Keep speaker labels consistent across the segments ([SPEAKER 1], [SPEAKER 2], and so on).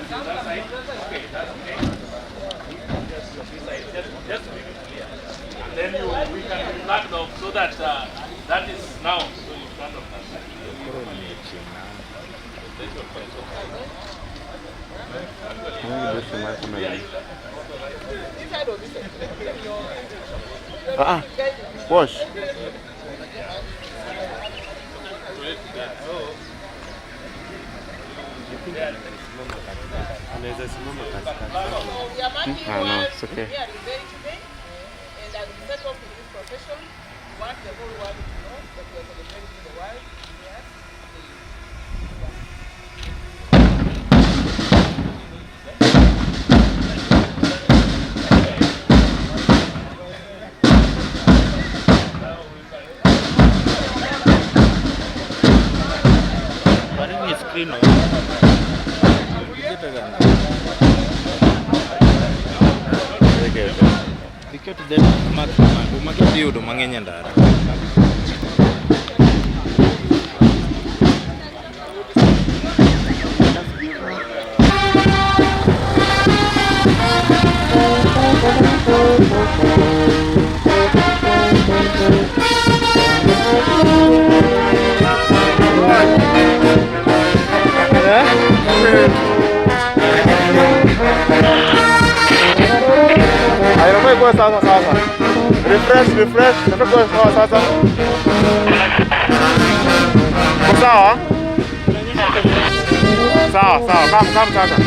[SPEAKER 1] Okay, that's okay. Just make it clear. And then we can be flagged off so that that is now so in front of us.
[SPEAKER 2] Wash.
[SPEAKER 3] Anaweza simama katikati.
[SPEAKER 2] No, it's okay.
[SPEAKER 3] Iketo dem mak yudo mang'eny ndara.
[SPEAKER 2] Sasa. Refresh. Nafika sawa sasa. Sawa? Sawa. Kama sasa.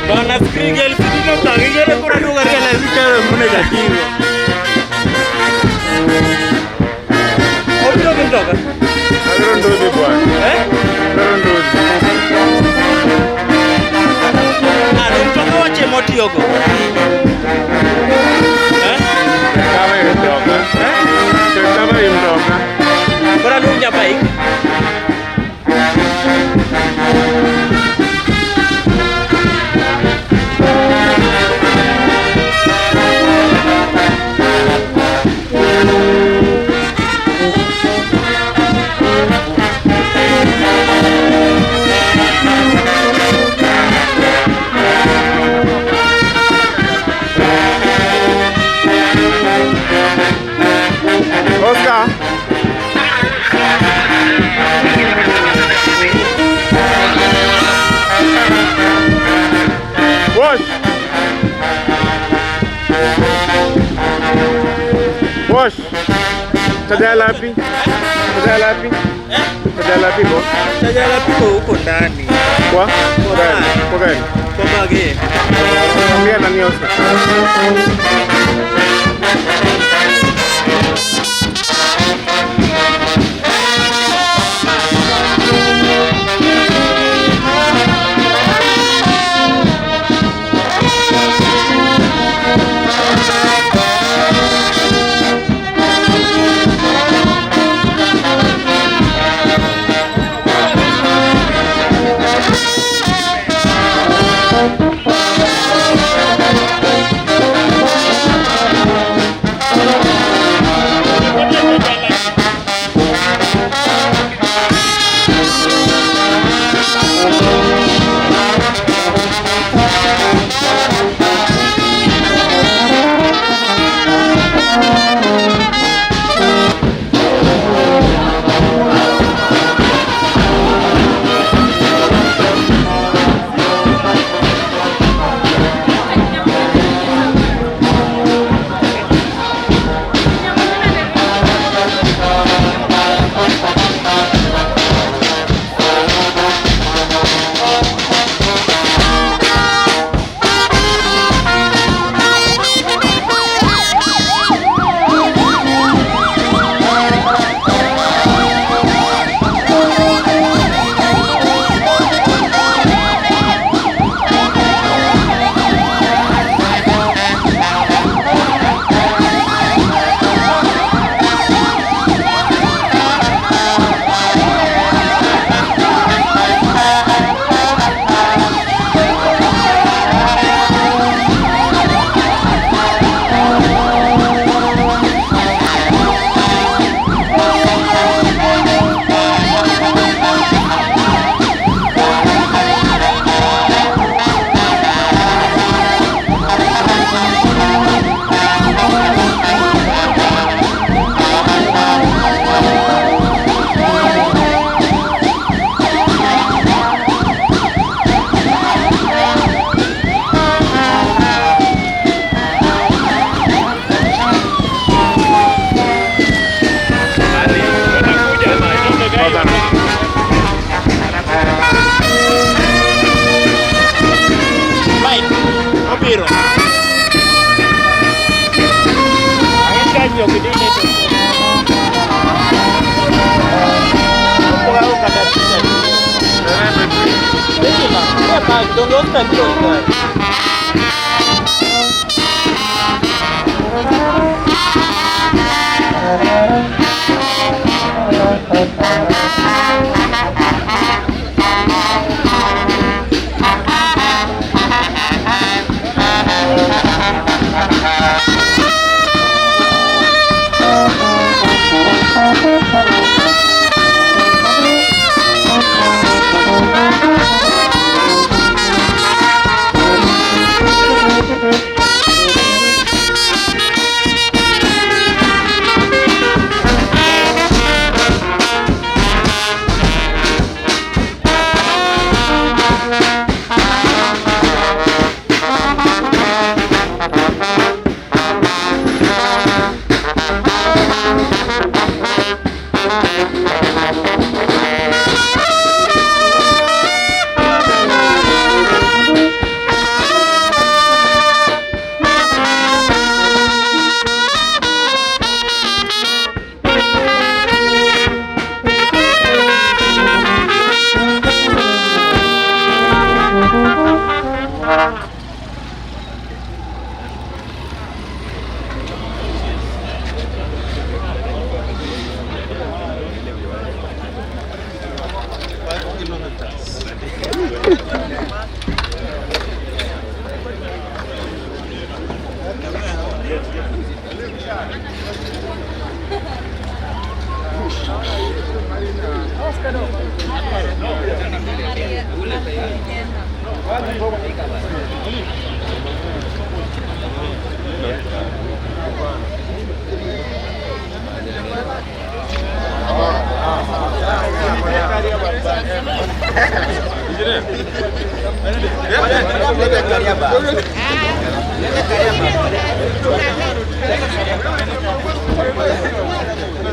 [SPEAKER 3] Bana screen elfu dino tangigere kuna duga rela zikere mune jativo. Obiro kintoka.
[SPEAKER 2] Agro ndozi bwana. Agro ndozi.
[SPEAKER 3] Mtoka wache moti yogo.
[SPEAKER 2] Kama imetoka. Kama imetoka.
[SPEAKER 3] Bora lunja bike.
[SPEAKER 2] Oscar. Wash. Tajala lapi?
[SPEAKER 3] Tajala lapi huko ndani.
[SPEAKER 2] Kwa gani?
[SPEAKER 3] Kwa bagi.
[SPEAKER 2] Ambia nani Oscar?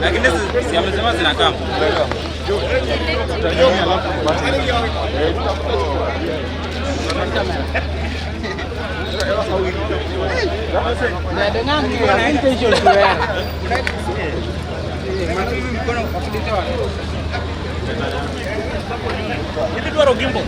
[SPEAKER 3] Lakini si amesema zinakaa. Ini dua gimbo.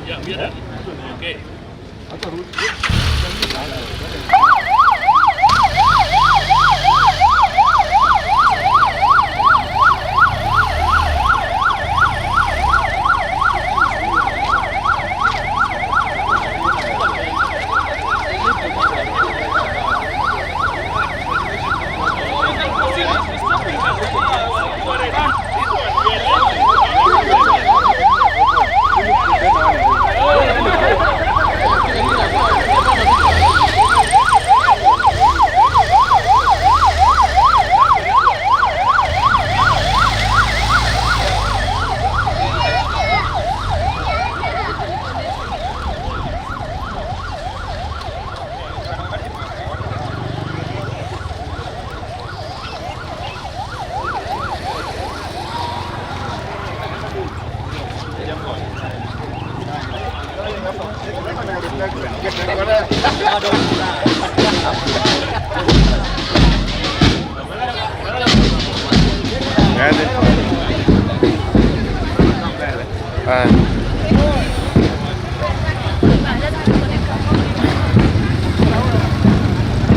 [SPEAKER 1] Yeah, we are done. Okay.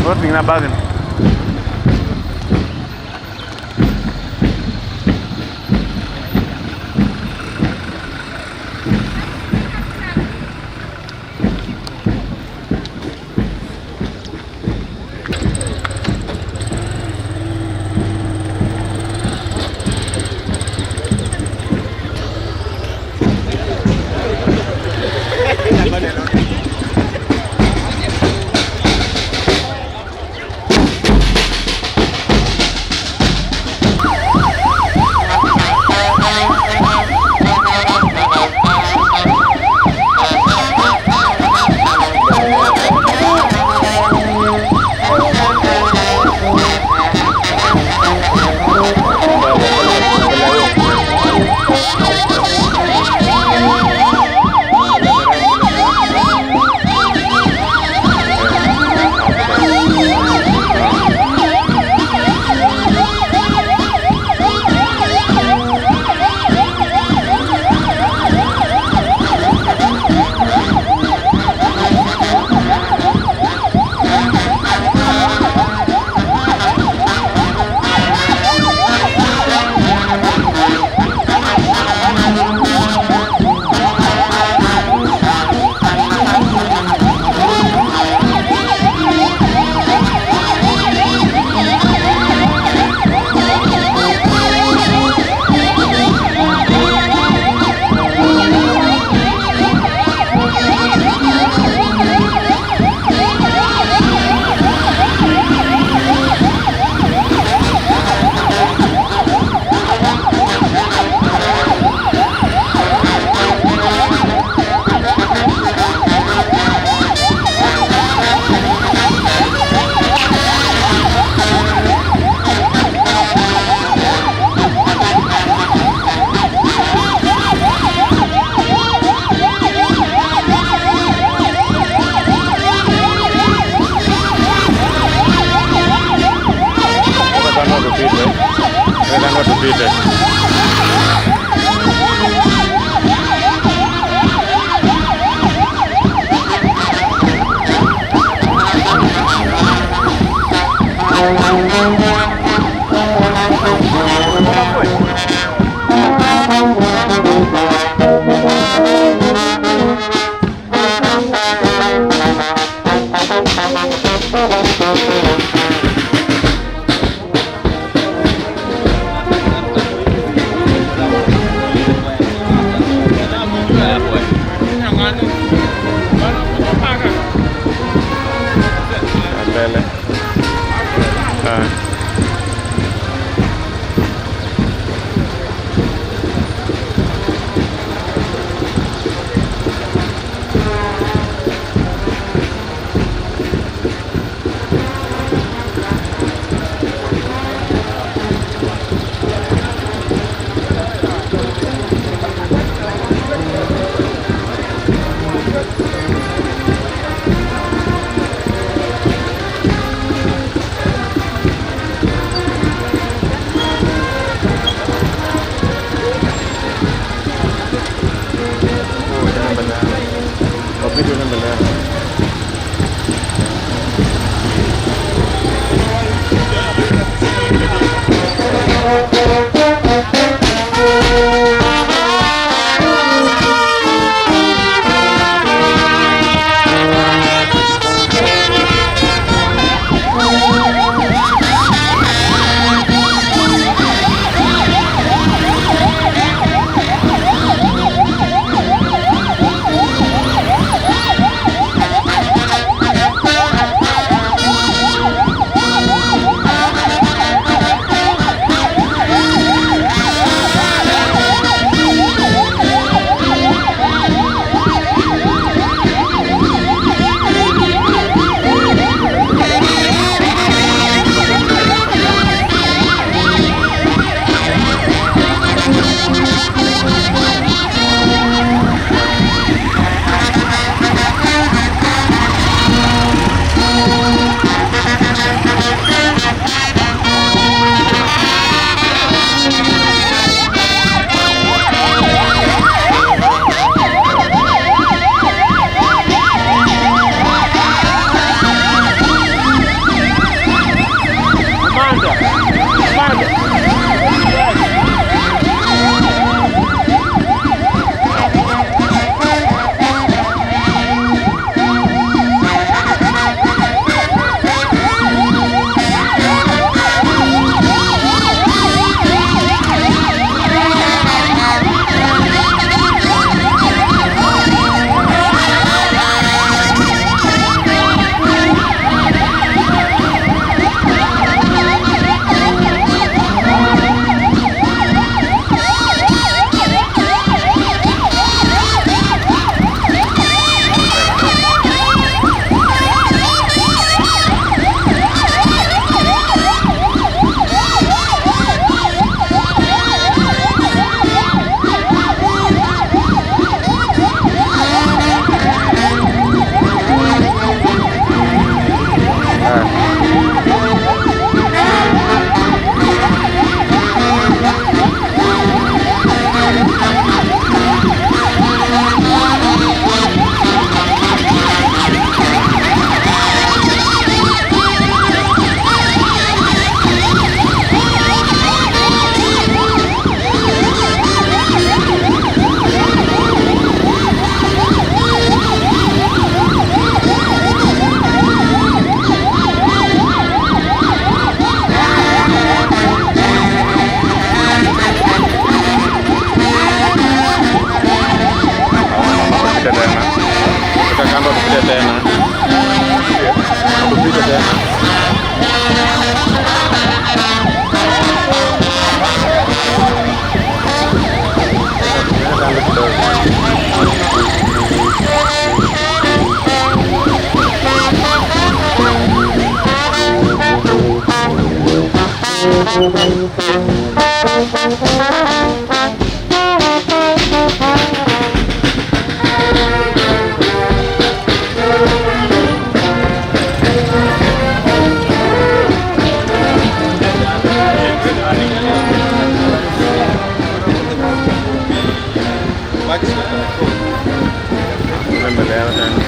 [SPEAKER 2] Voting na bagin.
[SPEAKER 3] tupite tena. Tupite tena. Kando kidogo. Tunaendelea tena.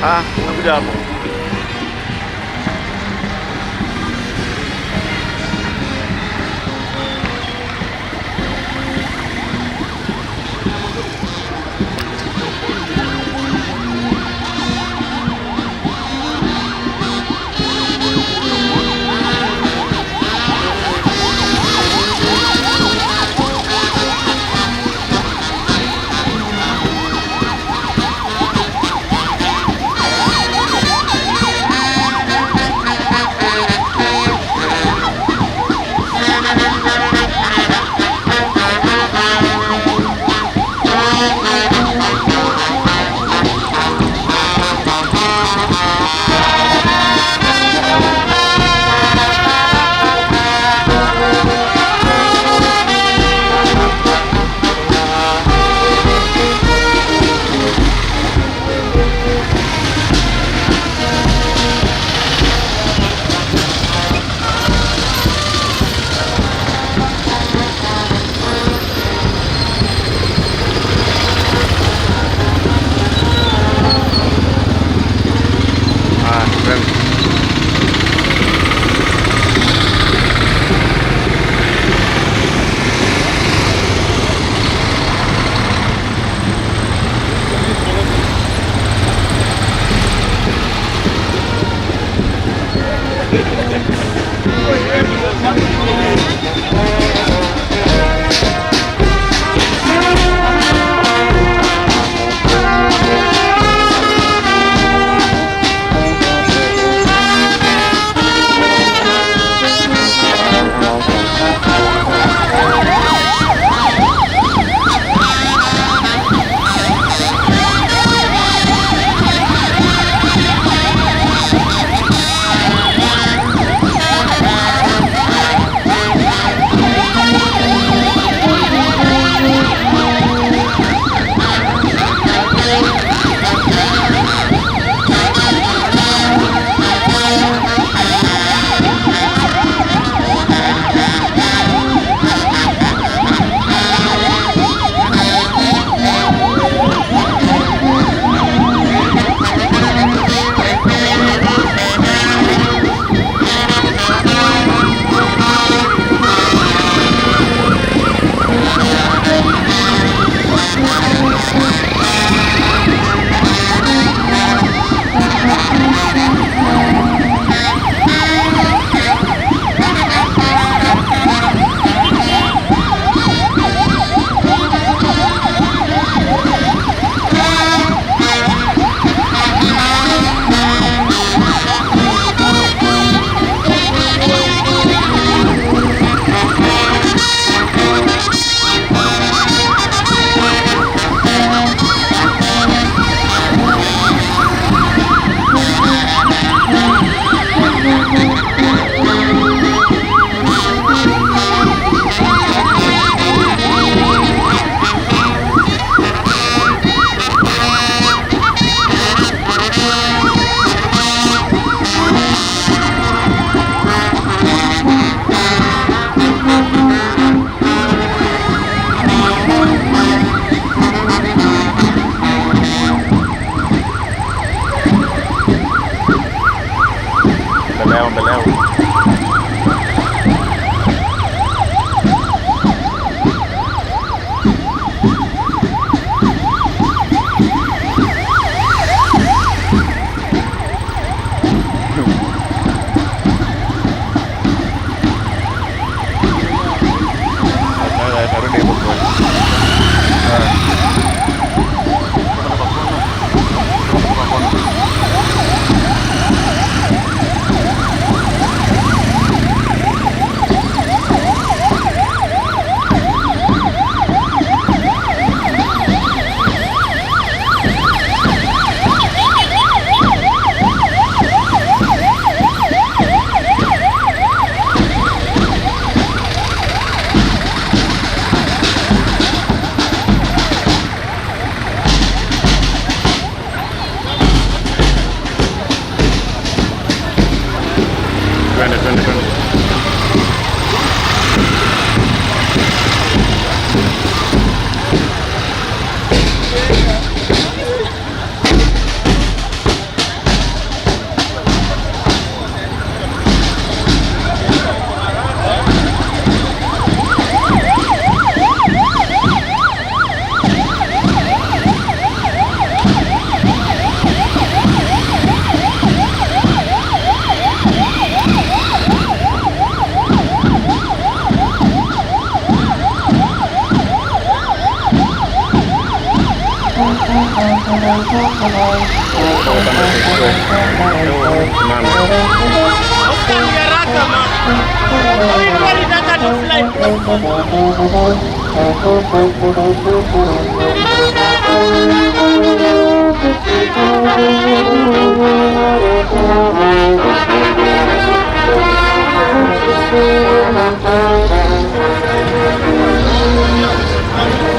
[SPEAKER 3] nakuja hapo.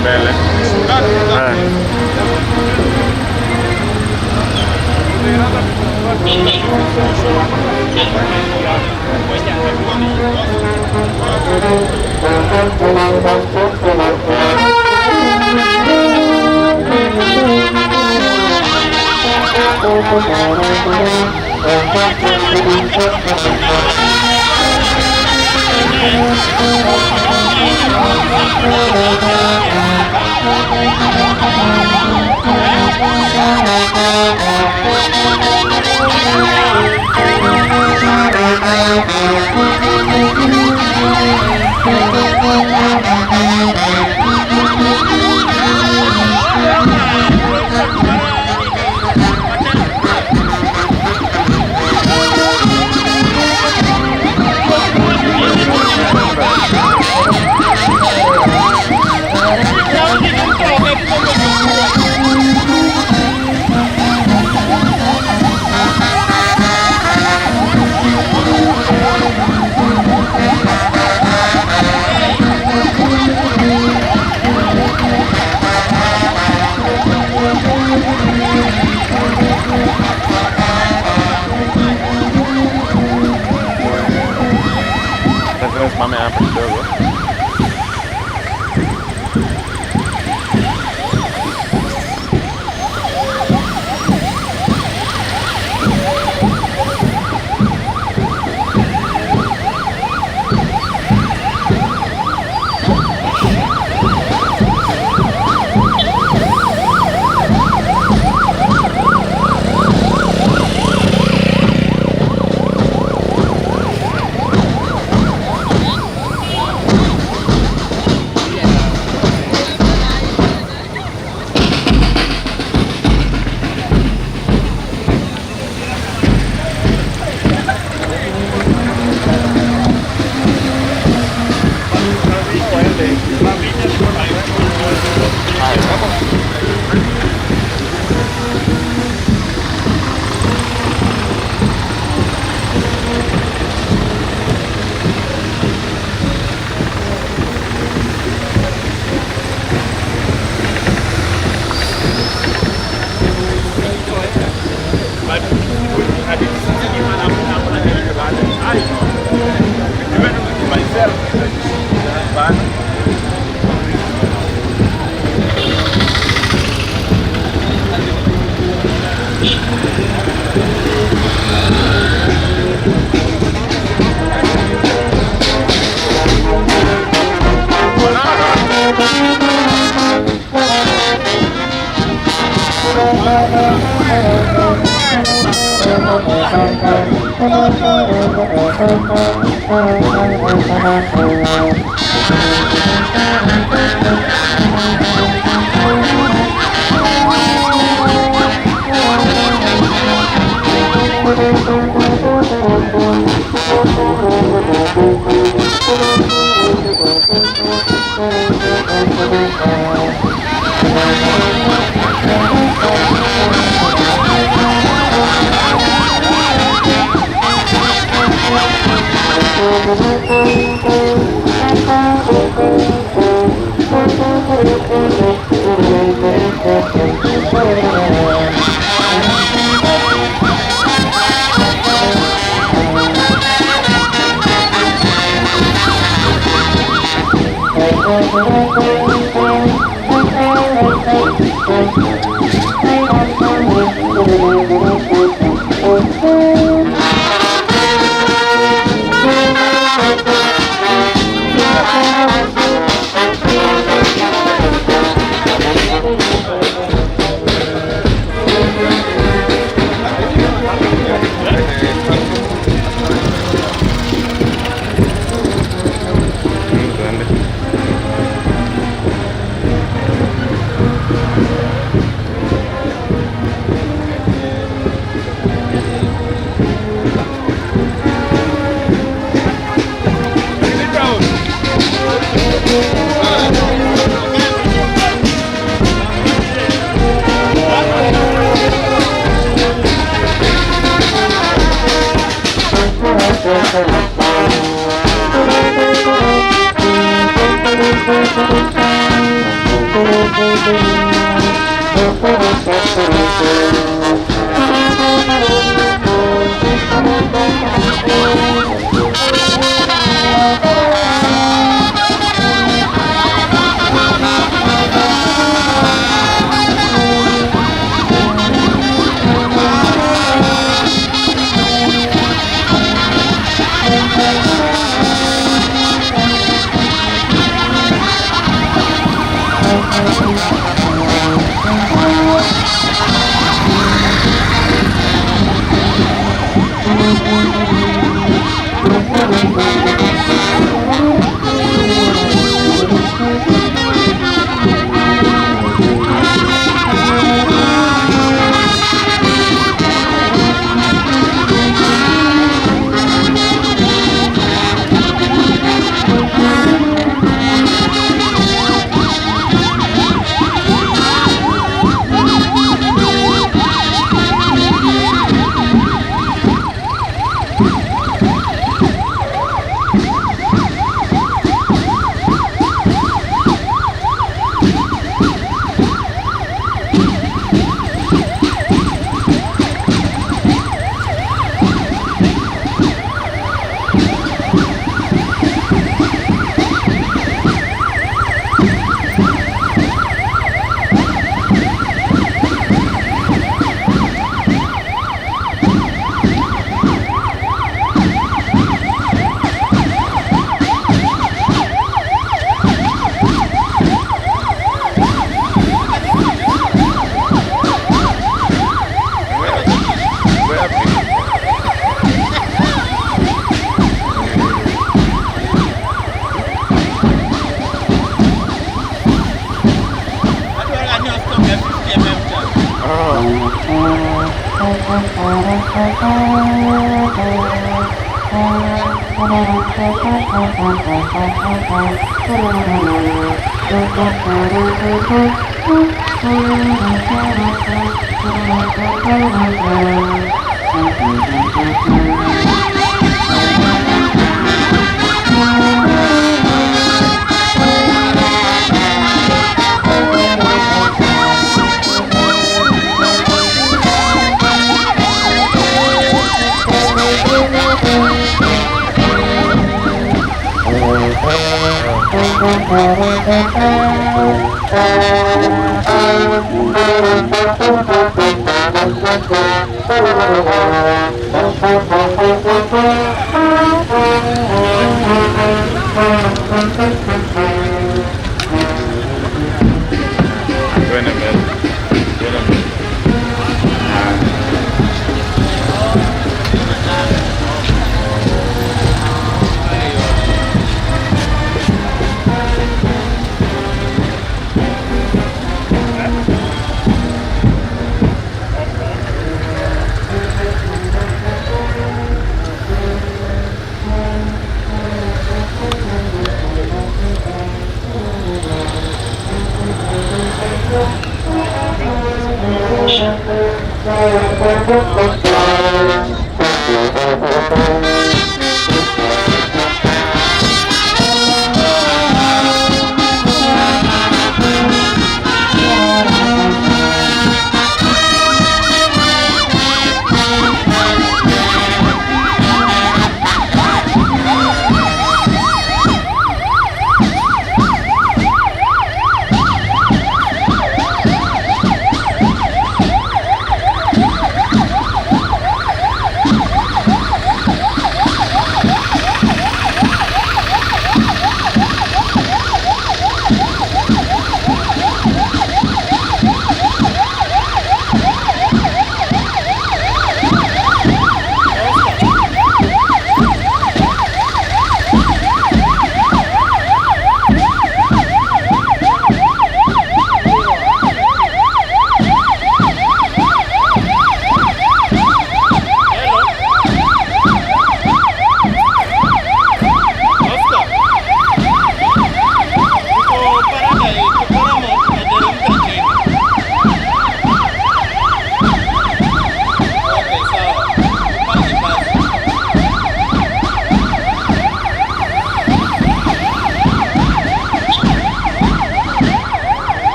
[SPEAKER 2] Mbele. Lazima nisimame hapa kidogo.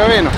[SPEAKER 2] Yo vino.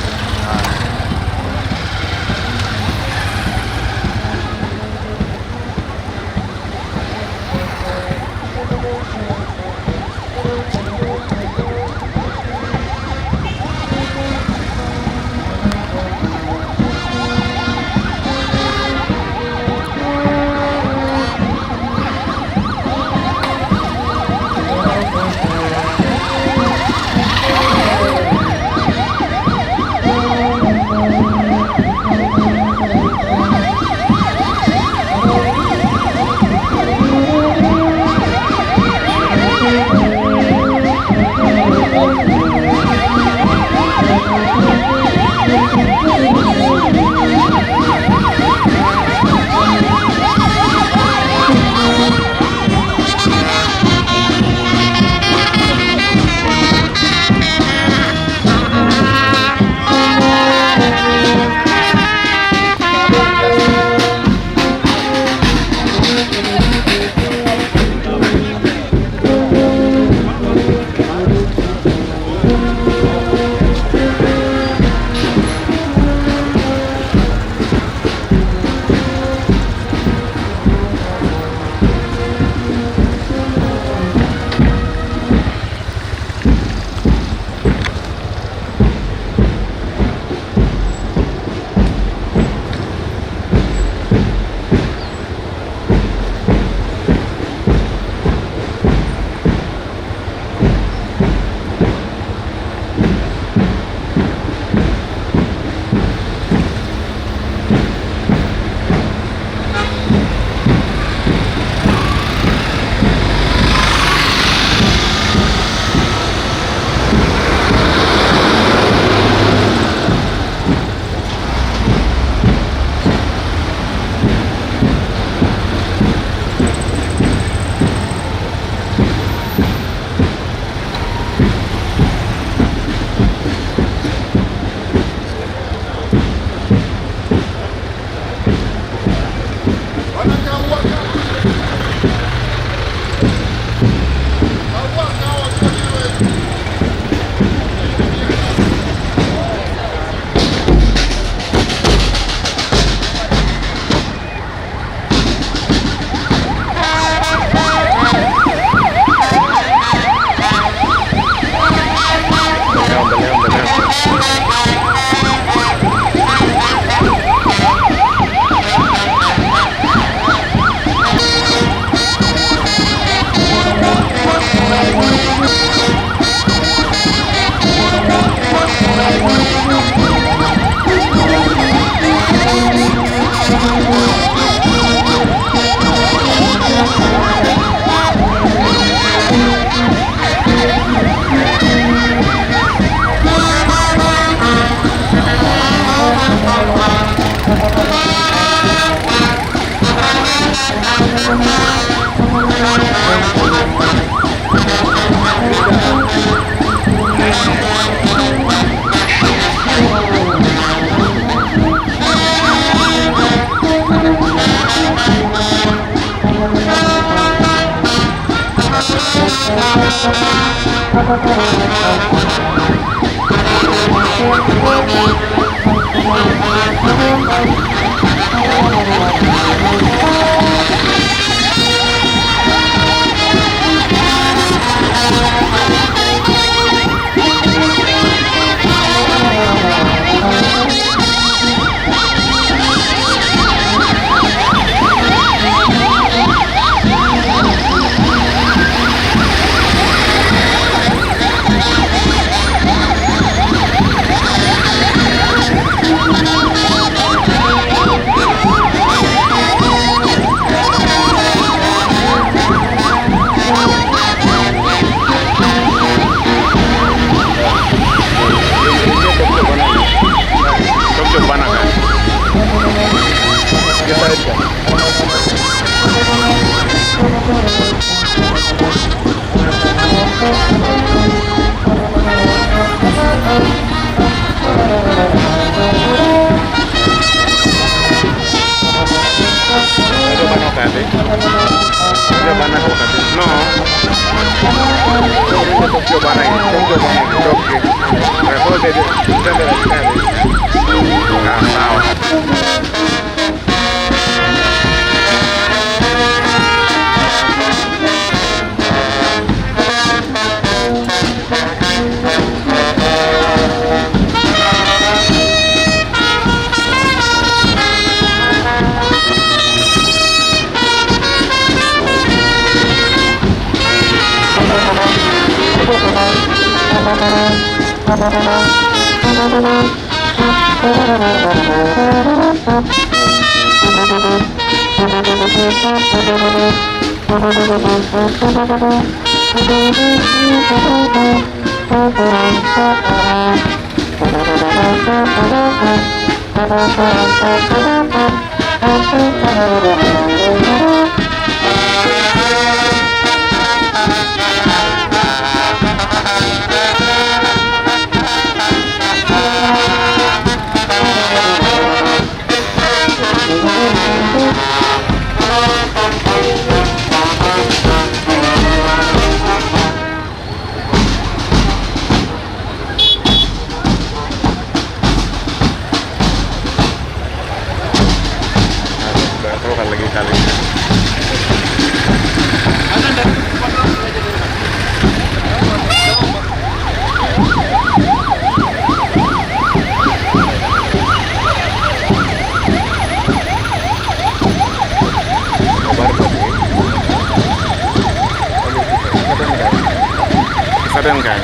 [SPEAKER 2] Kisatan kan?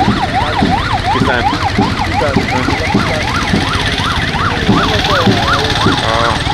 [SPEAKER 2] Kisat. Oh.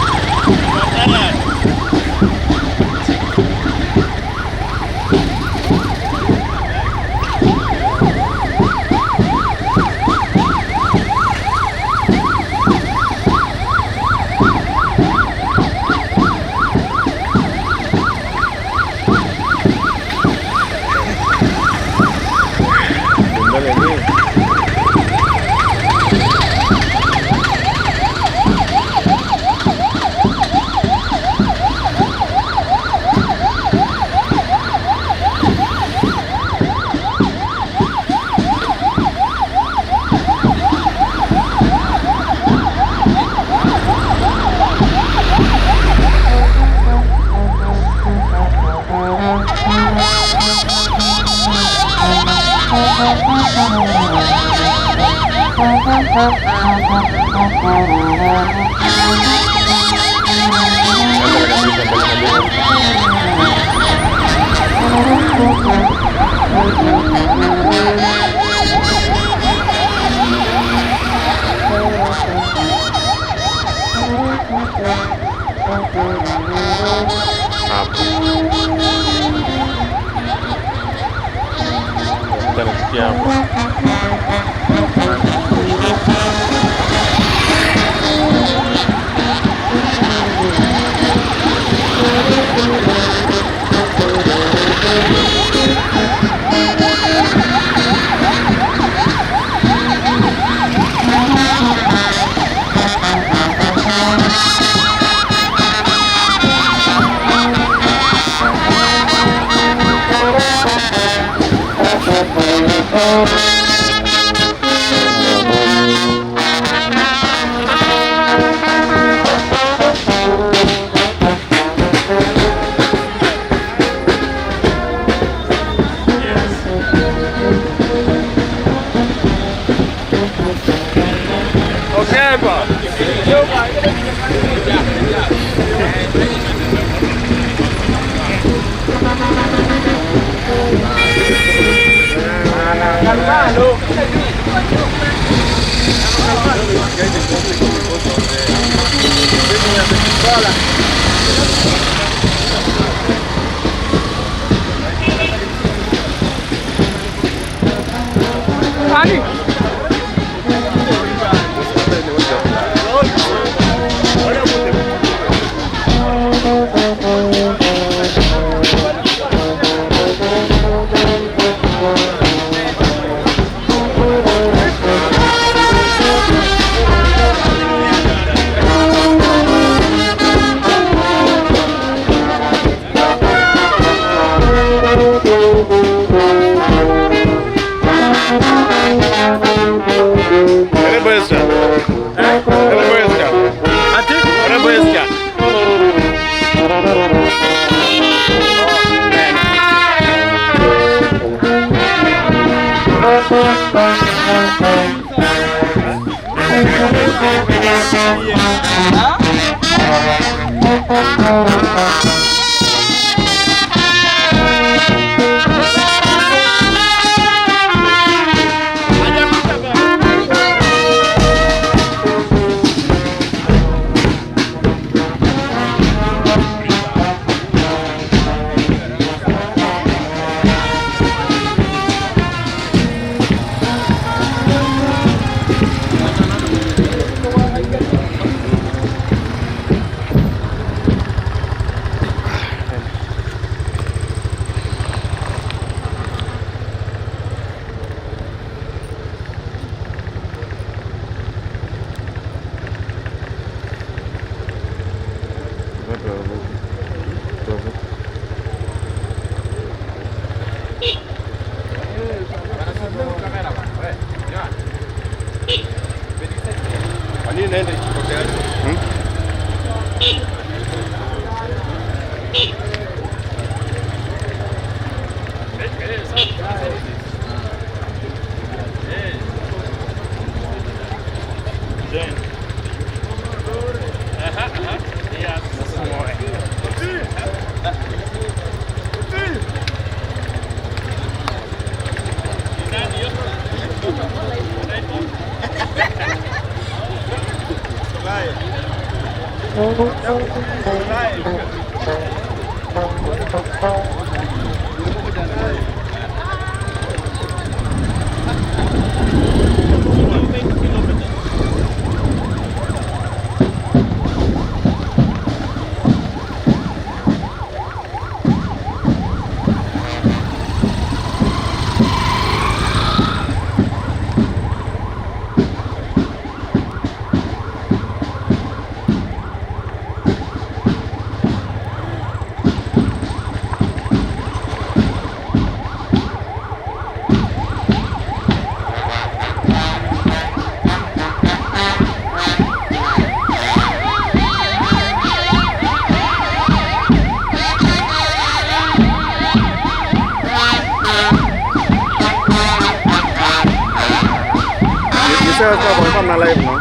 [SPEAKER 2] Bisa apa na live no?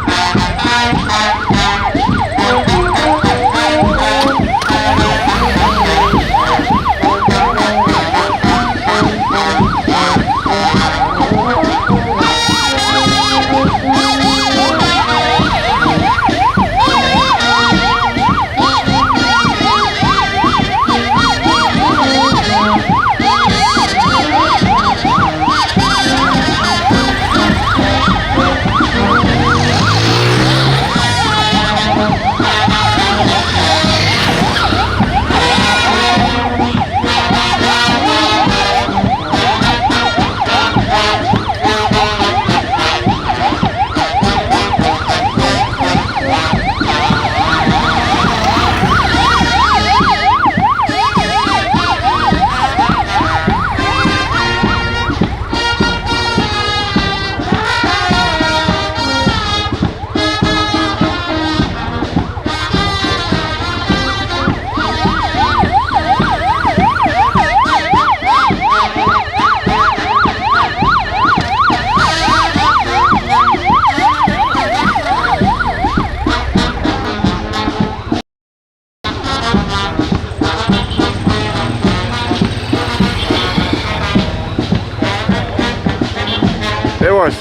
[SPEAKER 2] Ewas.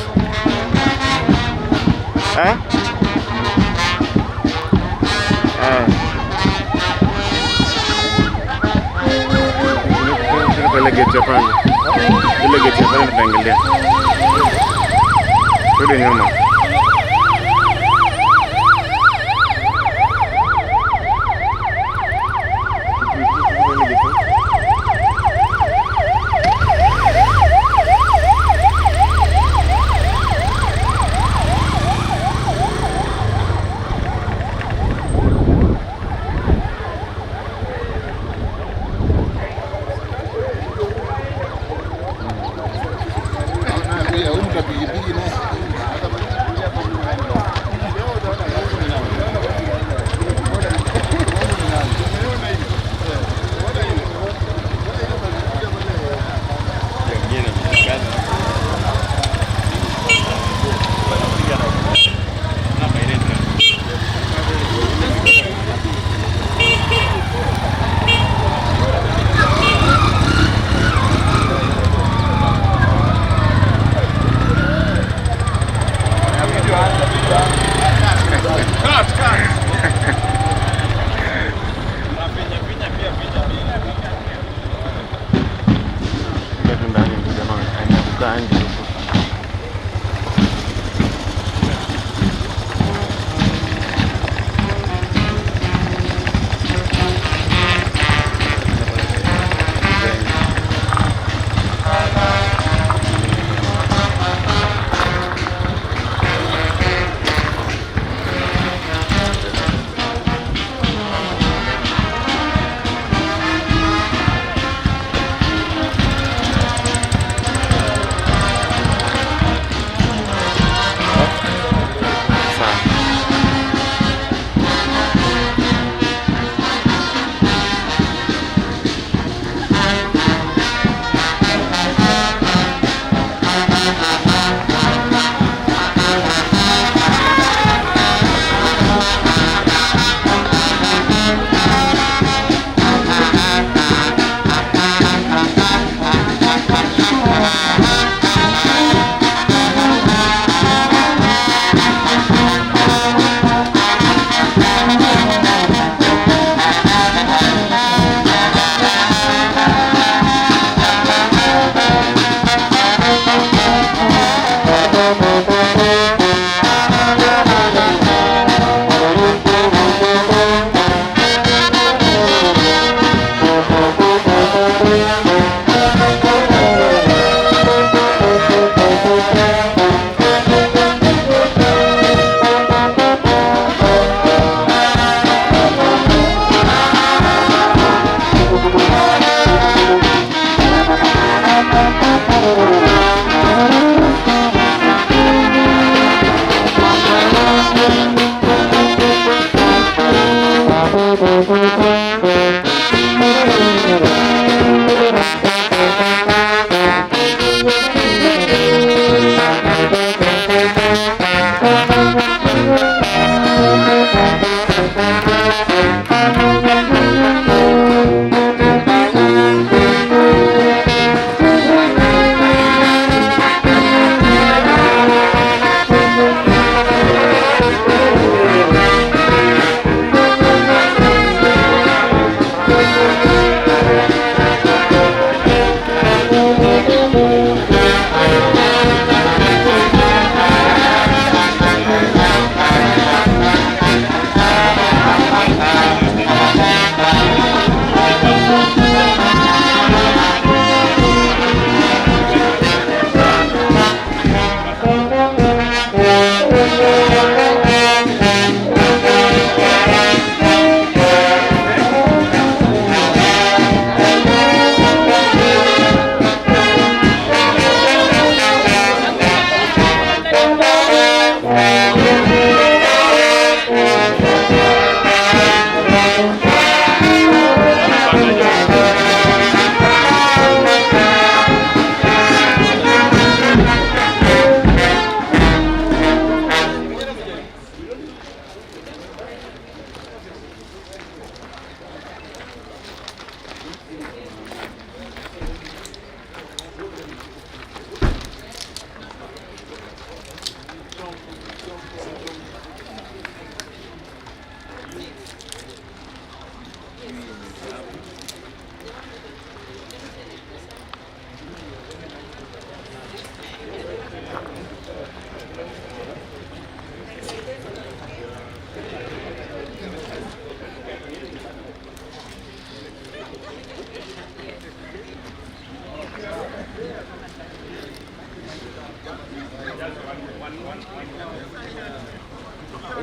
[SPEAKER 2] Ah? Ah. Ini pale gate pale. Ile gate pale tunaangalia. Rudi nyuma.
[SPEAKER 4] Pikipiki naye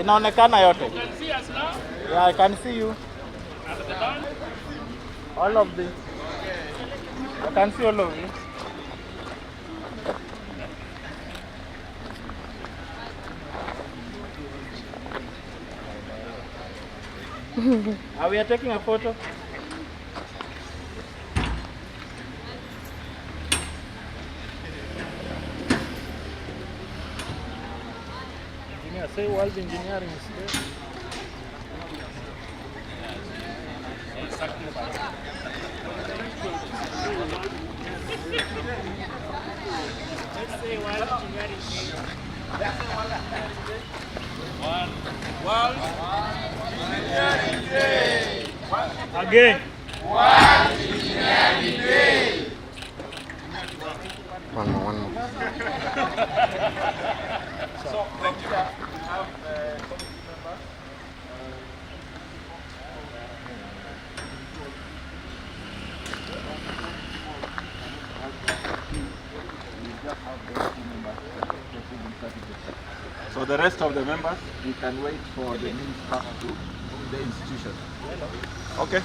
[SPEAKER 3] Inaonekana yote.
[SPEAKER 1] You can see us now.
[SPEAKER 3] Yeah, I can see you.
[SPEAKER 1] At the back.
[SPEAKER 3] All of this. I can see all of you. We are taking a photo. Engineer, say world engineering is there. Again.
[SPEAKER 2] One more.
[SPEAKER 1] So, thank you. We have committee member.
[SPEAKER 4] So the rest of the members, we can wait for the new staff to the institution. Okay.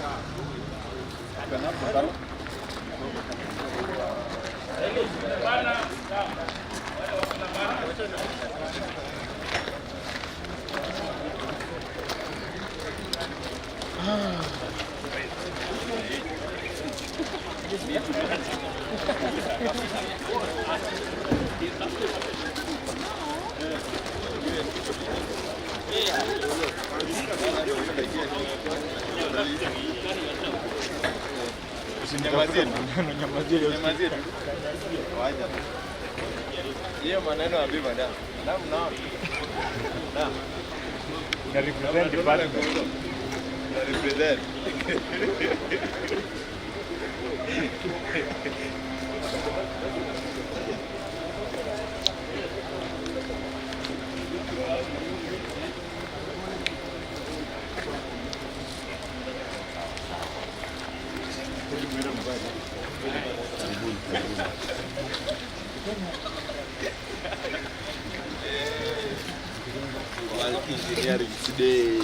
[SPEAKER 5] Hiyo maneno ya biba da. Na mnaona. Da.
[SPEAKER 3] Na represent department.
[SPEAKER 5] Na represent. Engineering today.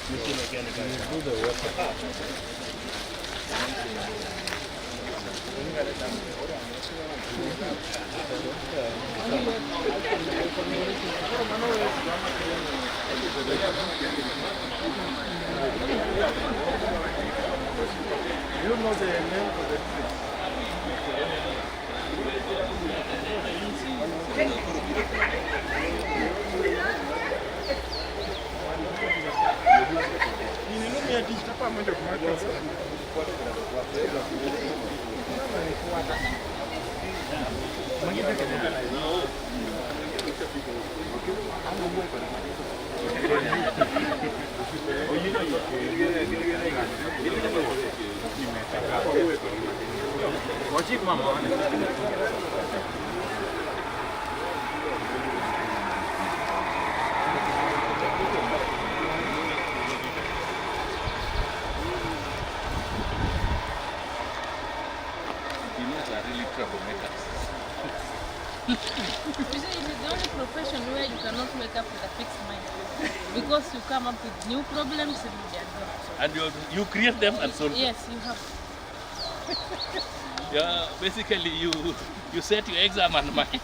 [SPEAKER 4] You know the name of the tree?
[SPEAKER 6] You see, it is the only profession where you cannot wake up with a fixed mind. Because you come up with new problems and you are not.
[SPEAKER 1] And you create them and solve them.
[SPEAKER 6] Yes, you have.
[SPEAKER 1] Yeah, basically you set your exam and mind.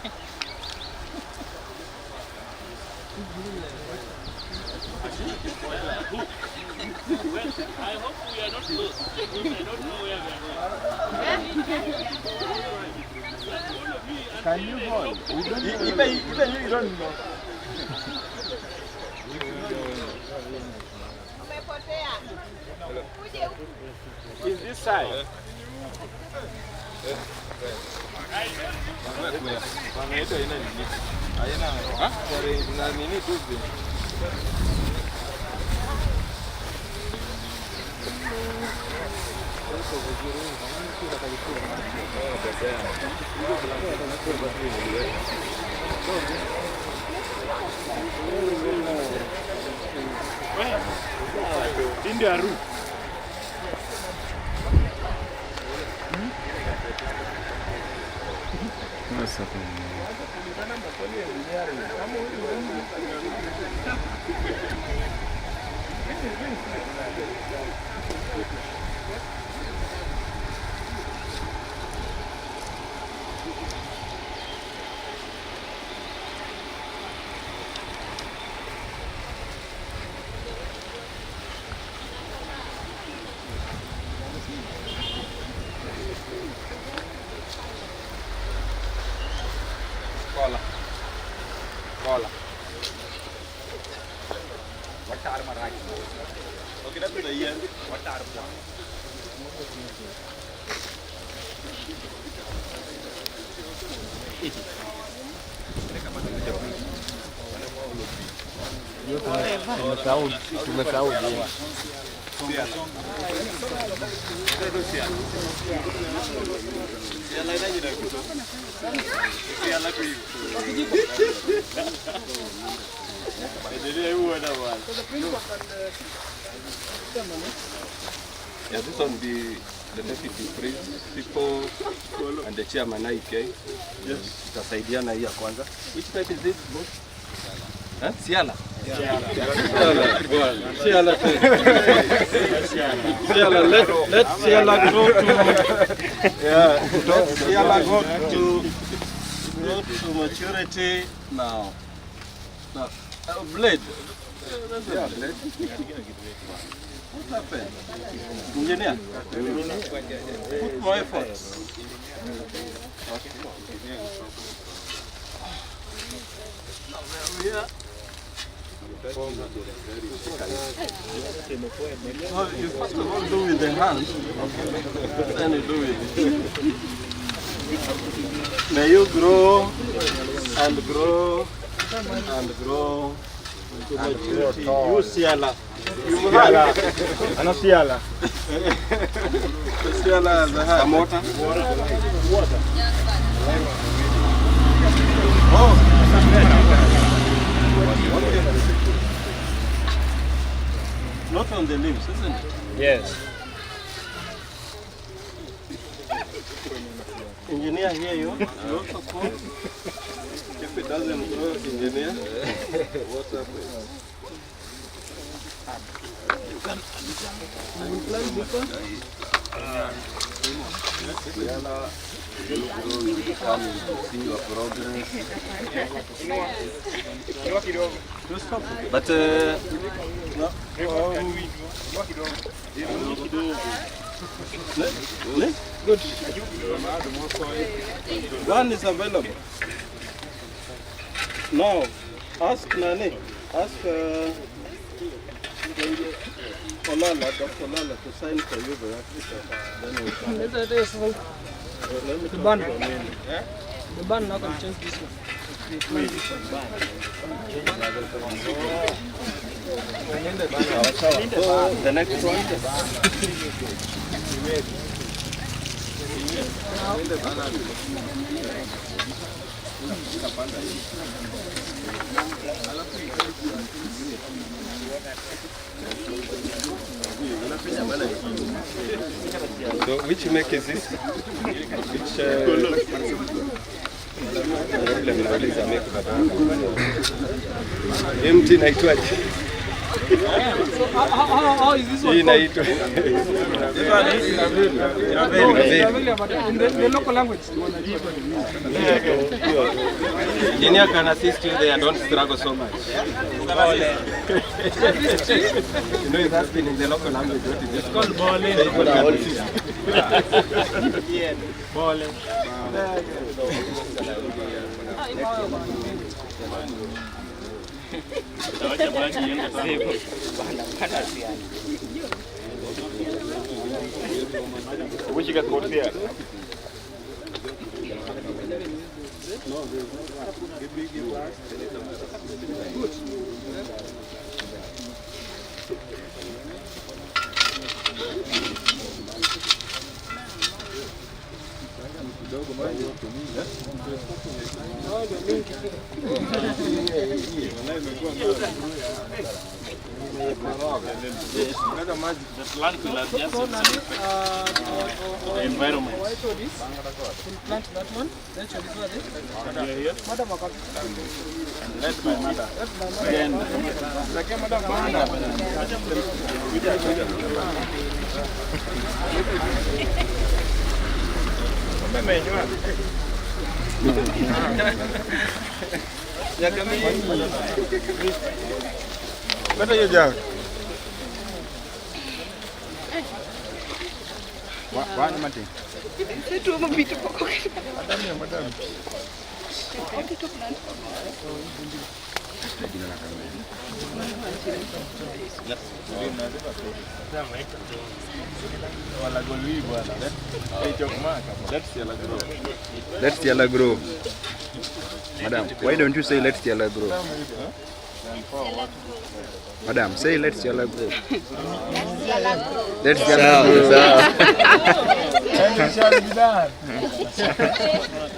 [SPEAKER 1] Well, I hope we are not lost. Because I don't know where we are going.
[SPEAKER 4] Can you hold? Even you don't know. Is this side?
[SPEAKER 3] Ndio aru.
[SPEAKER 2] What's happening?
[SPEAKER 5] Cola. What are my right? Okay, that's the year. What are my
[SPEAKER 3] Tumesahau.
[SPEAKER 5] Yeah, this one be the deputy principal and the chairman IK. Yes. Tutasaidiana hii ya kwanza. Which type is this, boss? Huh? Siala. Siala. Let Siala grow to Siala go to maturity now. Now, blade. Yeah, blade. What happened? Engineer, put more effort. Okay. Now we are. So you first of all do with the hands, then you do with it. May you grow and grow and grow to maturity. You Siala.
[SPEAKER 3] Ana Siala.
[SPEAKER 5] Siala as a hand. Water. Water. Oh. Not on the leaves, isn't it?
[SPEAKER 3] Yes.
[SPEAKER 5] Engineer, here you also call. If it doesn't grow, engineer, what's up? But good. One is available. Now, ask Nani. Ask Olala, Dr. Olala to sign for you the
[SPEAKER 7] ban. The ban now can change this one.
[SPEAKER 5] So the next one. So which make is this? Which problem nauliza make baba? Empty naitwaje?
[SPEAKER 7] How is this one?
[SPEAKER 5] Hii inaitwa
[SPEAKER 7] in the local language.
[SPEAKER 5] Engineer can assist you there, don't struggle so much. You know, it has been in the local language. What is it? It's called bole. Bole.
[SPEAKER 1] The plant will adjust itself to the environment.
[SPEAKER 7] Plant that one. Then show this one. Madam,
[SPEAKER 1] And led by mother. Then,
[SPEAKER 2] What are you doing? What am I doing? Let's yellow grow. Madam, why don't you say let's yellow grow? Madam, say let's yellow grow. Let's yellow grow.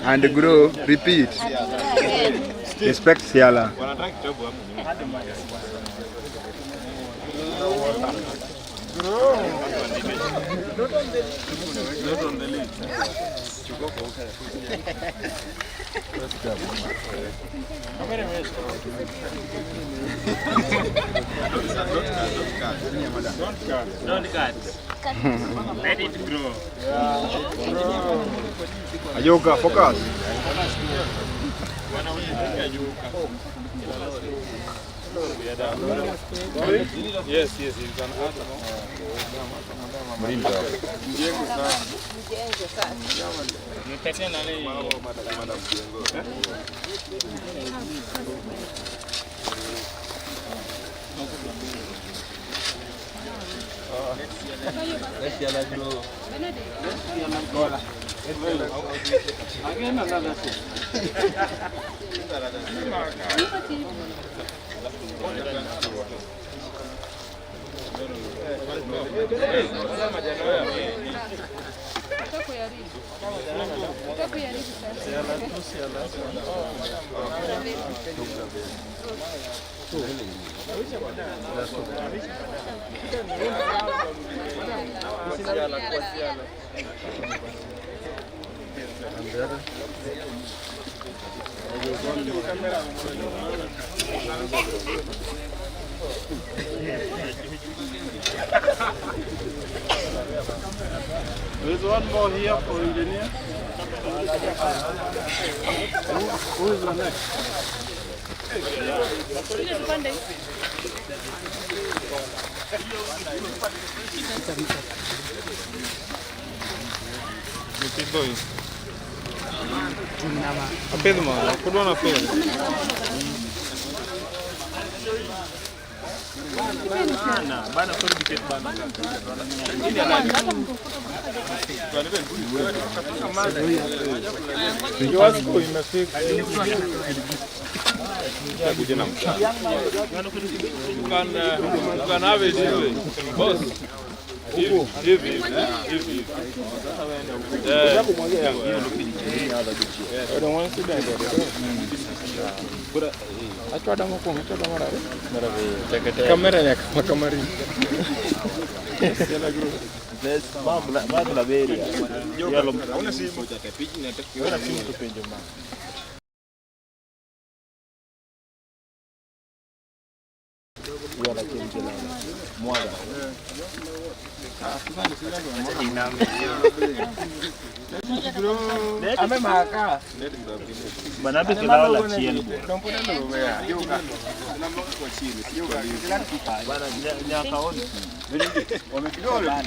[SPEAKER 2] And grow, repeat. Respect Siala.
[SPEAKER 5] not on the lid.
[SPEAKER 1] Don't cut. Let it grow.
[SPEAKER 2] Ayoka, focus.
[SPEAKER 5] Yes, you can add again another thing.
[SPEAKER 3] There's one more here for engineer. Who is the next? Keep going. Apelo, mano. Put one apelo. Bana for dikit bana. Kiwasko imefika. You can have it this way. Boss. Hivi. Kamera ya kamera. Babla beria. Yalo. Una simu cha kapiji na takiwa. Una simu tupenjo ma. Yala kimjela. Mwaga. Ame maka. Banabe kilala chini. Bana nyakaoni. Wamepiga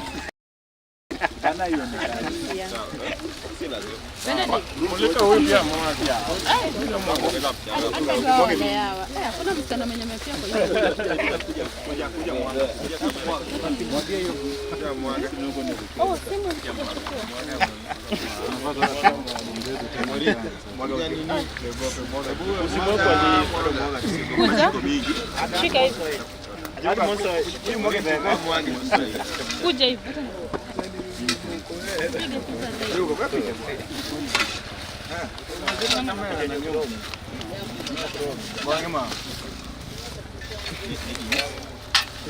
[SPEAKER 3] kana hiyo ni mulika huyu pia mmoja.
[SPEAKER 6] Kuna msichana mwenye amepia kwa hiyo.
[SPEAKER 3] Kuja mwaga. Mwagia hiyo. Mwaga.
[SPEAKER 6] Oh, simu.
[SPEAKER 3] Mwaga nini?
[SPEAKER 6] Kuja. Shika hivi. Kuja hivi.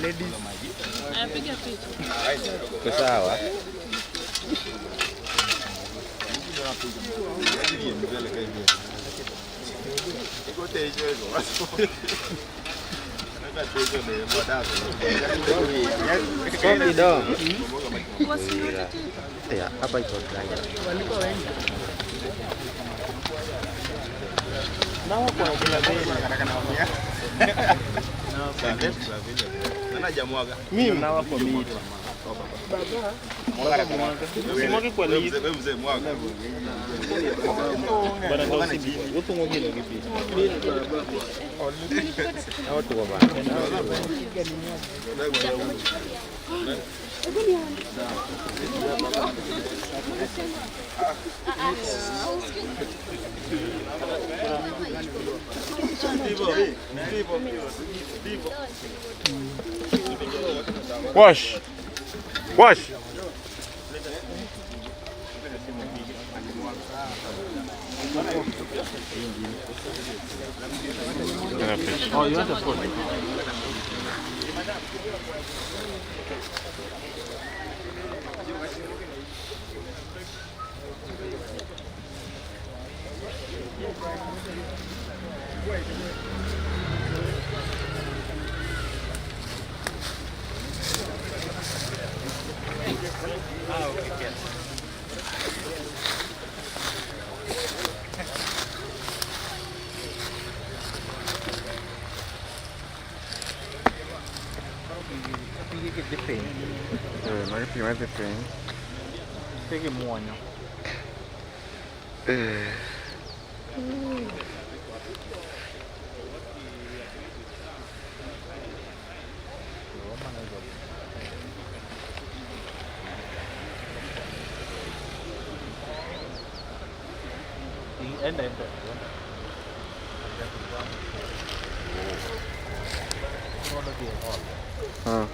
[SPEAKER 3] Ladies.
[SPEAKER 6] Piga picha.
[SPEAKER 2] Kwa sawa. Ya, hapa iko driver.
[SPEAKER 3] Walikuwa wengi. Nao kwa kila bei nataka naambia. Nao kwa vile. Nana jamwaga. Mimi nao kwa mimi. Baba. Mwaga kumwaga. Usimwage kwa list. Mzee mwaga. Bana ndio sibi. Uko mwingine kipi?
[SPEAKER 2] Na watu wa bana.
[SPEAKER 3] Wash. Wash. Oh, you want a photo?
[SPEAKER 2] Prima di frame.
[SPEAKER 3] Che muoio. Enda.
[SPEAKER 2] Ah.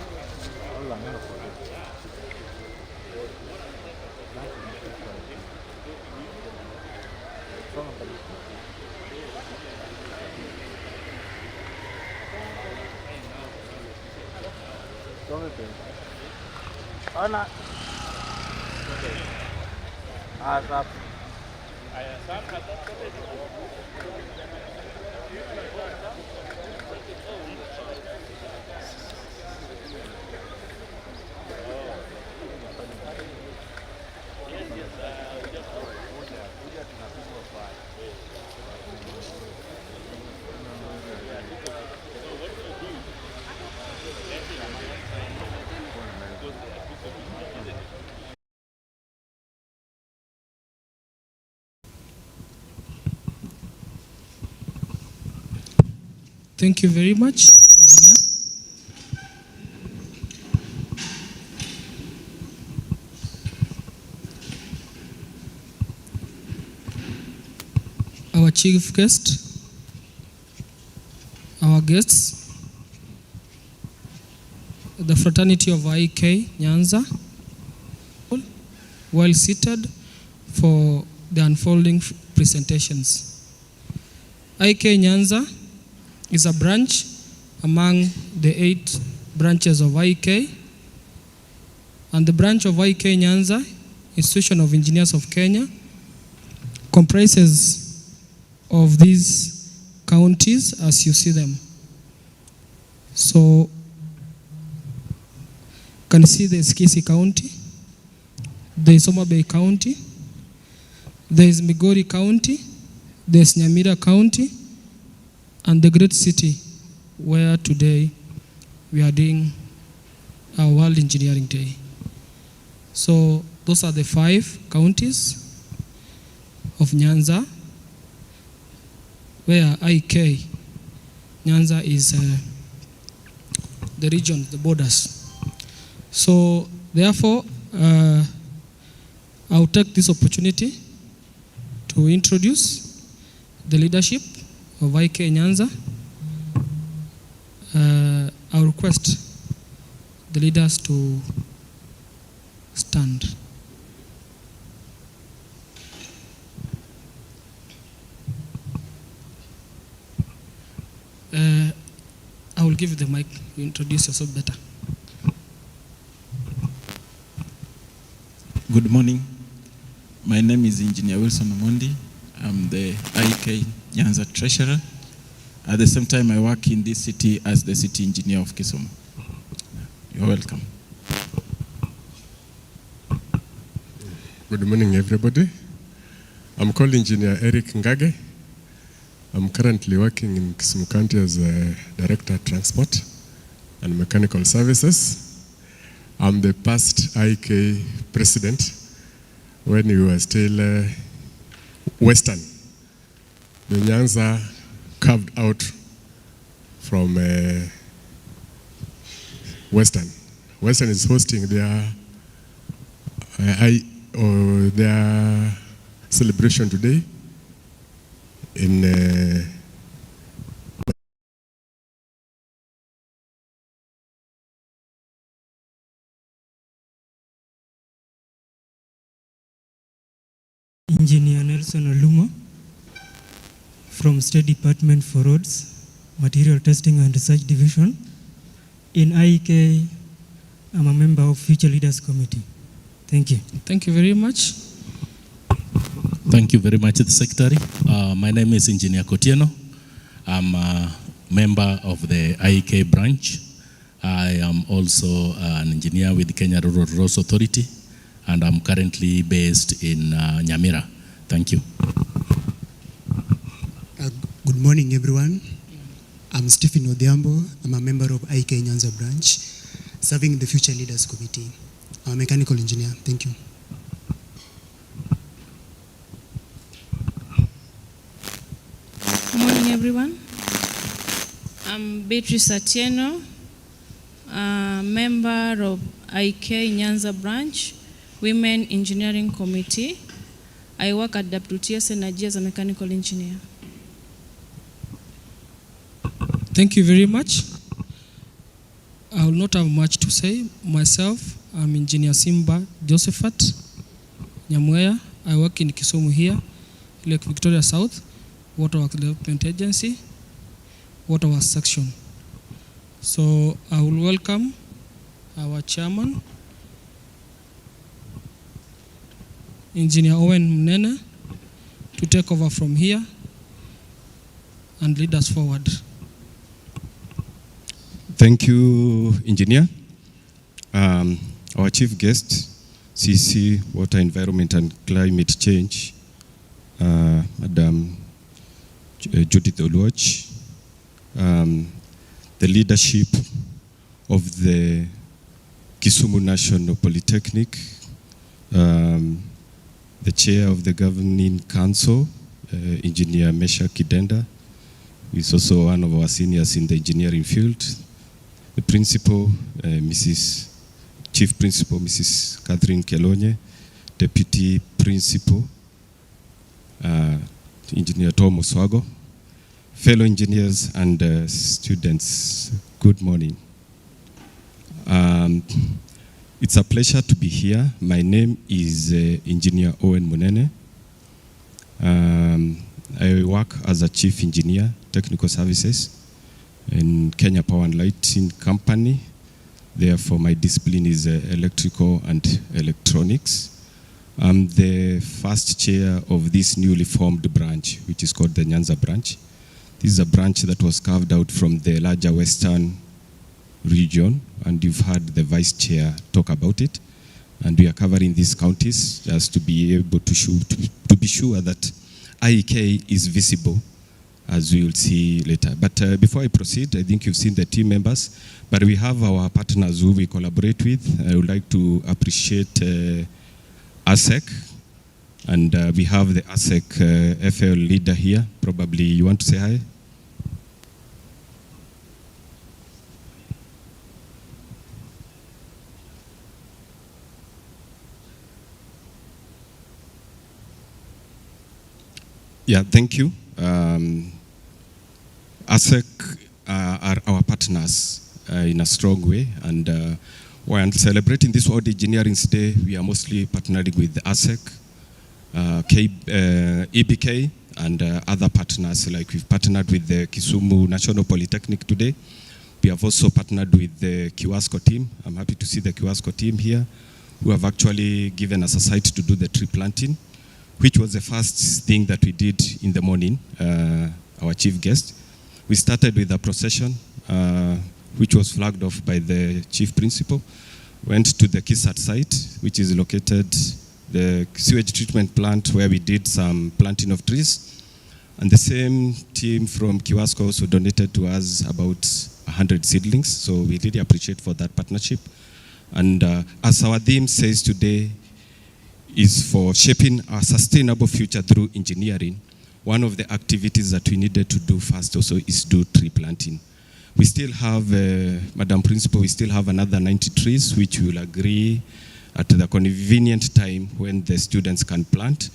[SPEAKER 3] Ana. Asap.
[SPEAKER 7] Thank you very much, Engineer. Our chief guest, our guests, the fraternity of IK Nyanza, well seated for the unfolding presentations. IK Nyanza is a branch among the 8 branches of IK, and the branch of IK Nyanza, Institution of Engineers of Kenya, comprises of these counties as you see them. So, you can see there is Kisii County, there is Homa Bay County, there is Migori County, there is Nyamira County, and the great city where today we are doing our World Engineering Day. So those are the 5 counties of Nyanza, where IK Nyanza is the region, the borders. So therefore, I'll take this opportunity to introduce the leadership of IK Nyanza. I'll request the leaders to stand. I will give you the mic. You introduce yourself better.
[SPEAKER 4] Good morning. My name is Engineer Wilson Omondi. I'm the IK Nyanza Treasurer. At the same time, I work in this city as the city engineer of Kisumu. You're welcome.
[SPEAKER 8] Good morning, everybody. I'm called Engineer Eric Ngage. I'm currently working in Kisumu County as a Director of Transport and Mechanical Services. I'm the past IK president when we were still Western. The Nyanza carved out from Western. Western is hosting their celebration today in
[SPEAKER 9] Engineer Nelson Olumo from State Department for Roads, Material Testing and Research Division. In IK, I'm a member of Future Leaders Committee. Thank you.
[SPEAKER 7] Thank you very much.
[SPEAKER 10] Thank you very much, the Secretary. My name is Engineer Kotieno. I'm a member of the IK branch. I am also an engineer with the Kenya Rural Roads Authority, and I'm currently based in Nyamira. Thank you.
[SPEAKER 11] Good morning, everyone. I'm Stephen Odhiambo. I'm a member of IK Nyanza branch, serving the Future Leaders Committee. I'm a mechanical engineer. Thank you.
[SPEAKER 6] Good morning, everyone. I'm Beatrice Atieno, a member of IK Nyanza branch, Women Engineering Committee. I work at WTS Energy as a mechanical engineer.
[SPEAKER 7] Thank you very much. I will not have much to say. Myself, I'm Engineer Simba Josephat Nyamweya. I work in Kisumu here, Lake Victoria South, Waterworks Development Agency, Waterworks Section. So I will welcome our chairman, Engineer Owen Mnene, to take over from here and lead us forward.
[SPEAKER 12] Thank you, Engineer. Our chief guest, CC, Water, Environment and Climate Change, Madam Judith Oluoch, the leadership of the Kisumu National Polytechnic, the chair of the Governing Council, Engineer Mesha Kidenda, who is also one of our seniors in the engineering field. The principal, Chief Principal, Mrs. Catherine Kelonye, Deputy Principal, Engineer Tom Oswago, fellow engineers and students, good morning. It's a pleasure to be here. My name is Engineer Owen Munene. I work as a Chief Engineer, Technical Services in Kenya Power and Lighting Company. Therefore, my discipline is electrical and electronics. I'm the first chair of this newly formed branch, which is called the Nyanza branch. This is a branch that was carved out from the larger Western region, and you've heard the vice chair talk about it. And we are covering these counties just to be able to be sure that IEK is visible, as we will see later. But before I proceed, I think you've seen the team members, but we have our partners who we collaborate with. I would like to appreciate ASEC, and we have the ASEC FL leader here. Probably you want to say hi? Yeah, thank you. ASEC are our partners in a strong way, and while celebrating this World Engineering Day, we are mostly partnering with ASEC, EBK, and other partners. Like we've partnered with the Kisumu National Polytechnic today. We have also partnered with the Kiwasco team. I'm happy to see the Kiwasco team here, who have actually given us a site to do the tree planting, which was the first thing that we did in the morning, our chief guest. We started with a procession, which was flagged off by the chief principal, went to the KISAT site, which is located, the sewage treatment plant, where we did some planting of trees. And the same team from Kiwasco also donated to us about 100 seedlings, so we really appreciate for that partnership. And as our theme says today, is for shaping a sustainable future through engineering. One of the activities that we needed to do first also is do tree planting. We still have, Madam Principal, we still have another 90 trees, which we will agree at the convenient time when the students can plant.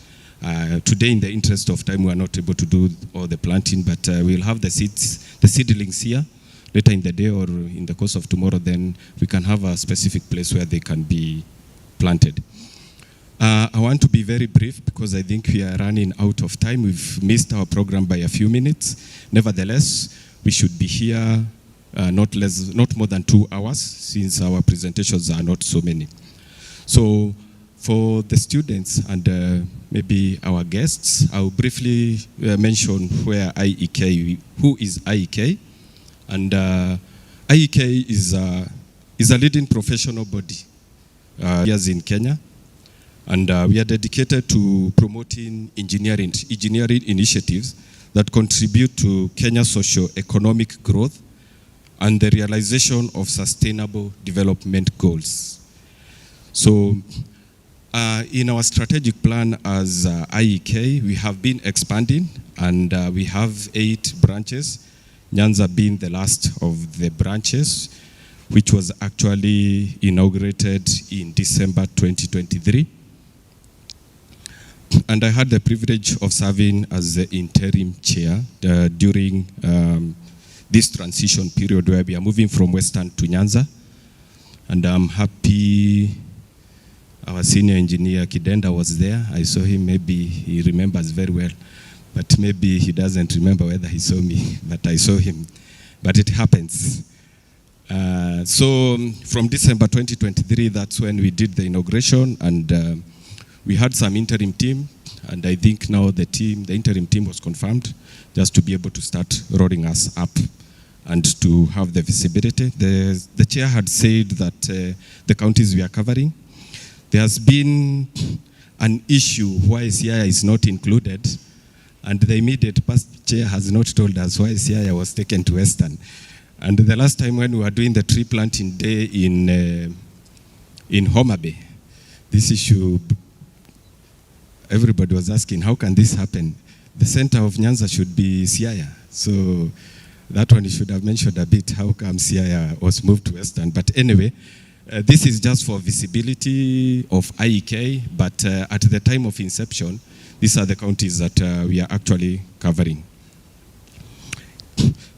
[SPEAKER 12] Today, in the interest of time, we are not able to do all the planting, but we'll have the seedlings here later in the day or in the course of tomorrow. Then we can have a specific place where they can be planted. I want to be very brief because I think we are running out of time. We've missed our program by a few minutes. Nevertheless, we should be here not more than 2 hours, since our presentations are not so many. So for the students and maybe our guests, I'll briefly mention who is IEK. And IEK is a leading professional body here in Kenya. And we are dedicated to promoting engineering initiatives that contribute to Kenya's socio-economic growth and the realization of sustainable development goals. So in our strategic plan as IEK, we have been expanding, and we have 8 branches, Nyanza being the last of the branches, which was actually inaugurated in December 2023. And I had the privilege of serving as the interim chair during this transition period where we are moving from Western to Nyanza. And I'm happy our senior engineer Kidenda was there. I saw him, maybe he remembers very well, but maybe he doesn't remember whether he saw me, but I saw him. But it happens. So from December 2023, that's when we did the inauguration, and we had some interim team, and I think now the interim team was confirmed just to be able to start rolling us up and to have the visibility. The chair had said that the counties we are covering, there has been an issue why Siaya is not included, and the immediate past chair has not told us why Siaya was taken to Western. And the last time when we were doing the tree planting day in Homa Bay, this issue, everybody was asking, how can this happen? The center of Nyanza should be Siaya. So that one you should have mentioned a bit how come Siaya was moved to Western. But anyway, this is just for visibility of IEK, but at the time of inception, these are the counties that we are actually covering.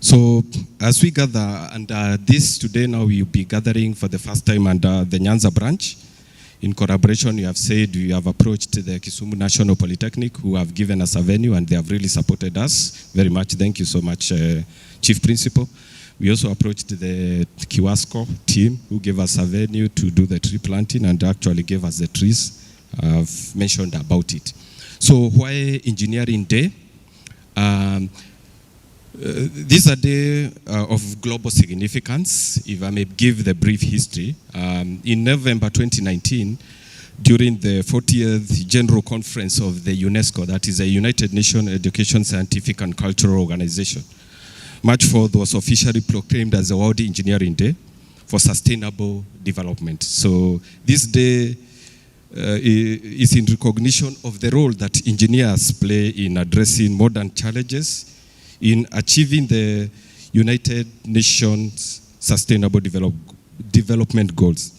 [SPEAKER 12] So as we gather under this today, now we will be gathering for the first time under the Nyanza branch. In collaboration, you have said we have approached the Kisumu National Polytechnic, who have given us a venue and they have really supported us very much. Thank you so much, Chief Principal. We also approached the Kiwasco team, who gave us a venue to do the tree planting and actually gave us the trees. I've mentioned about it. So why Engineering Day? This is a day of global significance. If I may give the brief history, in November 2019, during the 40th General Conference of the UNESCO, that is a United Nations Education, Scientific and Cultural Organization, March 4th was officially proclaimed as the World Engineering Day for Sustainable Development. So this day is in recognition of the role that engineers play in addressing modern challenges in achieving the United Nations Sustainable Development Goals.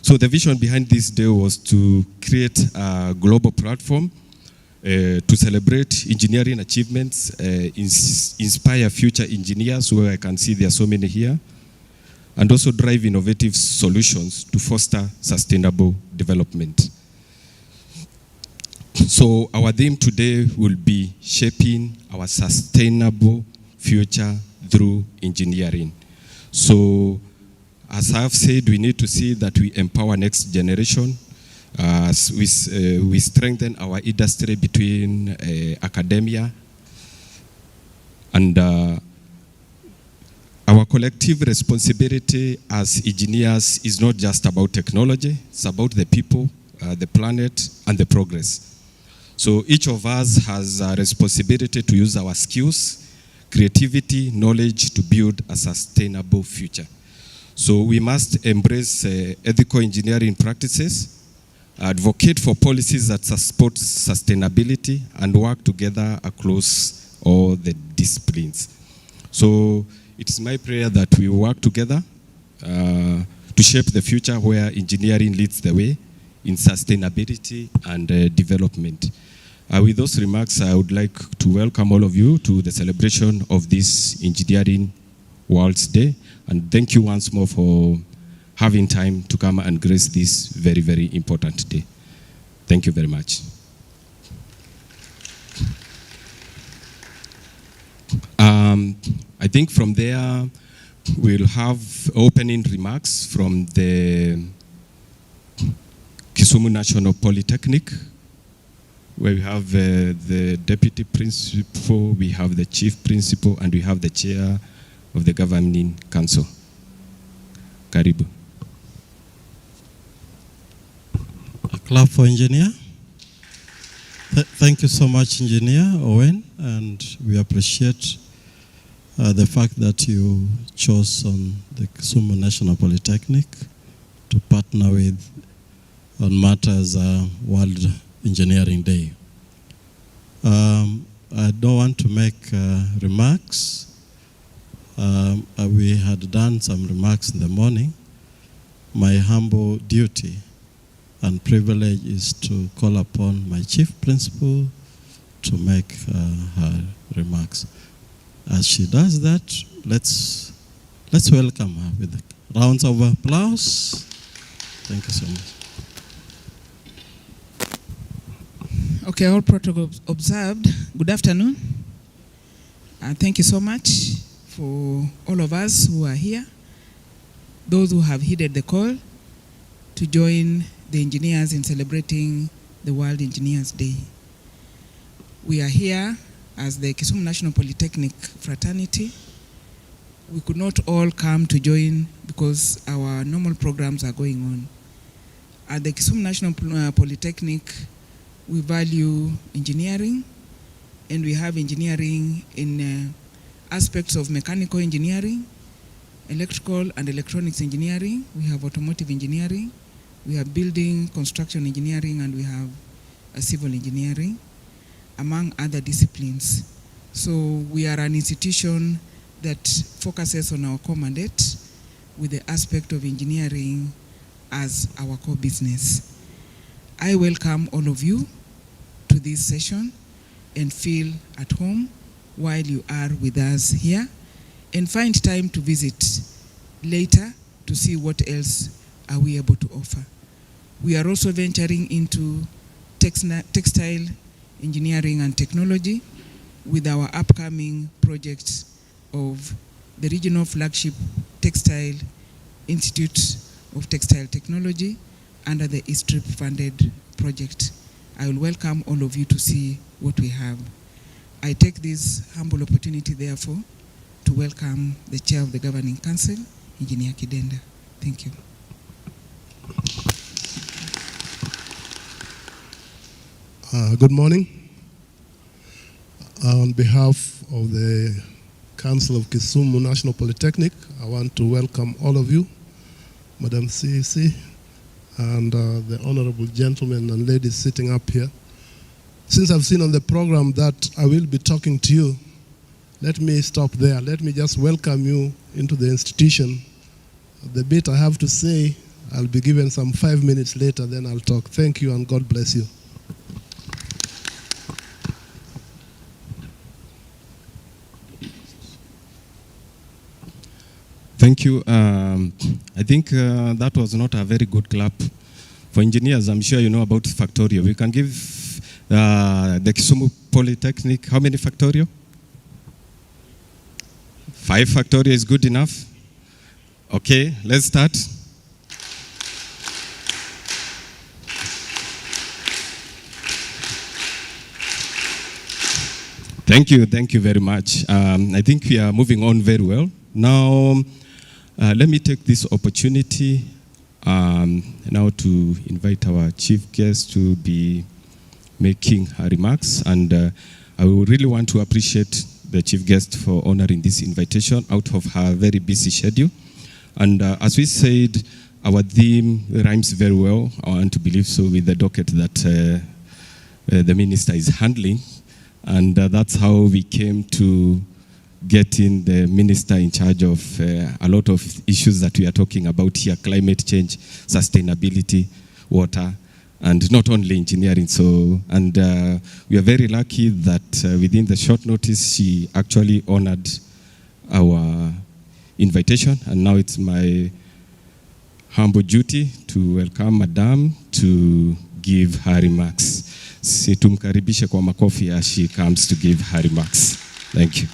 [SPEAKER 12] So the vision behind this day was to create a global platform to celebrate engineering achievements, inspire future engineers, where I can see there are so many here, and also drive innovative solutions to foster sustainable development. So our theme today will be shaping our sustainable future through engineering. So as I have said, we need to see that we empower next generation. We strengthen our industry between academia and our collective responsibility as engineers is not just about technology, it's about the people, the planet, and the progress. So each of us has a responsibility to use our skills, creativity, knowledge to build a sustainable future. So we must embrace ethical engineering practices, advocate for policies that support sustainability, and work together across all the disciplines. So it's my prayer that we work together to shape the future where engineering leads the way in sustainability and development. With those remarks, I would like to welcome all of you to the celebration of this Engineering World's Day. And thank you once more for having time to come and grace this very, very important day. Thank you very much. I think from there, we'll have opening remarks from the Kisumu National Polytechnic, where we have the Deputy Principal, we have the Chief Principal, and we have the Chair of the Governing Council. Karibu.
[SPEAKER 13] A clap for engineer. Thank you so much, Engineer Owen, and we appreciate the fact that you chose on the Kisumu National Polytechnic to partner with on matters World Engineering Day. I don't want to make remarks. We had done some remarks in the morning. My humble duty and privilege is to call upon my Chief Principal to make her remarks. As she does that, let's welcome her with rounds of applause. Thank you so much.
[SPEAKER 14] Okay, all protocols observed. Good afternoon. Thank you so much for all of us who are here, those who have heeded the call to join the engineers in celebrating the World Engineers Day. We are here as the Kisumu National Polytechnic fraternity. We could not all come to join because our normal programs are going on. At the Kisumu National Polytechnic, we value engineering, and we have engineering in aspects of mechanical engineering, electrical and electronics engineering, we have automotive engineering, we have building construction engineering, and we have civil engineering, among other disciplines. So we are an institution that focuses on our core mandate with the aspect of engineering as our core business. I welcome all of you to this session and feel at home while you are with us here, and find time to visit later to see what else are we able to offer. We are also venturing into textile engineering and technology with our upcoming project of the regional flagship Textile Institute of Textile Technology under the ESTRIP funded project. I will welcome all of you to see what we have. I take this humble opportunity, therefore, to welcome the Chair of the Governing Council, Engineer Kidenda. Thank you.
[SPEAKER 15] Good morning. On behalf of the Council of Kisumu National Polytechnic, I want to welcome all of you, Madam CEC, and the honorable gentlemen and ladies sitting up here. Since I've seen on the program that I will be talking to you, let me stop there. Let me just welcome you into the institution. The bit I have to say, I'll be given some 5 minutes later, then I'll talk. Thank you and God bless you.
[SPEAKER 12] Thank you. I think that was not a very good clap. For engineers, I'm sure you know about Factorio. We can give the Kisumu Polytechnic, how many Factorio? 5 Factorio is good enough? Okay, let's start. Thank you very much. I think we are moving on very well. Now, let me take this opportunity now to invite our chief guest to be making her remarks, and I would really want to appreciate the chief guest for honoring this invitation out of her very busy schedule. And as we said, our theme rhymes very well. I want to believe so with the docket that the minister is handling, and that's how we came to getting the minister in charge of a lot of issues that we are talking about here: climate change, sustainability, water, and not only engineering. So, and we are very lucky that within the short notice, she actually honored our invitation. And now it's my humble duty to welcome Madam to give her remarks. Situmkaribishe kwa makofi as she comes to give her remarks. Thank you.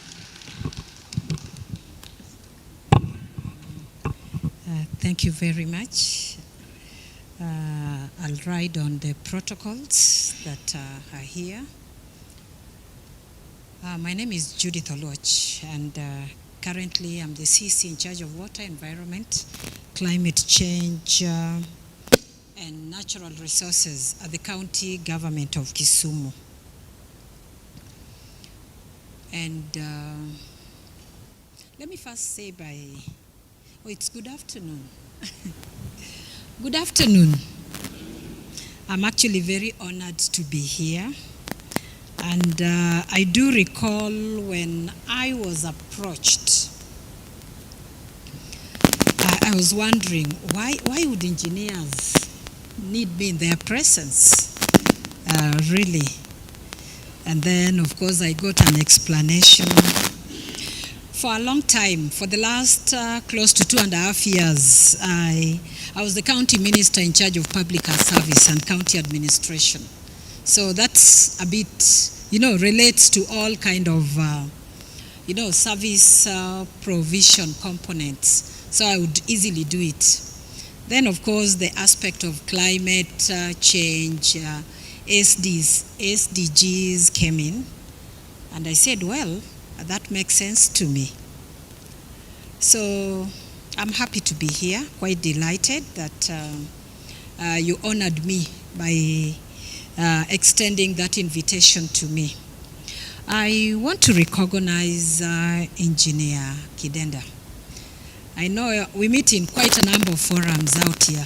[SPEAKER 16] Thank you very much. I'll ride on the protocols that are here. My name is Judith Oloch, and currently I'm the CC in charge of water, environment, climate change, and natural resources at the county government of Kisumu. And let me first say it's good afternoon. Good afternoon. I'm actually very honored to be here. And I do recall when I was approached, I was wondering, why would engineers need me in their presence? Really. And then, of course, I got an explanation. For a long time, for the last close to 2.5 years, I was the county minister in charge of public service and county administration. So that's a bit, relates to all kind of, service provision components. So I would easily do it. Then, of course, the aspect of climate change, SDGs came in. And I said, well, that makes sense to me. So I'm happy to be here, quite delighted that you honored me by extending that invitation to me. I want to recognize Engineer Kidenda. I know we meet in quite a number of forums out here,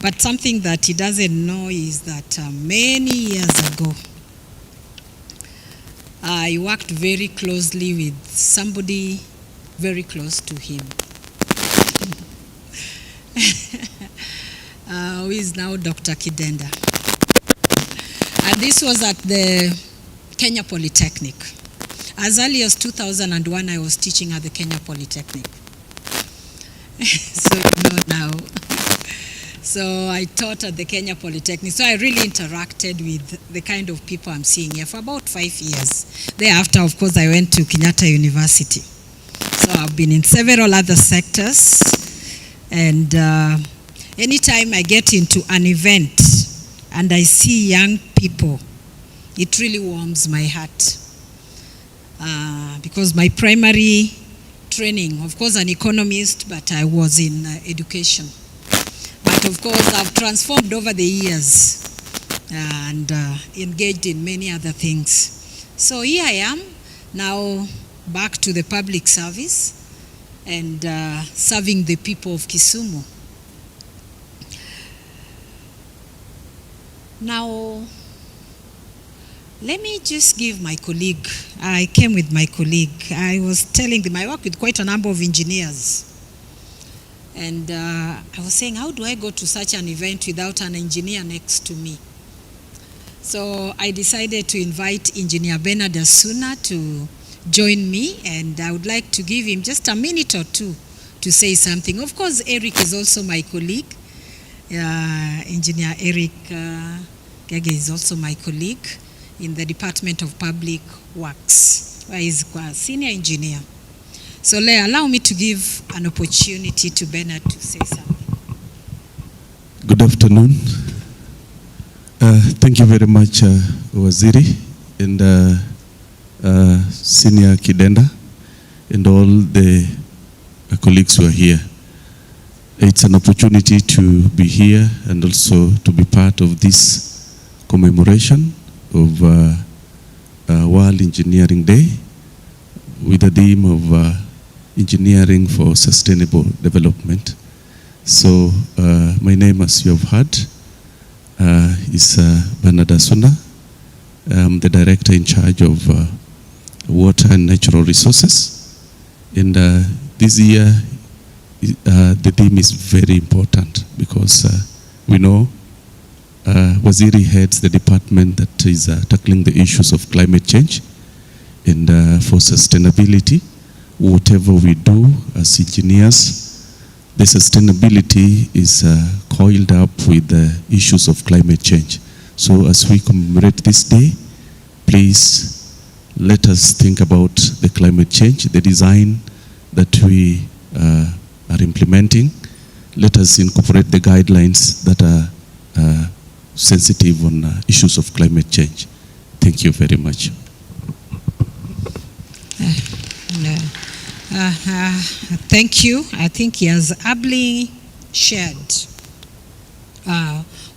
[SPEAKER 16] but something that he doesn't know is that many years ago, I worked very closely with somebody very close to him, who is now Dr. Kidenda. And this was at the Kenya Polytechnic. As early as 2001, I was teaching at the Kenya Polytechnic. So you know now. So I taught at the Kenya Polytechnic. So I really interacted with the kind of people I'm seeing here for about 5 years. Thereafter, of course, I went to Kenyatta University. So I've been in several other sectors. And anytime I get into an event and I see young people, it really warms my heart. Because my primary training, of course, an economist, but I was in education. But of course, I've transformed over the years and engaged in many other things. So here I am, now back to the public service and serving the people of Kisumu. Now, let me just give my colleague, I came with my colleague. I was telling them I work with quite a number of engineers. And I was saying, how do I go to such an event without an engineer next to me? So I decided to invite Engineer Bernard Asuna to join me, and I would like to give him just a minute or two to say something. Of course, Eric is also my colleague. Engineer Eric Gege is also my colleague in the Department of Public Works, where he's a senior engineer. So allow me to give an opportunity to Bernard to say something.
[SPEAKER 10] Good afternoon. Thank you very much, Waziri and Senior Kidenda and all the colleagues who are here. It's an opportunity to be here and also to be part of this commemoration of World Engineering Day with the theme of Engineering for Sustainable Development. So my name, as you have heard, is Bernard Asuna. I'm the director in charge of water and natural resources. And this year, the theme is very important because we know Waziri heads the department that is tackling the issues of climate change and for sustainability. Whatever we do as engineers, the sustainability is coiled up with the issues of climate change. So as we commemorate this day, please let us think about the climate change, the design that we are implementing. Let us incorporate the guidelines that are sensitive on issues of climate change. Thank you very much.
[SPEAKER 16] Thank you. I think he has ably shared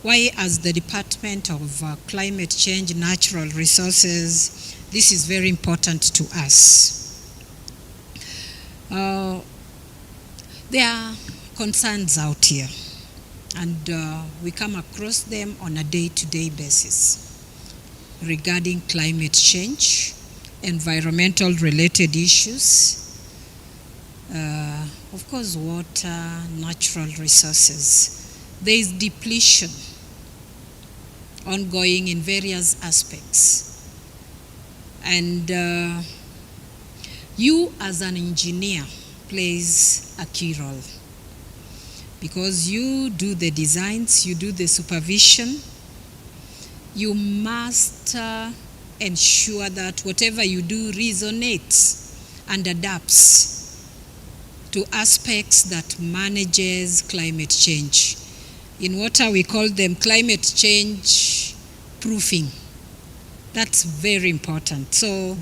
[SPEAKER 16] why, as the Department of Climate Change, Natural Resources, this is very important to us. There are concerns out here, and we come across them on a day-to-day basis regarding climate change, environmental related issues, of course, water, natural resources. There is depletion ongoing in various aspects. And you as an engineer plays a key role because you do the designs, you do the supervision. You must ensure that whatever you do resonates and adapts to aspects that manages climate change. In water, we call them climate change proofing. That's very important. So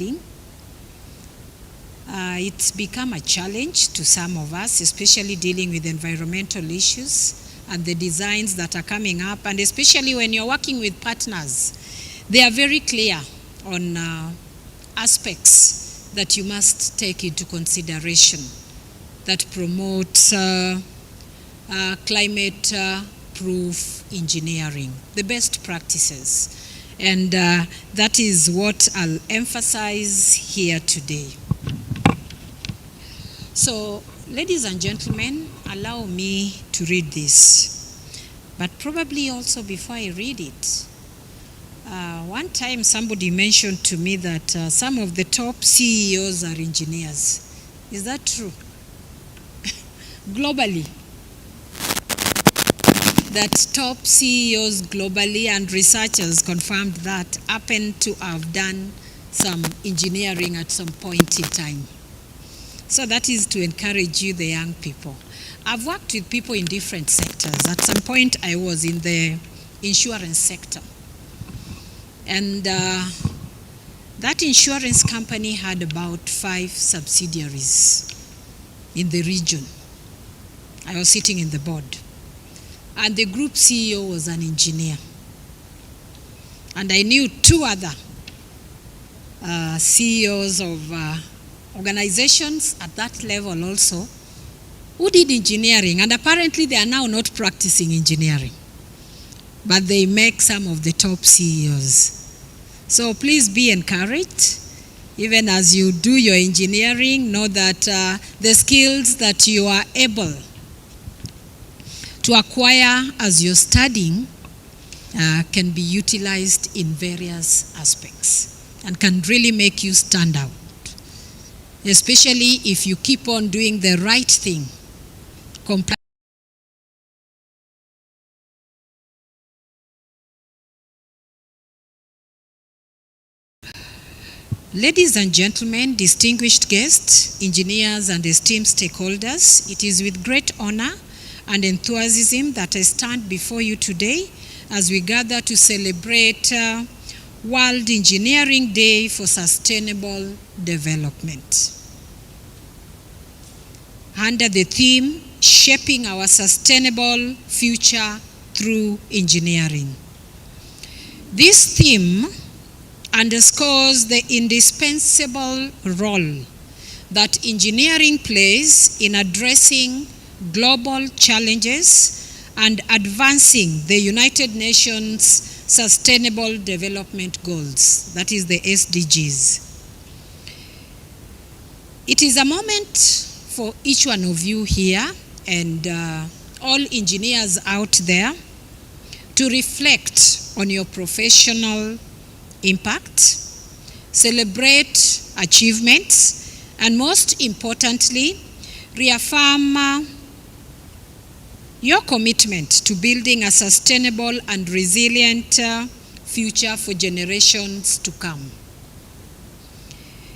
[SPEAKER 16] it's become a challenge to some of us, especially dealing with environmental issues and the designs that are coming up, and especially when you're working with partners. They are very clear on aspects that you must take into consideration that promote climate proof engineering, the best practices. And that is what I'll emphasize here today. So, ladies and gentlemen, allow me to read this. But probably also before I read it, one time somebody mentioned to me that some of the top CEOs are engineers. Is that true? Globally. That top CEOs globally and researchers confirmed that happen to have done some engineering at some point in time. So that is to encourage you, the young people. I've worked with people in different sectors. At some point, I was in the insurance sector. And that insurance company had about 5 subsidiaries in the region. I was sitting in the board. And the group CEO was an engineer. And I knew 2 other CEOs of organizations at that level also who did engineering, and apparently they are now not practicing engineering, but they make some of the top CEOs. So please be encouraged. Even as you do your engineering, know that the skills that you are able to acquire as you're studying can be utilized in various aspects and can really make you stand out, especially if you keep on doing the right thing. Ladies and gentlemen, distinguished guests, engineers, and esteemed stakeholders, it is with great honor and enthusiasm that I stand before you today as we gather to celebrate World Engineering Day for Sustainable Development. Under the theme, Shaping Our Sustainable Future Through Engineering. This theme underscores the indispensable role that engineering plays in addressing global challenges and advancing the United Nations Sustainable Development Goals, that is the SDGs. It is a moment for each one of you here and all engineers out there to reflect on your professional impact, celebrate achievements, and most importantly, reaffirm your commitment to building a sustainable and resilient future for generations to come.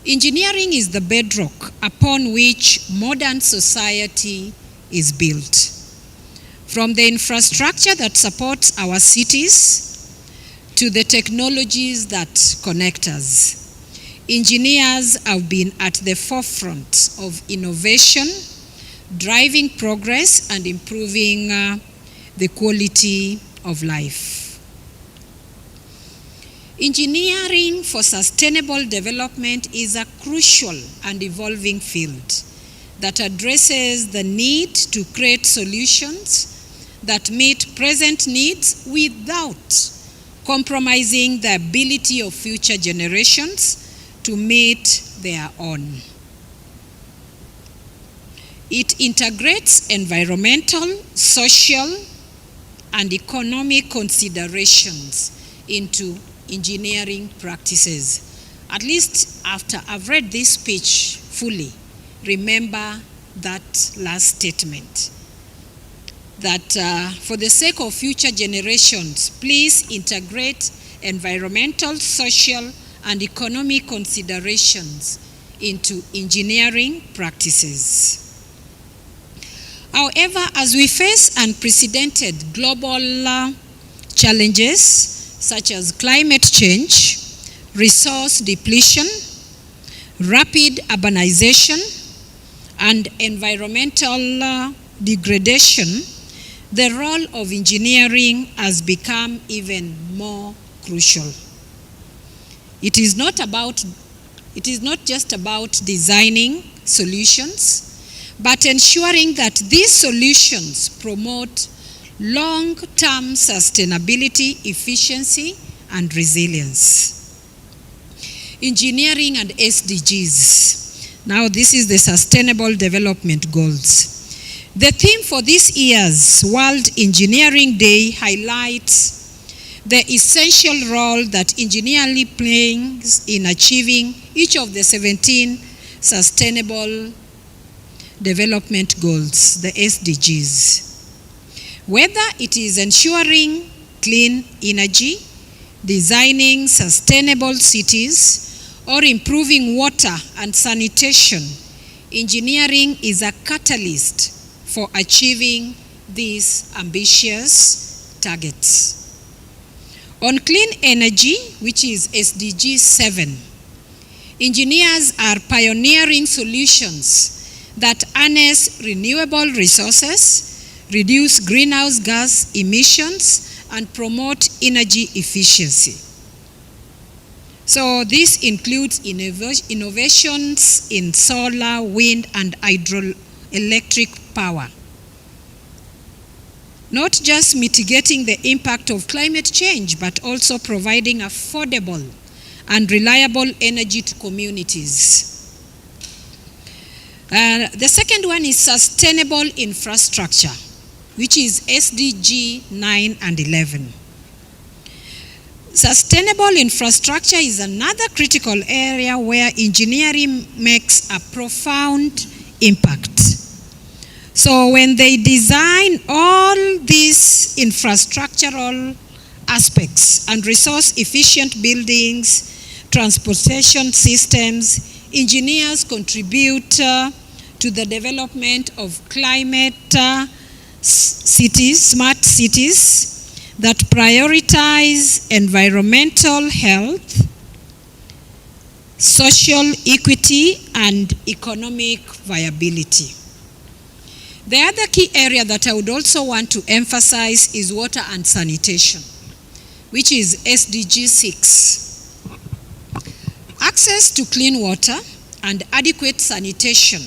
[SPEAKER 16] Engineering is the bedrock upon which modern society is built. From the infrastructure that supports our cities to the technologies that connect us, engineers have been at the forefront of innovation, driving progress and improving the quality of life. Engineering for sustainable development is a crucial and evolving field that addresses the need to create solutions that meet present needs without compromising the ability of future generations to meet their own. It integrates environmental, social, and economic considerations into engineering practices. At least after I've read this speech fully, remember that last statement. That for the sake of future generations, please integrate environmental, social, and economic considerations into engineering practices. However, as we face unprecedented global challenges such as climate change, resource depletion, rapid urbanization, and environmental degradation, the role of engineering has become even more crucial. It is not just about designing solutions, but ensuring that these solutions promote long-term sustainability, efficiency, and resilience. Engineering and SDGs. Now this is the Sustainable Development Goals. The theme for this year's World Engineering Day highlights the essential role that engineering plays in achieving each of the 17 Sustainable Development Goals, the SDGs. Whether it is ensuring clean energy, designing sustainable cities, or improving water and sanitation, engineering is a catalyst for achieving these ambitious targets. On clean energy, which is SDG 7, engineers are pioneering solutions that harness renewable resources, reduce greenhouse gas emissions, and promote energy efficiency. So this includes innovations in solar, wind, and hydroelectric power. Not just mitigating the impact of climate change, but also providing affordable and reliable energy to communities. The second one is sustainable infrastructure, which is SDG 9 and 11. Sustainable infrastructure is another critical area where engineering makes a profound impact. So when they design all these infrastructural aspects and resource-efficient buildings, transportation systems, engineers contribute to the development of climate cities, smart cities that prioritize environmental health, social equity, and economic viability. The other key area that I would also want to emphasize is water and sanitation, which is SDG 6. Access to clean water and adequate sanitation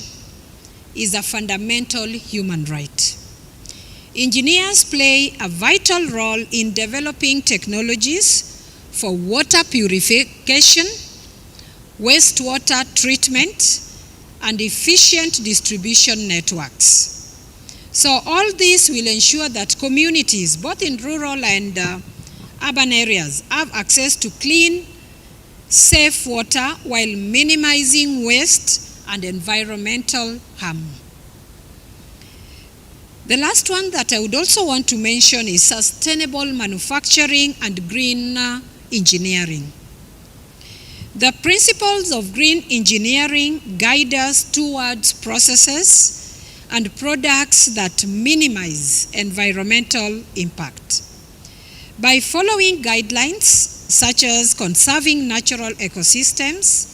[SPEAKER 16] is a fundamental human right. Engineers play a vital role in developing technologies for water purification, wastewater treatment, and efficient distribution networks. So all this will ensure that communities, both in rural and urban areas, have access to clean, safe water while minimizing waste and environmental harm. The last one that I would also want to mention is sustainable manufacturing and green engineering. The principles of green engineering guide us towards processes and products that minimize environmental impact. By following guidelines such as conserving natural ecosystems,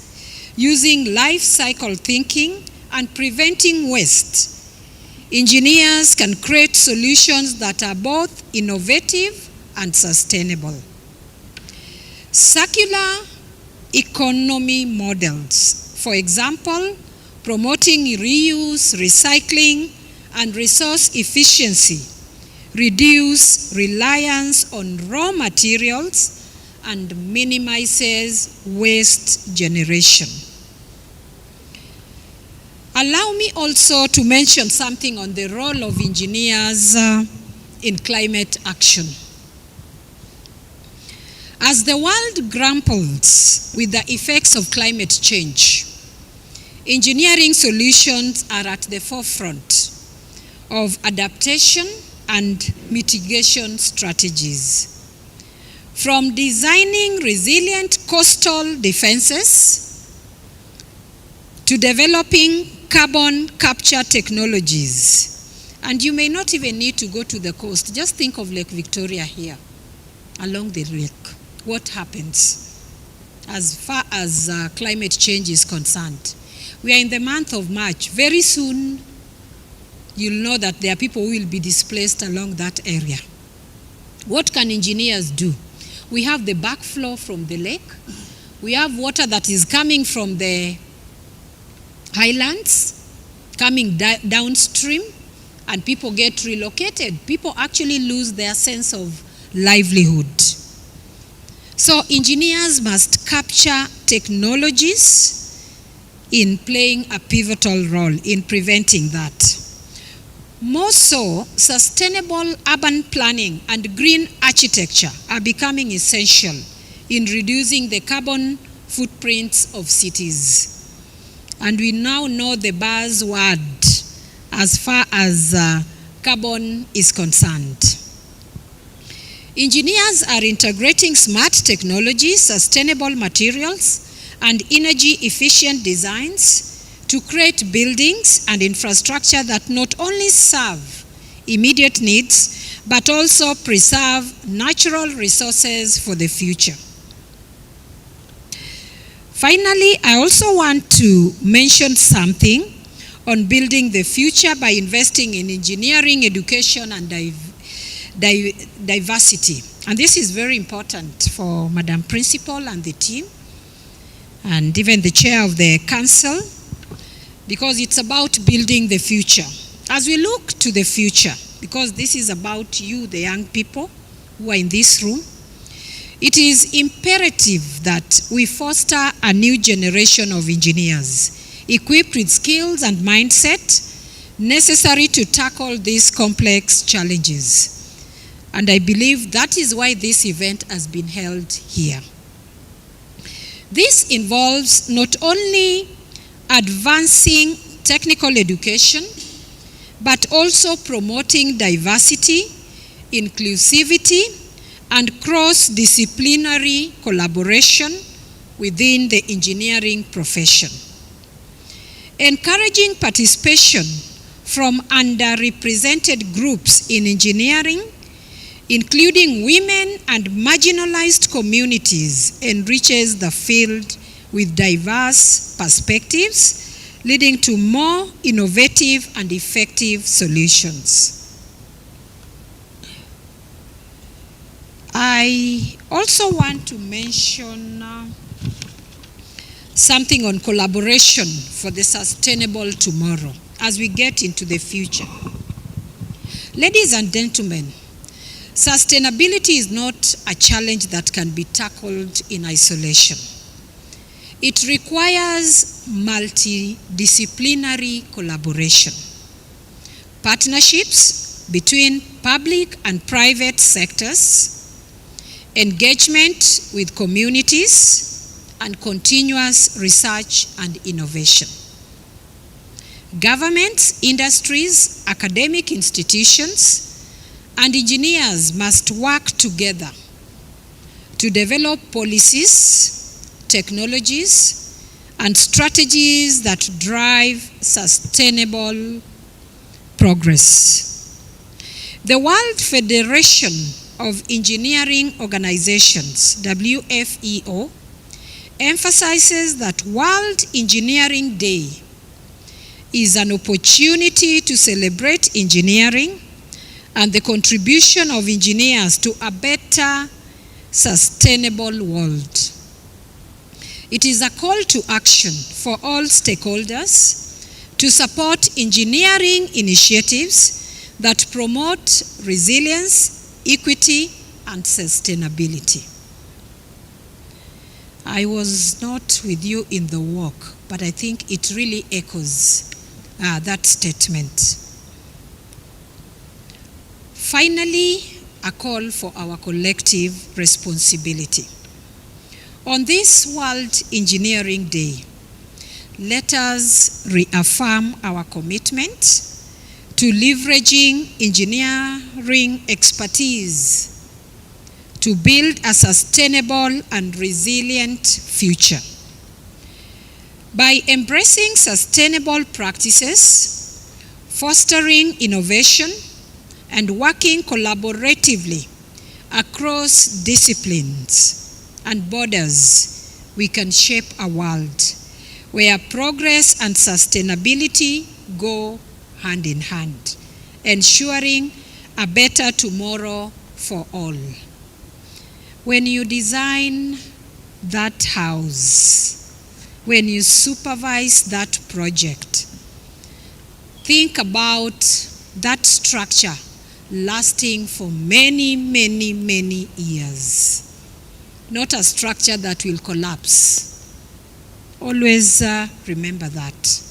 [SPEAKER 16] using life cycle thinking, and preventing waste, engineers can create solutions that are both innovative and sustainable. Circular economy models, for example, promoting reuse, recycling, and resource efficiency, reduce reliance on raw materials, and minimizes waste generation. Allow me also to mention something on the role of engineers in climate action. As the world grapples with the effects of climate change, engineering solutions are at the forefront of adaptation and mitigation strategies. From designing resilient coastal defenses to developing carbon capture technologies. And you may not even need to go to the coast. Just think of Lake Victoria here, along the lake. What happens as far as climate change is concerned? We are in the month of March. Very soon, you'll know that there are people who will be displaced along that area. What can engineers do? We have the backflow from the lake. We have water that is coming from the highlands, coming downstream, and people get relocated. People actually lose their sense of livelihood. So engineers must capture technologies in playing a pivotal role in preventing that. More so, sustainable urban planning and green architecture are becoming essential in reducing the carbon footprints of cities. And we now know the buzzword as far as carbon is concerned. Engineers are integrating smart technology, sustainable materials, and energy-efficient designs to create buildings and infrastructure that not only serve immediate needs, but also preserve natural resources for the future. Finally, I also want to mention something on building the future by investing in engineering, education, and diversity. And this is very important for Madam Principal and the team, and even the chair of the council, because it's about building the future. As we look to the future, because this is about you, the young people who are in this room, it is imperative that we foster a new generation of engineers equipped with skills and mindset necessary to tackle these complex challenges. And I believe that is why this event has been held here. This involves not only advancing technical education, but also promoting diversity, inclusivity, and cross-disciplinary collaboration within the engineering profession. Encouraging participation from underrepresented groups in engineering, including women and marginalized communities, enriches the field with diverse perspectives, leading to more innovative and effective solutions. I also want to mention something on collaboration for the sustainable tomorrow as we get into the future. Ladies and gentlemen, sustainability is not a challenge that can be tackled in isolation. It requires multidisciplinary collaboration, partnerships between public and private sectors, engagement with communities, and continuous research and innovation. Governments, industries, academic institutions, and engineers must work together to develop policies, technologies, and strategies that drive sustainable progress. The World Federation of Engineering Organizations, WFEO, emphasizes that World Engineering Day is an opportunity to celebrate engineering and the contribution of engineers to a better, sustainable world. It is a call to action for all stakeholders to support engineering initiatives that promote resilience, equity, and sustainability. I was not with you in the walk, but I think it really echoes that statement. Finally, a call for our collective responsibility. On this World Engineering Day, let us reaffirm our commitment to leveraging engineering expertise to build a sustainable and resilient future. By embracing sustainable practices, fostering innovation, and working collaboratively across disciplines and borders, we can shape a world where progress and sustainability go hand in hand, ensuring a better tomorrow for all. When you design that house, when you supervise that project, think about that structure lasting for many, many, many years. not a structure that will collapse. Always remember that.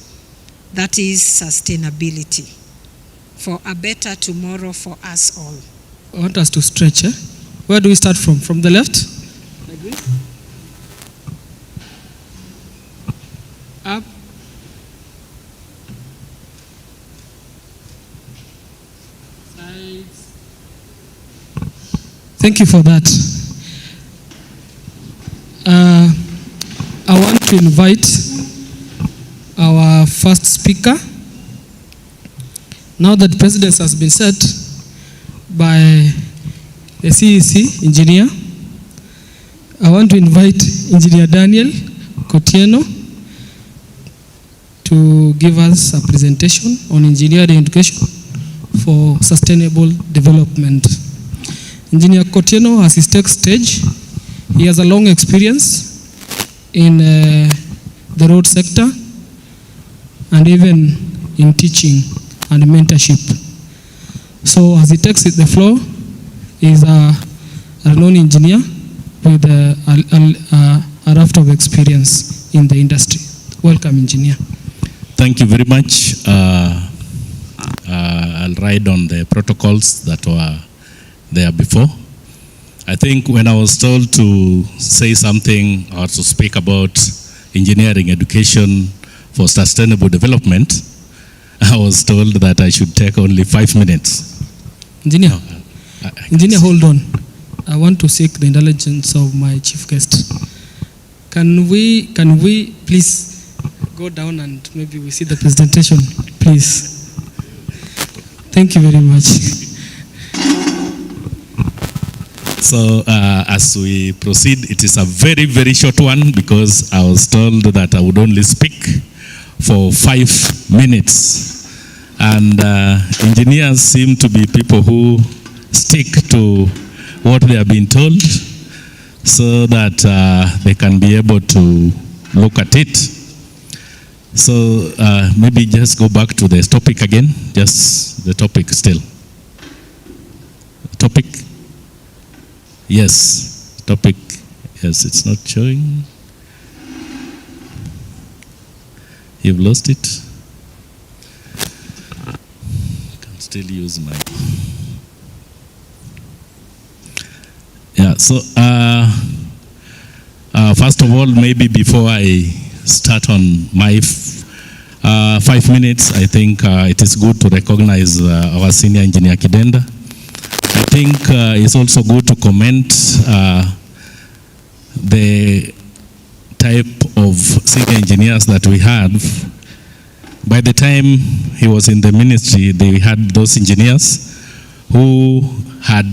[SPEAKER 16] That is sustainability for a better tomorrow for us all.
[SPEAKER 7] I want us to stretch. Where do we start from? From the left? Like this? Up. Sides. Thank you for that. I want to invite our first speaker. Now that precedence has been set by the CEC engineer, I want to invite Engineer Daniel Kotieno to give us a presentation on engineering education for sustainable development. Engineer Kotieno, as he takes stage, he has a long experience in the road sector and even in teaching and mentorship. So as he takes the floor, he is a renowned engineer with a raft of experience in the industry. Welcome, engineer.
[SPEAKER 10] Thank you very much. I'll ride on the protocols that were there before. I think when I was told to say something or to speak about engineering education for sustainable development, I was told that I should take only 5 minutes.
[SPEAKER 7] Engineer, engineer, hold on. I want to seek the indulgence of my chief guest. Can we please go down and maybe we see the presentation, please? Thank you very much.
[SPEAKER 10] So as we proceed, it is a very, very short one because I was told that I would only speak for 5 minutes. And engineers seem to be people who stick to what they have been told so that they can be able to look at it. So maybe just go back to the topic again, just the topic still. Topic? Yes, topic, yes, it's not showing. You've lost it. Can still use my. Yeah, so first of all, maybe before I start on my 5 minutes, I think it is good to recognize our senior engineer Kidenda. I think it's also good to comment the type of senior engineers that we have. By the time he was in the ministry, they had those engineers who had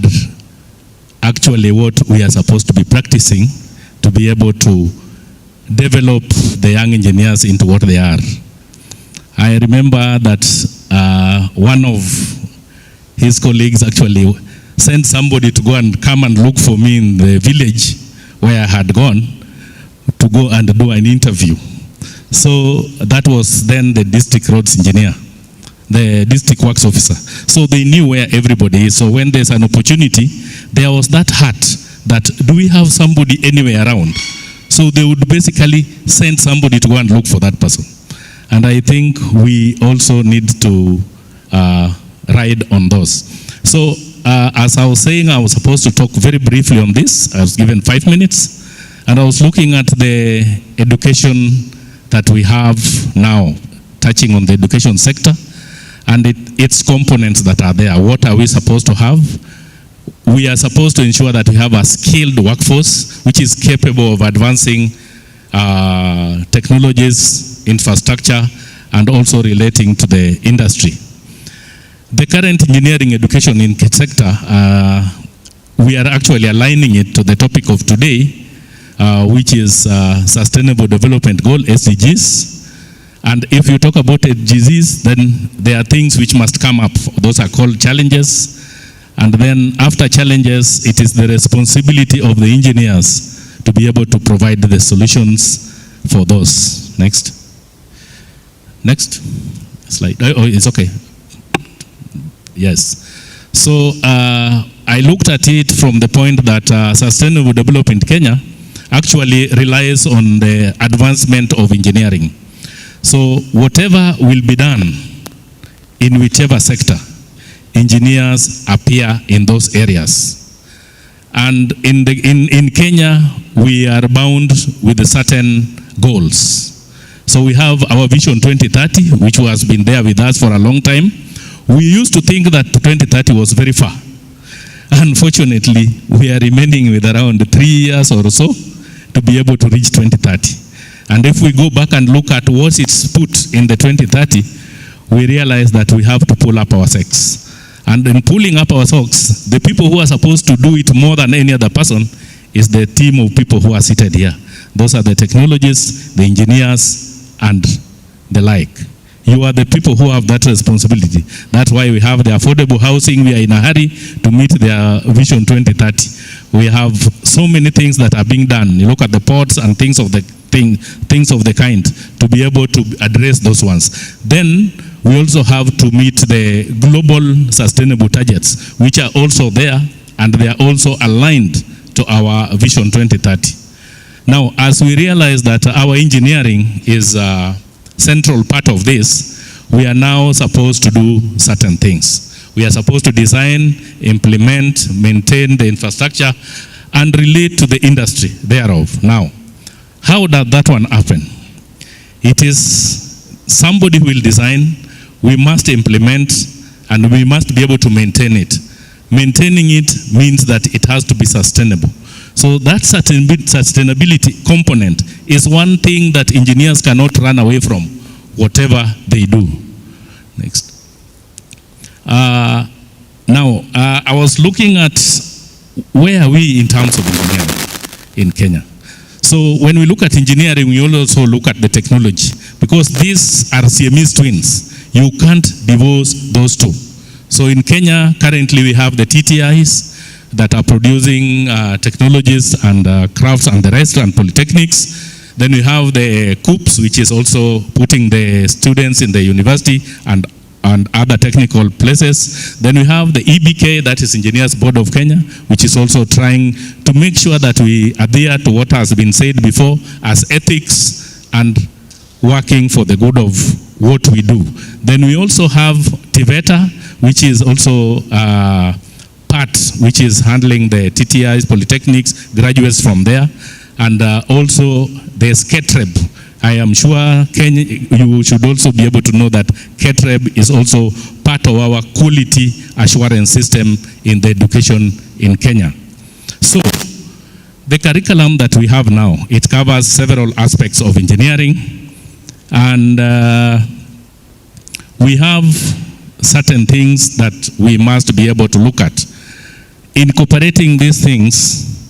[SPEAKER 10] actually what we are supposed to be practicing to be able to develop the young engineers into what they are. I remember that one of his colleagues actually sent somebody to go and come and look for me in the village where I had gone to go and do an interview. So that was then the district roads engineer, the district works officer. So they knew where everybody is. So when there's an opportunity, there was that heart that do we have somebody anywhere around? So they would basically send somebody to go and look for that person. And I think we also need to ride on those. So as I was saying, I was supposed to talk very briefly on this. I was given 5 minutes, and I was looking at the education that we have now, touching on the education sector, and its components that are there. What are we supposed to have? We are supposed to ensure that we have a skilled workforce which is capable of advancing technologies, infrastructure, and also relating to the industry. The current engineering education in sector, we are actually aligning it to the topic of today, which is Sustainable Development Goal, SDGs. And if you talk about SDGs, then there are things which must come up. Those are called challenges. And then after challenges, it is the responsibility of the engineers to be able to provide the solutions for those. Next. Next slide. Oh, it's okay. Yes. So I looked at it from the point that sustainable development in Kenya actually relies on the advancement of engineering. So whatever will be done in whichever sector, engineers appear in those areas. And in Kenya, we are bound with certain goals. So we have our Vision 2030, which has been there with us for a long time. We used to think that 2030 was very far. Unfortunately, we are remaining with around 3 years or so to be able to reach 2030. And if we go back and look at what it's put in the 2030, we realize that we have to pull up our socks. And in pulling up our socks, the people who are supposed to do it more than any other person is the team of people who are seated here. Those are the technologists, the engineers, and the like. You are the people who have that responsibility. That's why we have the affordable housing. We are in a hurry to meet their Vision 2030. We have so many things that are being done. You look at the ports and things of the kind to be able to address those ones. Then we also have to meet the global sustainable targets, which are also there, and they are also aligned to our Vision 2030. Now, as we realize that our engineering is a central part of this, we are now supposed to do certain things. We are supposed to design, implement, maintain the infrastructure, and relate to the industry thereof. Now, how does that one happen? It is somebody who will design, we must implement, and we must be able to maintain it. Maintaining it means that it has to be sustainable. So that sustainability component is one thing that engineers cannot run away from, whatever they do. Next. Now, I was looking at where are we in terms of engineering in Kenya. So when we look at engineering, we also look at the technology, because these are Siamese twins. You can't divorce those two. So in Kenya, currently we have the TTIs that are producing technologies and crafts and the rest, and polytechnics. Then we have the COOPs, which is also putting the students in the university and other technical places. Then we have the EBK, that is Engineers Board of Kenya, which is also trying to make sure that we adhere to what has been said before as ethics and working for the good of what we do. Then we also have TVETA, which is also part which is handling the TTIs, polytechnics, graduates from there, and also there's KETREB. I am sure Kenya, you should also be able to know that KETREB is also part of our quality assurance system in the education in Kenya. So the curriculum that we have now, it covers several aspects of engineering, and we have certain things that we must be able to look at. Incorporating these things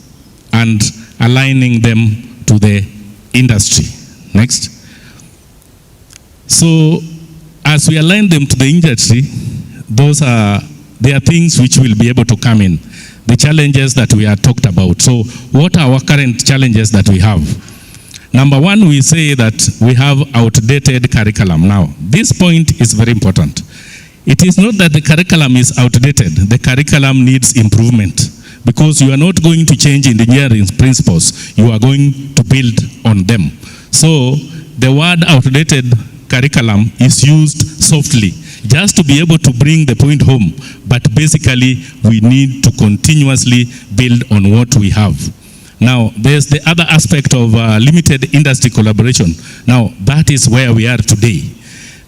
[SPEAKER 10] and aligning them to the industry. Next. So as we align them to the industry, there are things which will be able to come in. The challenges that we have talked about. So what are our current challenges that we have? Number one, we say that we have outdated curriculum. Now, this point is very important. It is not that the curriculum is outdated. The curriculum needs improvement, because you are not going to change engineering principles. You are going to build on them. So the word outdated curriculum is used softly, just to be able to bring the point home. But basically, we need to continuously build on what we have. Now, there's the other aspect of limited industry collaboration. Now, that is where we are today.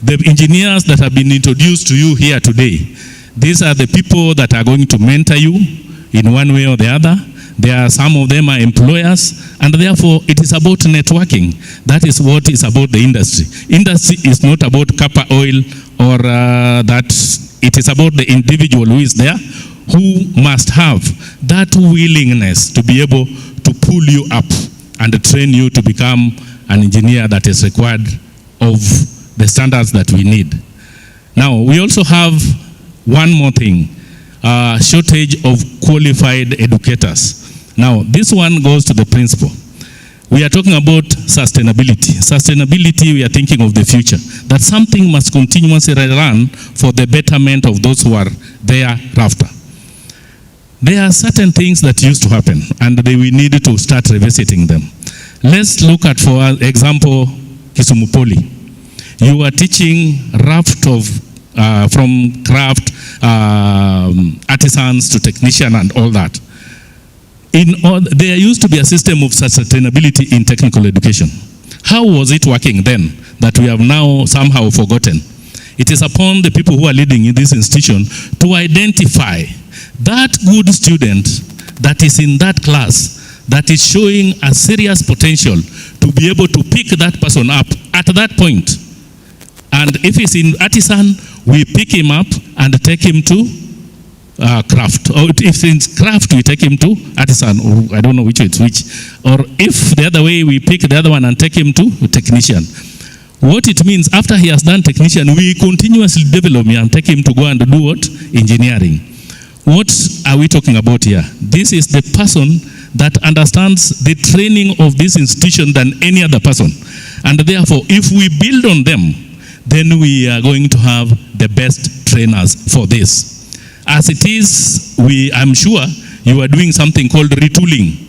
[SPEAKER 10] The engineers that have been introduced to you here today, these are the people that are going to mentor you in one way or the other. Some of them are employers, and therefore it is about networking. That is what is about the industry. Industry is not about copper oil or that. It is about the individual who is there, who must have that willingness to be able to pull you up and train you to become an engineer that is required of the standards that we need. Now, we also have one more thing, shortage of qualified educators. Now, this one goes to the principal. We are talking about sustainability. Sustainability, we are thinking of the future. That something must continuously run for the betterment of those who are thereafter. There are certain things that used to happen, and we need to start revisiting them. Let's look at, for example, Kisumu Poly. You are teaching raft of from craft artisans to technician and all that. There used to be a system of sustainability in technical education. How was it working then that we have now somehow forgotten? It is upon the people who are leading in this institution to identify that good student that is in that class that is showing a serious potential to be able to pick that person up at that point. And if he's in artisan, we pick him up and take him to craft. Or if it's craft, we take him to artisan, or I don't know which it's which. Or if the other way, we pick the other one and take him to technician. What it means, after he has done technician, we continuously develop him and take him to go and do what? Engineering. What are we talking about here? This is the person that understands the training of this institution than any other person. And therefore, if we build on them, then we are going to have the best trainers for this. As it is, I'm sure you are doing something called retooling.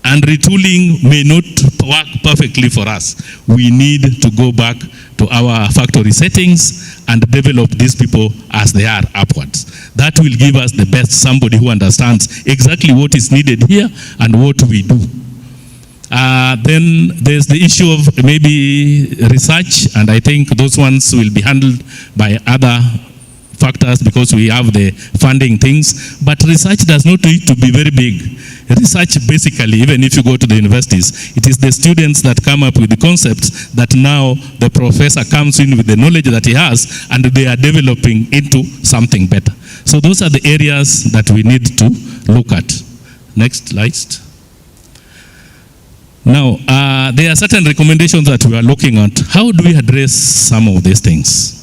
[SPEAKER 10] And retooling may not work perfectly for us. We need to go back to our factory settings and develop these people as they are upwards. That will give us the best somebody who understands exactly what is needed here and what we do. Then there's the issue of maybe research, and I think those ones will be handled by other factors because we have the funding things. But research does not need to be very big. Research basically, even if you go to the universities, it is the students that come up with the concepts that now the professor comes in with the knowledge that he has and they are developing into something better. So those are the areas that we need to look at. Next slide. Now, there are certain recommendations that we are looking at. How do we address some of these things?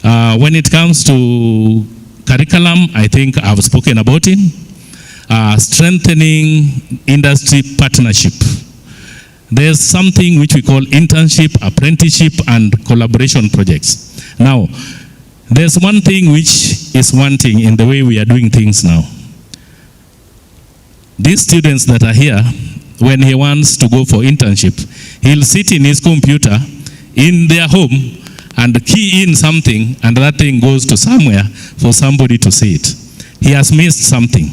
[SPEAKER 10] When it comes to curriculum, I think I've spoken about it. Strengthening industry partnership. There's something which we call internship, apprenticeship, and collaboration projects. Now, there's one thing which is wanting in the way we are doing things now. These students that are here, when he wants to go for internship, he'll sit in his computer in their home and key in something, and that thing goes to somewhere for somebody to see it. He has missed something.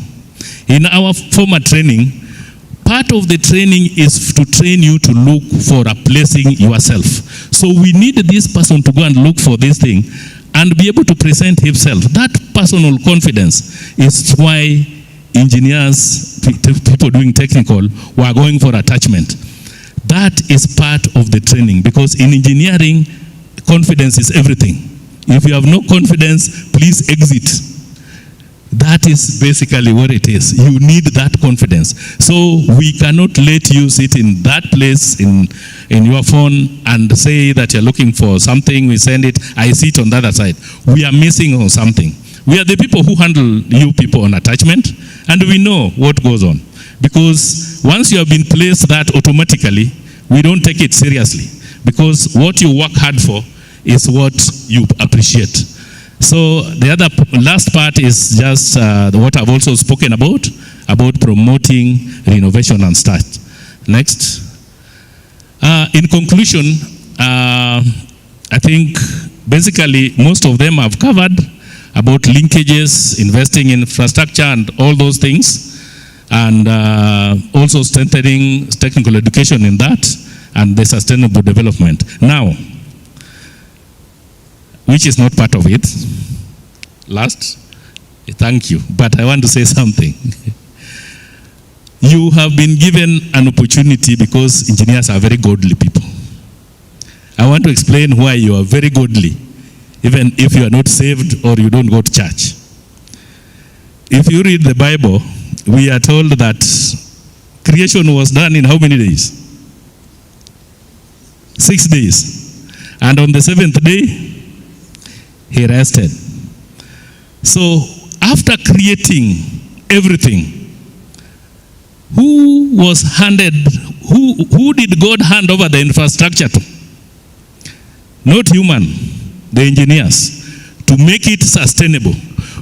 [SPEAKER 10] In our former training, part of the training is to train you to look for a placing yourself. So we need this person to go and look for this thing and be able to present himself. That personal confidence is why engineers, people doing technical, were going for attachment. That is part of the training, because in engineering, confidence is everything. If you have no confidence, please exit. That is basically what it is. You need that confidence. So we cannot let you sit in that place in your phone and say that you're looking for something, we send it, I sit on the other side. We are missing on something. We are the people who handle you people on attachment, and we know what goes on. Because once you have been placed that automatically, we don't take it seriously. Because what you work hard for is what you appreciate. So the last part is just what I've also spoken about promoting renovation and start. Next. In conclusion, I think basically most of them have covered about linkages, investing in infrastructure and all those things, and also strengthening technical education in that, and the sustainable development. Now, which is not part of it. Last, thank you, but I want to say something. You have been given an opportunity because engineers are very godly people. I want to explain why you are very godly, even if you are not saved or you don't go to church. If you read the Bible, we are told that creation was done in how many days? 6 days. And on the 7th day, he rested. So after creating everything, who did God hand over the infrastructure to? Not human, the engineers, to make it sustainable.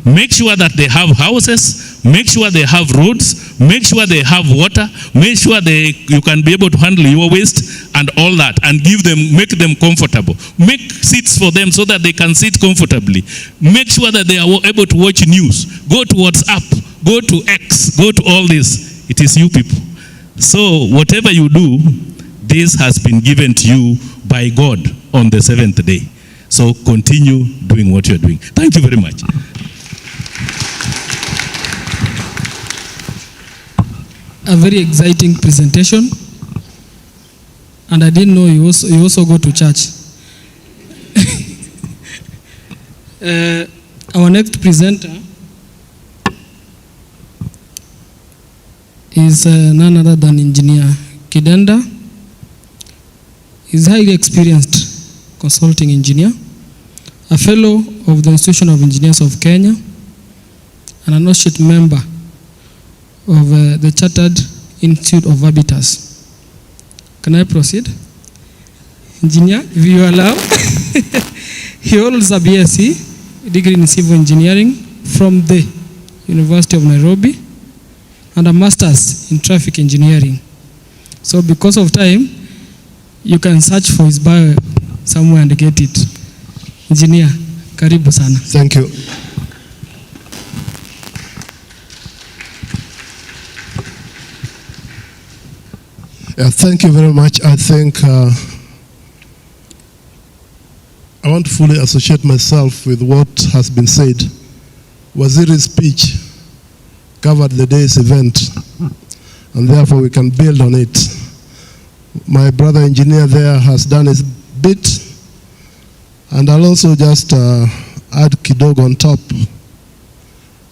[SPEAKER 10] Make sure that they have houses, Make sure they have roads, make sure they have water, make sure you can be able to handle your waste and all that, and make them comfortable. Make seats for them so that they can sit comfortably. Make sure that they are able to watch news. Go to WhatsApp, go to X, go to all this. It is you people. So whatever you do, this has been given to you by God on the 7th day. So continue doing what you're doing. Thank you very much.
[SPEAKER 7] A very exciting presentation, and I didn't know you also go to church. Our next presenter is none other than Engineer Kidenda. He's a highly experienced consulting engineer, a fellow of the Institution of Engineers of Kenya, and an associate member of the Chartered Institute of Habitats. Can I proceed? Engineer, if you allow. He holds a BSc degree in civil engineering from the University of Nairobi and a master's in traffic engineering. So because of time, you can search for his bio somewhere and get it. Engineer, karibu sana.
[SPEAKER 15] Thank you. Thank you very much. I think I want to fully associate myself with what has been said. Waziri's speech covered the day's event, and therefore we can build on it. My brother engineer there has done his bit, and I'll also just add kidogo on top.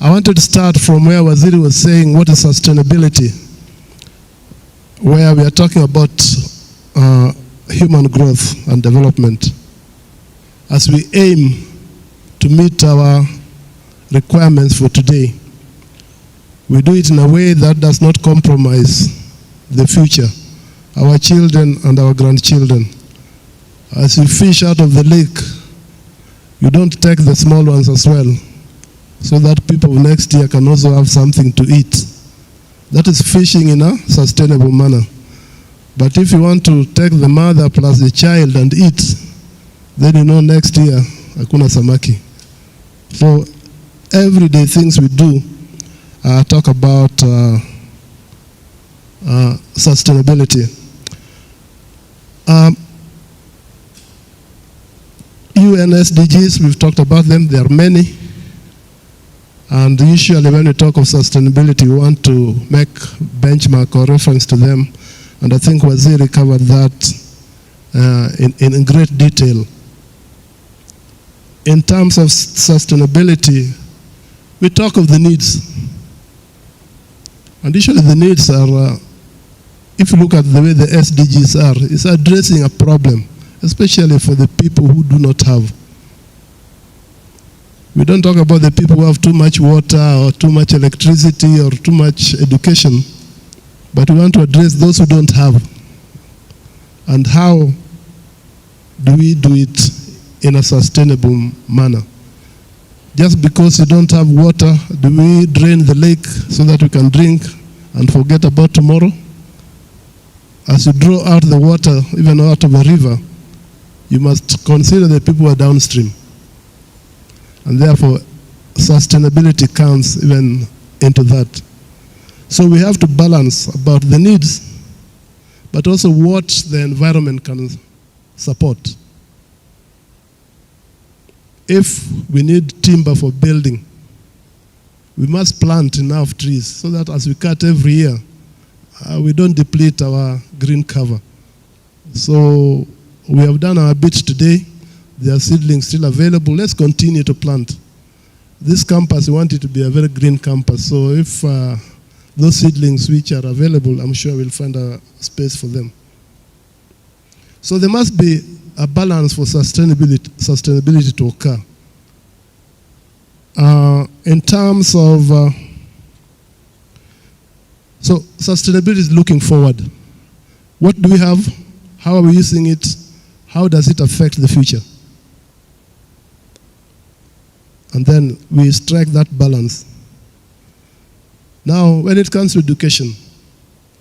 [SPEAKER 15] I wanted to start from where Waziri was saying what is sustainability, where we are talking about human growth and development. As we aim to meet our requirements for today, we do it in a way that does not compromise the future, our children and our grandchildren. As you fish out of the lake, you don't take the small ones as well, so that people next year can also have something to eat. That is fishing in a sustainable manner. But if you want to take the mother plus the child and eat, then you know next year, hakuna samaki. So everyday things we do talk about sustainability. UN SDGs, we've talked about them, there are many. And usually when we talk of sustainability, we want to make benchmark or reference to them. And I think Waziri covered that in great detail. In terms of sustainability, we talk of the needs. And usually the needs are, if you look at the way the SDGs are, it's addressing a problem, especially for the people who do not have. We don't talk about the people who have too much water or too much electricity or too much education, but we want to address those who don't have. And how do we do it in a sustainable manner? Just because you don't have water, do we drain the lake so that we can drink and forget about tomorrow? As you draw out the water, even out of a river, you must consider the people who are downstream. And therefore, sustainability counts even into that. So we have to balance about the needs, but also what the environment can support. If we need timber for building, we must plant enough trees so that as we cut every year, we don't deplete our green cover. So we have done our bit today. There are seedlings still available. Let's continue to plant. This campus, we want it to be a very green campus. So if those seedlings which are available, I'm sure we'll find a space for them. So there must be a balance for sustainability to occur. In terms of, so sustainability is looking forward. What do we have? How are we using it? How does it affect the future? And then we strike that balance. Now, when it comes to education,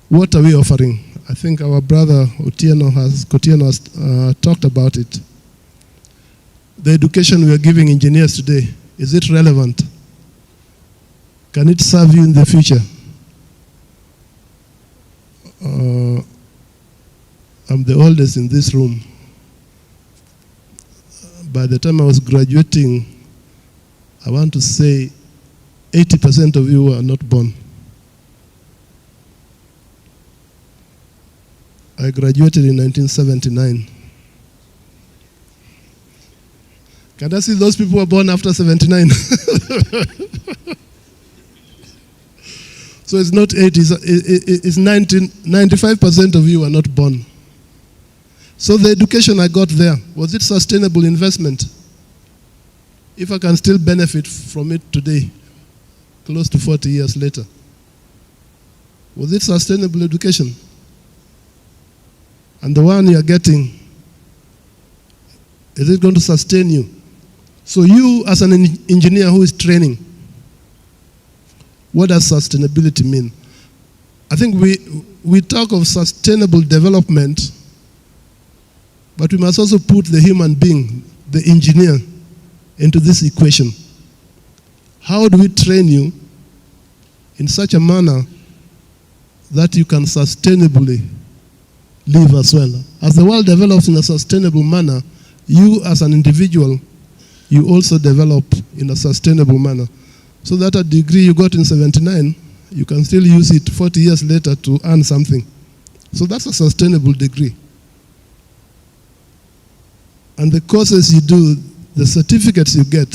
[SPEAKER 15] what are we offering? I think our brother Kotieno has talked about it. The education we are giving engineers today, is it relevant? Can it serve you in the future? I'm the oldest in this room. By the time I was graduating, I want to say 80% of you were not born. I graduated in 1979. Can I see those people who were born after 79? So it's not 80, it's 95% of you are not born. So the education I got there, was it sustainable investment? If I can still benefit from it today, close to 40 years later, was it sustainable education? And the one you are getting, is it going to sustain you? So you, as an engineer who is training, what does sustainability mean? I think we talk of sustainable development, but we must also put the human being, the engineer, into this equation. How do we train you in such a manner that you can sustainably live as well? As the world develops in a sustainable manner, you as an individual, you also develop in a sustainable manner. So that a degree you got in 79, you can still use it 40 years later to earn something. So that's a sustainable degree. And the courses you do, the certificates you get,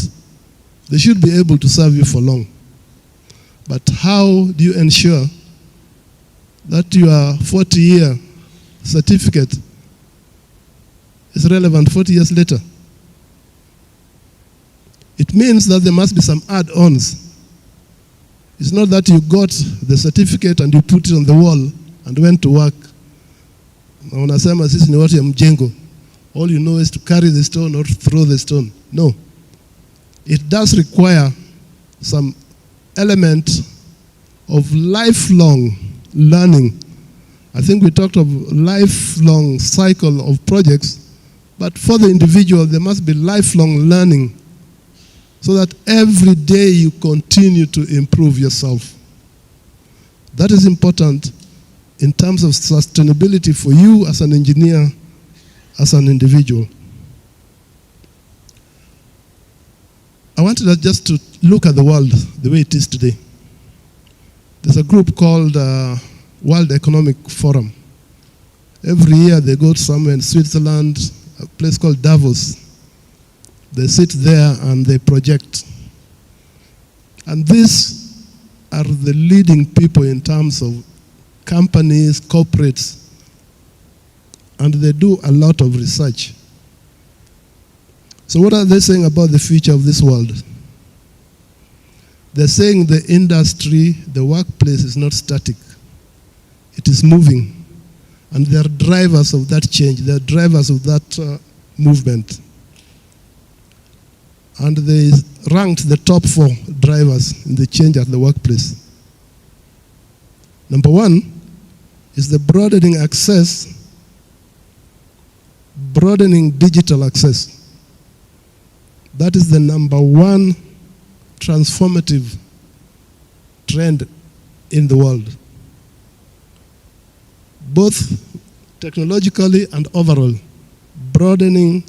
[SPEAKER 15] they should be able to serve you for long. But how do you ensure that your 40-year certificate is relevant 40 years later? It means that there must be some add-ons. It's not that you got the certificate and you put it on the wall and went to work. Unasema sisi ni watu ya mjengo. All you know is to carry the stone or throw the stone. No. It does require some element of lifelong learning. I think we talked of lifelong cycle of projects, but for the individual, there must be lifelong learning so that every day you continue to improve yourself. That is important in terms of sustainability for you as an engineer, as an individual. I wanted us just to look at the world the way it is today. There's a group called World Economic Forum. Every year they go somewhere in Switzerland, a place called Davos. They sit there and they project. And these are the leading people in terms of companies, corporates, and they do a lot of research. So what are they saying about the future of this world? They're saying the industry, the workplace is not static. It is moving. And they're drivers of that change. They're drivers of that movement. And they ranked the top 4 drivers in the change at the workplace. Number 1 is the broadening digital access. That is the number 1 transformative trend in the world, both technologically and overall, broadening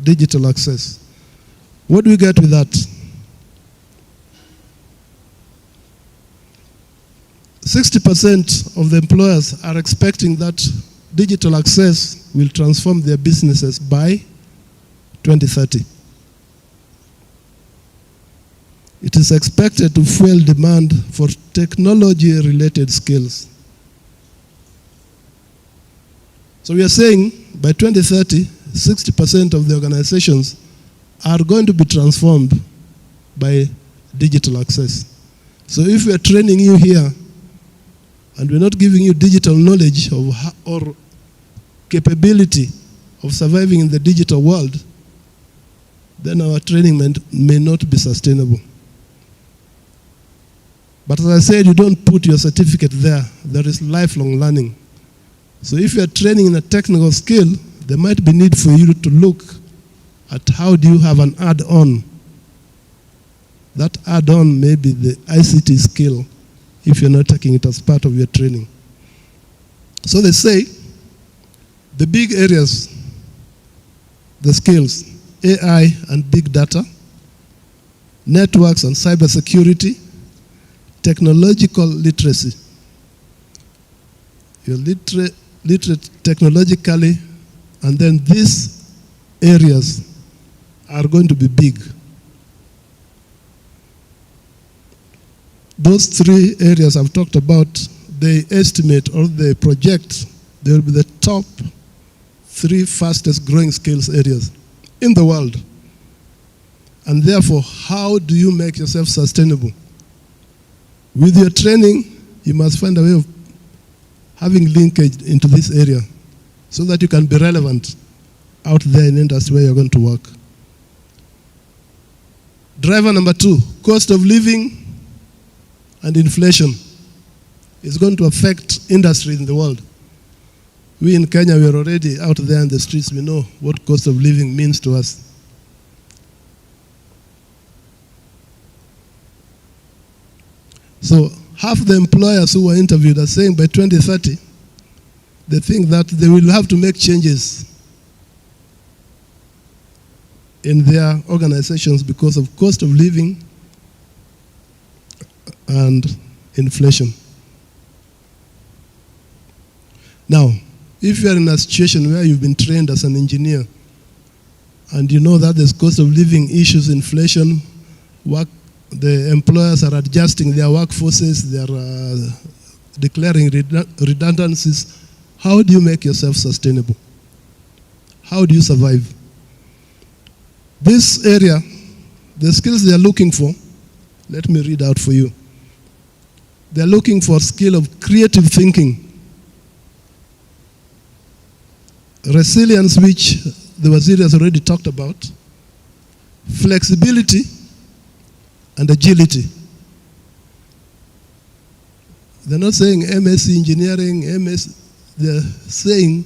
[SPEAKER 15] digital access. What do we get with that? 60% of the employers are expecting that digital access will transform their businesses by 2030. It is expected to fuel demand for technology-related skills. So we are saying by 2030, 60% of the organizations are going to be transformed by digital access. So if we are training you here and we're not giving you digital knowledge or capability of surviving in the digital world, then our training may not be sustainable. But as I said, you don't put your certificate there. There is lifelong learning. So if you are training in a technical skill, there might be need for you to look at how do you have an add-on. That add-on may be the ICT skill if you're not taking it as part of your training. So they say the big areas, the skills, AI and big data, networks and cybersecurity, technological literacy. You're literate technologically, and then these areas are going to be big. Those three areas I've talked about, they estimate or they project they will be the top 3 fastest growing skills areas in the world. And therefore, how do you make yourself sustainable? With your training, you must find a way of having linkage into this area so that you can be relevant out there in the industry where you're going to work. Driver number 2, cost of living and inflation is going to affect industry in the world. We in Kenya, we are already out there in the streets. We know what cost of living means to us. So half the employers who were interviewed are saying by 2030, they think that they will have to make changes in their organizations because of cost of living and inflation. Now, if you are in a situation where you've been trained as an engineer and you know that there's cost of living issues, inflation, the employers are adjusting their workforces, they are declaring redundancies, how do you make yourself sustainable? How do you survive? This area, the skills they are looking for, let me read out for you. They're looking for a skill of creative thinking, resilience, which the Waziri has already talked about, flexibility, and agility. They're not saying MSc engineering, they're saying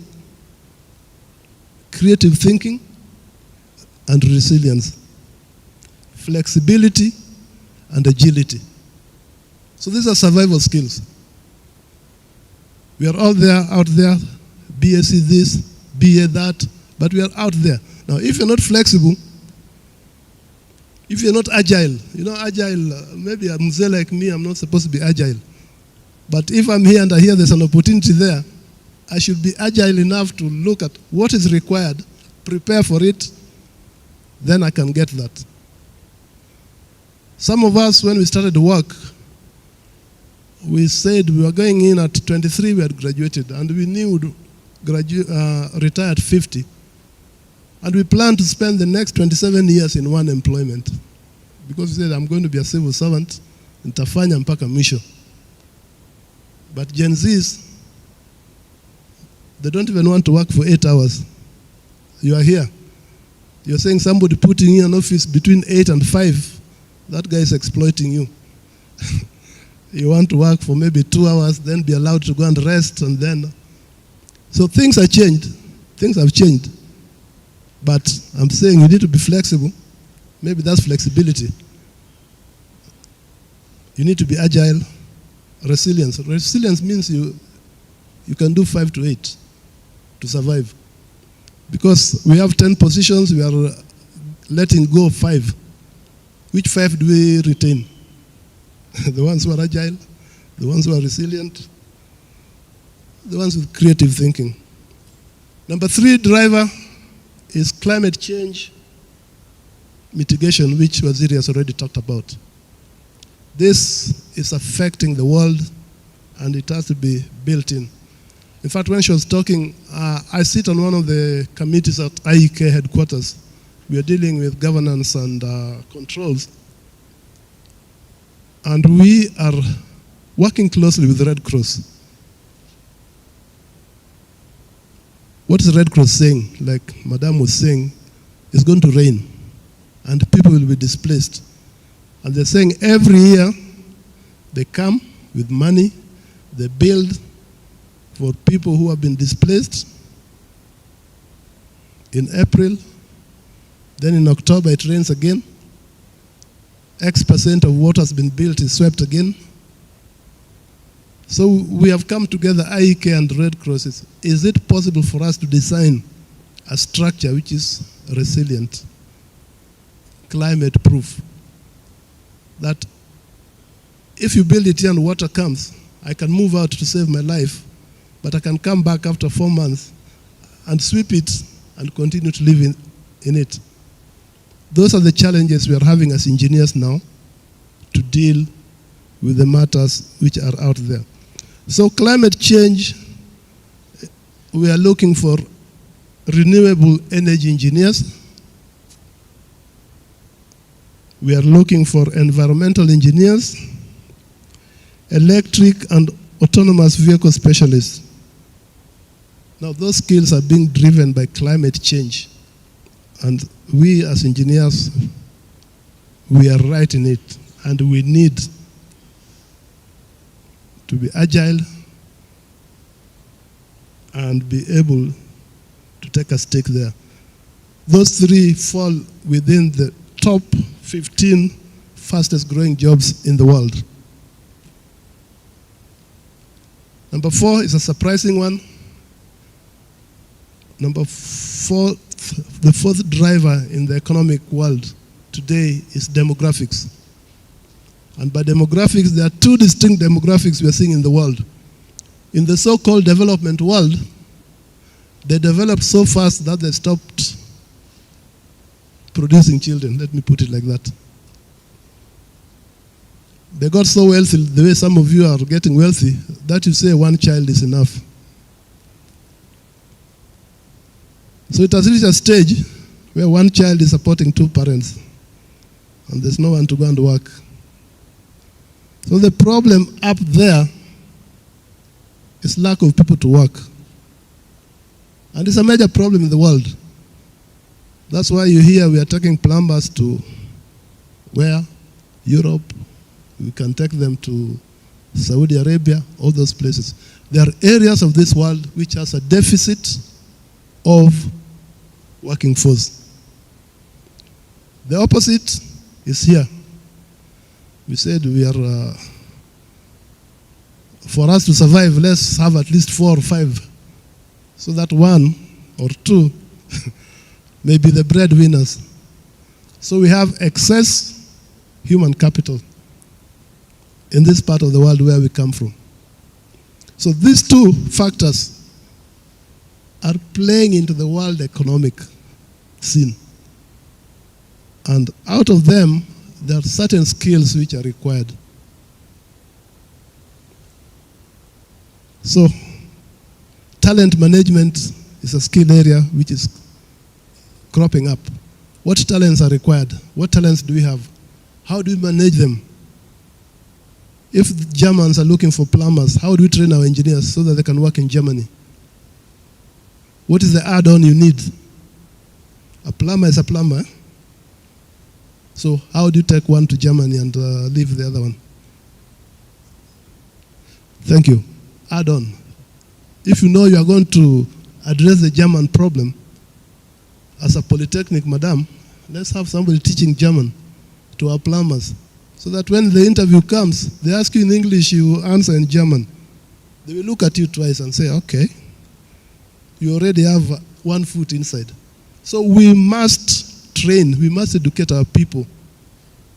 [SPEAKER 15] creative thinking and resilience, flexibility and agility. So these are survival skills. We are all there, out there, BSc this, BA that, but we are out there. Now, if you're not flexible, if you're not agile, you know, agile, maybe a mzee like me, I'm not supposed to be agile. But if I'm here and I hear there's an opportunity there, I should be agile enough to look at what is required, prepare for it, then I can get that. Some of us, when we started work, we said we were going in at 23, we had graduated, and we knew we'd retire at 50. And we planned to spend the next 27 years in one employment. Because we said, I'm going to be a civil servant, nitafanya mpaka mwisho. But Gen Zs, they don't even want to work for 8 hours. You are here. You're saying somebody putting in an office between 8 and 5, that guy is exploiting you. You want to work for maybe 2 hours, then be allowed to go and rest, and then. So things have changed. Things have changed. But I'm saying you need to be flexible. Maybe that's flexibility. You need to be agile. Resilience. Resilience means you can do 5 to 8 to survive. Because we have 10 positions, we are letting go of 5. Which 5 do we retain? The ones who are agile, the ones who are resilient, the ones with creative thinking. Number 3 driver is climate change mitigation, which Waziri has already talked about. This is affecting the world and it has to be built in. In fact, when she was talking, I sit on one of the committees at IEK headquarters. We are dealing with governance and controls. And we are working closely with the Red Cross. What is the Red Cross saying? Like Madam was saying, it's going to rain and people will be displaced. And they're saying every year They come with money, they build for people who have been displaced. In April, then in October it rains again. X% of what has been built is swept again. So we have come together, IEK and Red Cross. Is it possible for us to design a structure which is resilient, climate proof, that if you build it here and water comes, I can move out to save my life, but I can come back after 4 months and sweep it and continue to live in it. Those are the challenges we are having as engineers now to deal with the matters which are out there. So climate change, we are looking for renewable energy engineers. We are looking for environmental engineers, electric and autonomous vehicle specialists. Now those skills are being driven by climate change. And we as engineers, we are right in it. And we need to be agile and be able to take a stake there. Those three fall within the top 15 fastest growing jobs in the world. Number 4 is a surprising one. Number 4, the fourth driver in the economic world today is demographics. And by demographics, there are 2 distinct demographics we are seeing in the world. In the so-called development world, they developed so fast that they stopped producing children. Let me put it like that. They got so wealthy, the way some of you are getting wealthy, that you say 1 child is enough. So it has reached a stage where 1 child is supporting 2 parents, and there's no one to go and work. So the problem up there is lack of people to work. And it's a major problem in the world. That's why you hear we are taking plumbers to where? Europe. We can take them to Saudi Arabia, all those places. There are areas of this world which has a deficit of working force. The opposite is here. We said we are, for us to survive, let's have at least 4 or 5, so that 1 or 2 may be the breadwinners. So we have excess human capital in this part of the world where we come from. So these 2 factors are playing into the world economic scene. And out of them, there are certain skills which are required. So, talent management is a skill area which is cropping up. What talents are required? What talents do we have? How do we manage them? If the Germans are looking for plumbers, how do we train our engineers so that they can work in Germany? What is the add-on you need? A plumber is a plumber. So how do you take one to Germany and leave the other one? Thank you. Add-on. If you know you are going to address the German problem, as a polytechnic, madam, let's have somebody teaching German to our plumbers, so that when the interview comes, they ask you in English, you answer in German. They will look at you twice and say, okay, you already have 1 foot inside. So we must train, we must educate our people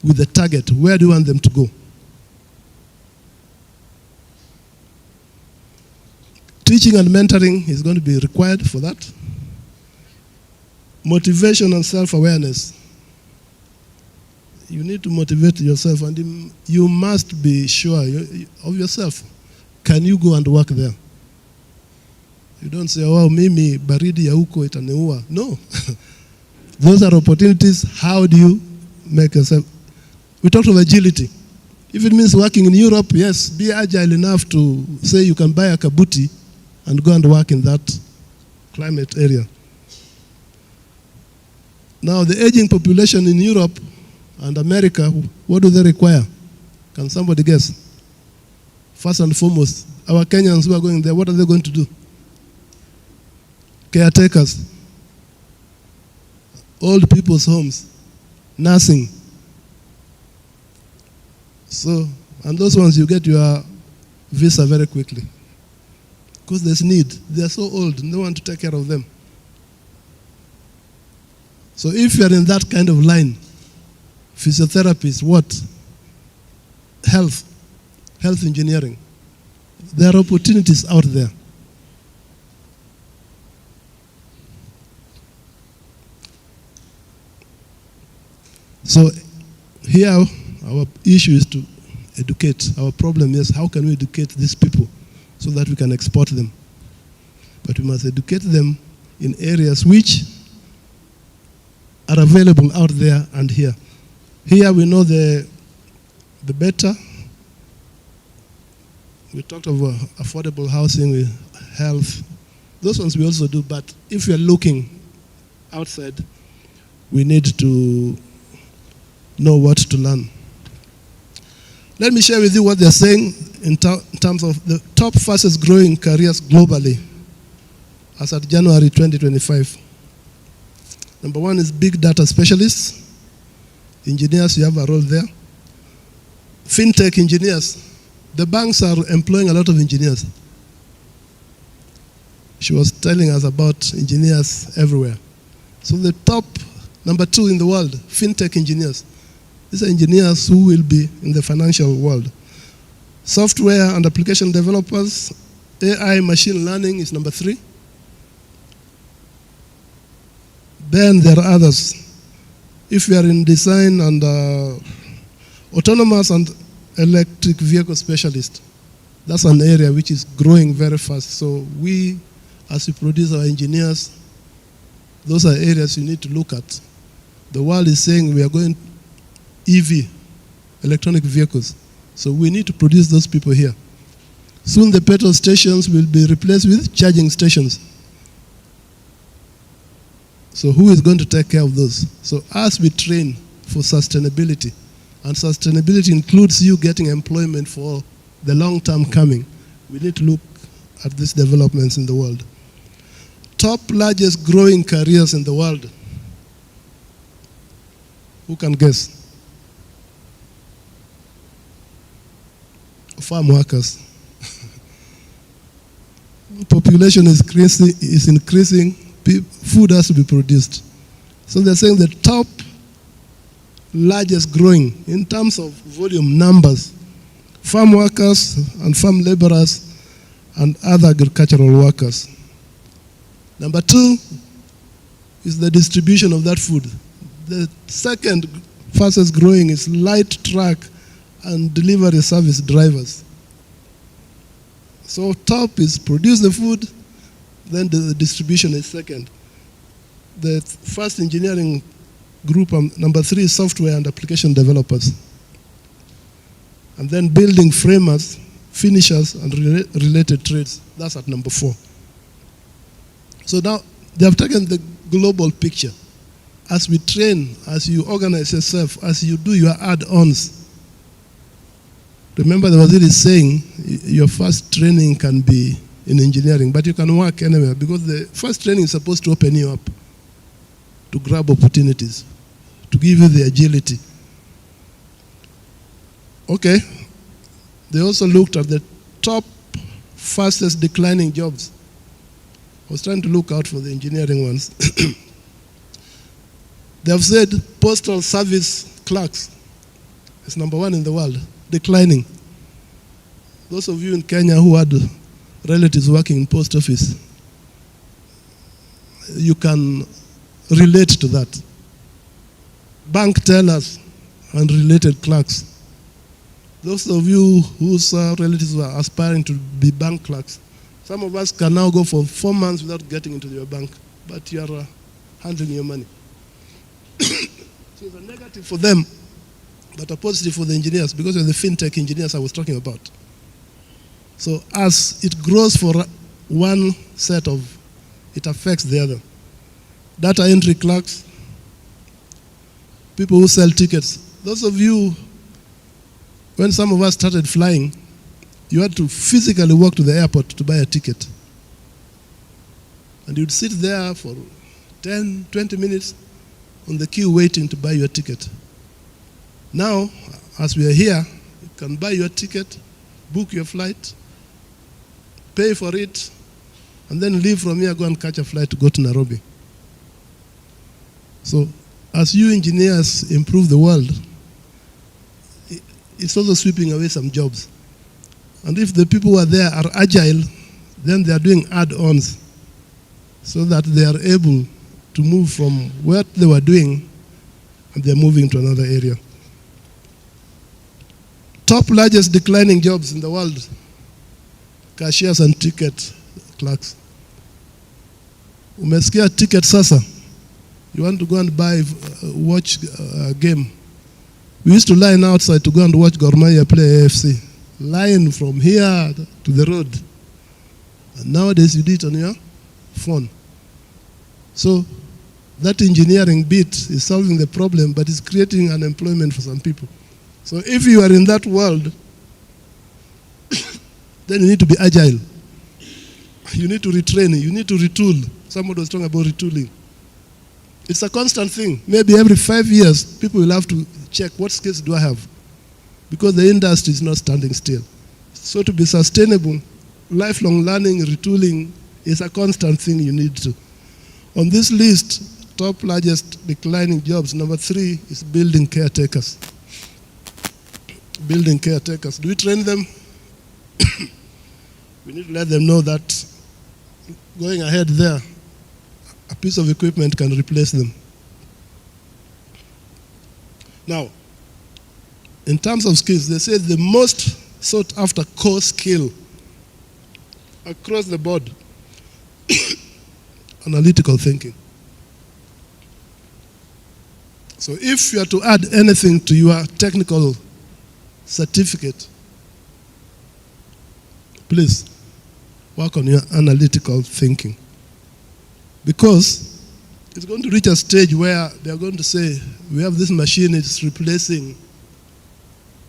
[SPEAKER 15] with the target. Where do you want them to go? Teaching and mentoring is going to be required for that. Motivation and self-awareness. You need to motivate yourself, and you must be sure of yourself. Can you go and work there? You don't say, oh, mimi baridi ya huko itaniua. No. Those are opportunities. How do you make yourself? We talked of agility. If it means working in Europe, yes, be agile enough to say you can buy a kabuti and go and work in that climate area. Now, the aging population in Europe and America, what do they require? Can somebody guess? First and foremost, our Kenyans who are going there, what are they going to do? Caretakers, old people's homes, nursing. So, and those ones you get your visa very quickly. Because there's need. They are so old, no one to take care of them. So if you are in that kind of line, physiotherapists, what? Health engineering. There are opportunities out there. So here our issue is to educate. Our problem is how can we educate these people so that we can export them. But we must educate them in areas which are available out there and here. Here we know the better. We talked about affordable housing, with health. Those ones we also do, but if we are looking outside, we need to know what to learn. Let me share with you what they're saying in terms of the top fastest growing careers globally as at January 2025. Number one is big data specialists. Engineers, you have a role there. Fintech engineers. The banks are employing a lot of engineers. She was telling us about engineers everywhere. So the top, number two in the world, fintech engineers. These are engineers who will be in the financial world. Software and application developers, AI, machine learning is number three. Then there are others. If we are in design and autonomous and electric vehicle specialist, that's an area which is growing very fast. So we, as we produce our engineers, those are areas you need to look at. The world is saying we are going EV, electronic vehicles. So we need to produce those people here. Soon the petrol stations will be replaced with charging stations. So who is going to take care of those? So as we train for sustainability, and sustainability includes you getting employment for the long term coming, we need to look at these developments in the world. Top largest growing careers in the world. Who can guess? Farm workers. Population is increasing, food has to be produced. So they're saying the top largest growing in terms of volume numbers, farm workers and farm laborers and other agricultural workers. Number two is the distribution of that food. The second fastest growing is light truck and delivery service drivers. So top is produce the food, then the distribution is second. The first engineering group, number three is software and application developers. And then building framers, finishers, and related trades. That's at number four. So now they have taken the global picture. As we train, as you organize yourself, as you do your add-ons. Remember, the Waziri is saying your first training can be in engineering, but you can work anywhere because the first training is supposed to open you up to grab opportunities, to give you the agility. Okay. They also looked at the top fastest declining jobs. I was trying to look out for the engineering ones. They have said postal service clerks is number one in the world, declining. Those of you in Kenya who had relatives working in post office, you can relate to that. Bank tellers and related clerks. Those of you whose relatives were aspiring to be bank clerks, some of us can now go for 4 months without getting into your bank, but you are handling your money. So it's a negative for them, but a positive for the engineers because of the fintech engineers I was talking about. So as it grows for one set of, it affects the other. Data entry clerks, people who sell tickets. Those of you, when some of us started flying, you had to physically walk to the airport to buy a ticket. And you'd sit there for 10, 20 minutes on the queue waiting to buy your ticket. Now, as we are here, you can buy your ticket, book your flight, pay for it, and then leave from here, go and catch a flight to go to Nairobi. So, as you engineers improve the world, it's also sweeping away some jobs. And if the people who are there are agile, then they are doing add-ons so that they are able to move from what they were doing and they're moving to another area. Top largest declining jobs in the world, cashiers and ticket clerks. Umesikia ticket sasa. You want to go and watch a game. We used to line outside to go and watch Gor Mahia play AFC. Line from here to the road. And nowadays you do it on your phone. So that engineering bit is solving the problem, but it's creating unemployment for some people. So if you are in that world, then you need to be agile. You need to retrain, you need to retool. Somebody was talking about retooling. It's a constant thing. Maybe every 5 years, people will have to check what skills do I have, because the industry is not standing still. So to be sustainable, lifelong learning, retooling is a constant thing you need to. On this list, top largest declining jobs, number 3 is building caretakers. Building caretakers. Do we train them? We need to let them know that going ahead there, a piece of equipment can replace them. Now, in terms of skills, they say the most sought after core skill across the board, analytical thinking. So if you are to add anything to your technical certificate, please work on your analytical thinking. Because it's going to reach a stage where they are going to say, we have this machine, it's replacing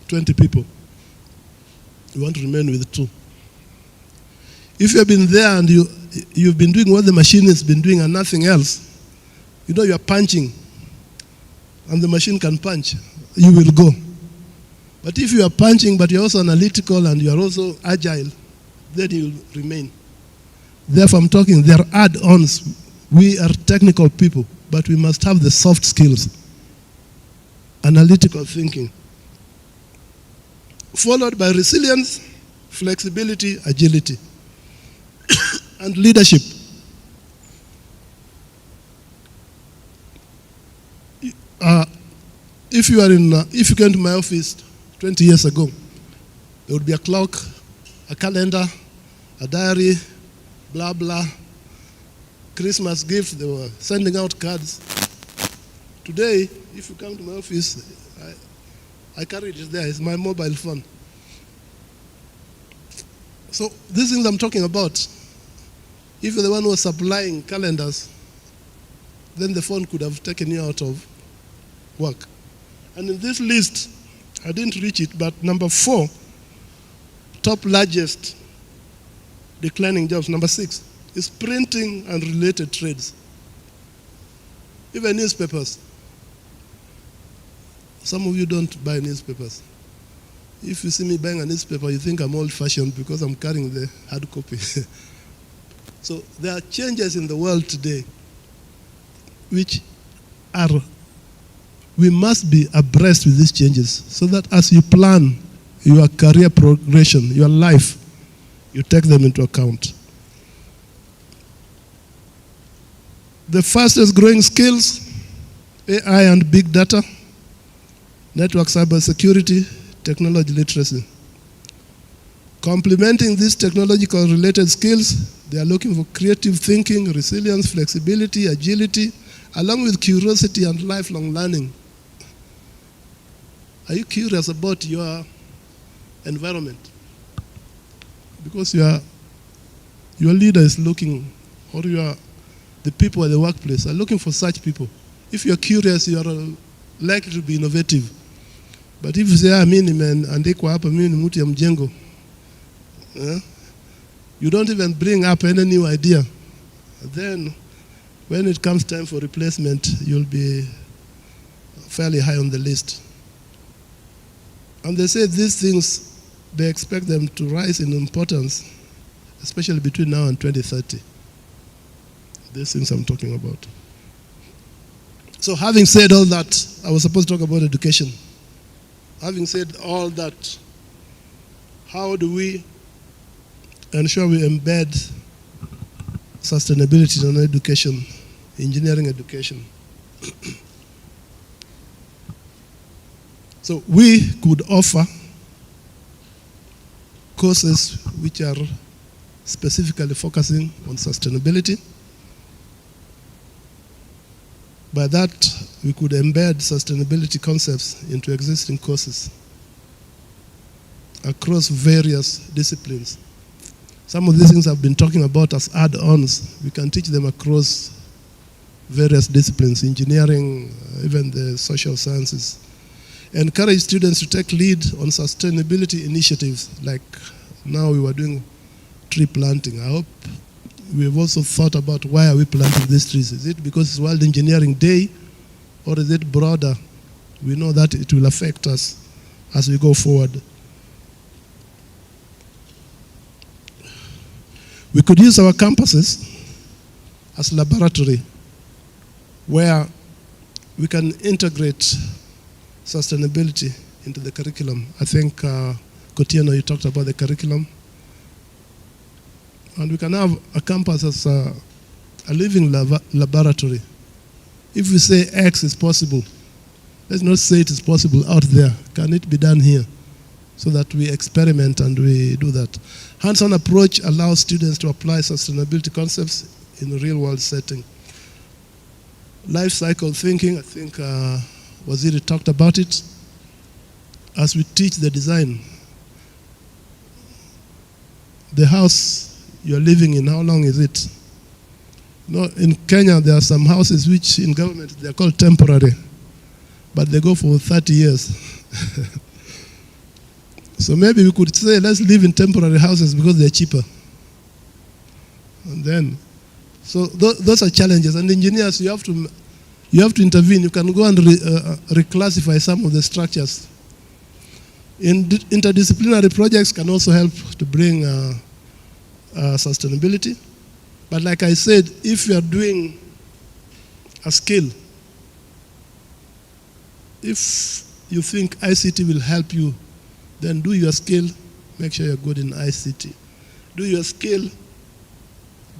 [SPEAKER 15] 20 people. You want to remain with 2. If you have been there and you've been doing what the machine has been doing and nothing else, you know you are punching and the machine can punch, you will go. But if you are punching but you're also analytical and you are also agile, then you'll remain. Therefore, I'm talking, there are add-ons. We are technical people, but we must have the soft skills, analytical thinking, followed by resilience, flexibility, agility, and leadership. If you came to my office 20 years ago, there would be a clock, a calendar, a diary, blah, blah. Christmas gifts, they were sending out cards. Today, if you come to my office, I carry it there, it's my mobile phone. So these things I'm talking about, if you're the one who was supplying calendars, then the phone could have taken you out of work. And in this list, I didn't reach it, but number 4, top largest declining jobs, number 6, is printing and related trades. Even newspapers. Some of you don't buy newspapers. If you see me buying a newspaper, you think I'm old-fashioned because I'm carrying the hard copy. So there are changes in the world today which we must be abreast with these changes so that as you plan your career progression, your life, you take them into account. The fastest growing skills, AI and big data, network cybersecurity, technology literacy. Complementing these technological related skills, they are looking for creative thinking, resilience, flexibility, agility, along with curiosity and lifelong learning. Are you curious about your environment? Because your leader is looking, or the people at the workplace are looking for such people. If you're curious, you are likely to be innovative. But if you say, mimi nimeandikwa hapa, mimi ni mtu ya mjengo, You don't even bring up any new idea. Then, when it comes time for replacement, you'll be fairly high on the list. And they say these things, they expect them to rise in importance, especially between now and 2030. These things I'm talking about. So having said all that, I was supposed to talk about education. Having said all that, how do we ensure we embed sustainability in education, engineering education? So we could offer courses which are specifically focusing on sustainability. By that, we could embed sustainability concepts into existing courses across various disciplines. Some of these things I've been talking about as add-ons. We can teach them across various disciplines, engineering, even the social sciences. Encourage students to take lead on sustainability initiatives, like now we were doing tree planting. I hope we've also thought about why are we planting these trees. Is it because it's World Engineering Day, or is it broader? We know that it will affect us as we go forward. We could use our campuses as laboratory where we can integrate sustainability into the curriculum. I think, Kotieno, you talked about the curriculum. And we can have a campus as a living laboratory. If we say X is possible, let's not say it is possible out there. Can it be done here? So that we experiment and we do that. Hands-on approach allows students to apply sustainability concepts in a real-world setting. Life cycle thinking, I think Waziri talked about it. As we teach the design, the house you're living in, how long is it? In Kenya, there are some houses which in government, they're called temporary, but they go for 30 years. So maybe we could say, let's live in temporary houses because they're cheaper. And then, so those are challenges. And engineers, you have to intervene. You can go and reclassify some of the structures. Interdisciplinary projects can also help to bring sustainability. But like I said, if you are doing a skill, if you think ICT will help you, then do your skill, make sure you're good in ICT. Do your skill,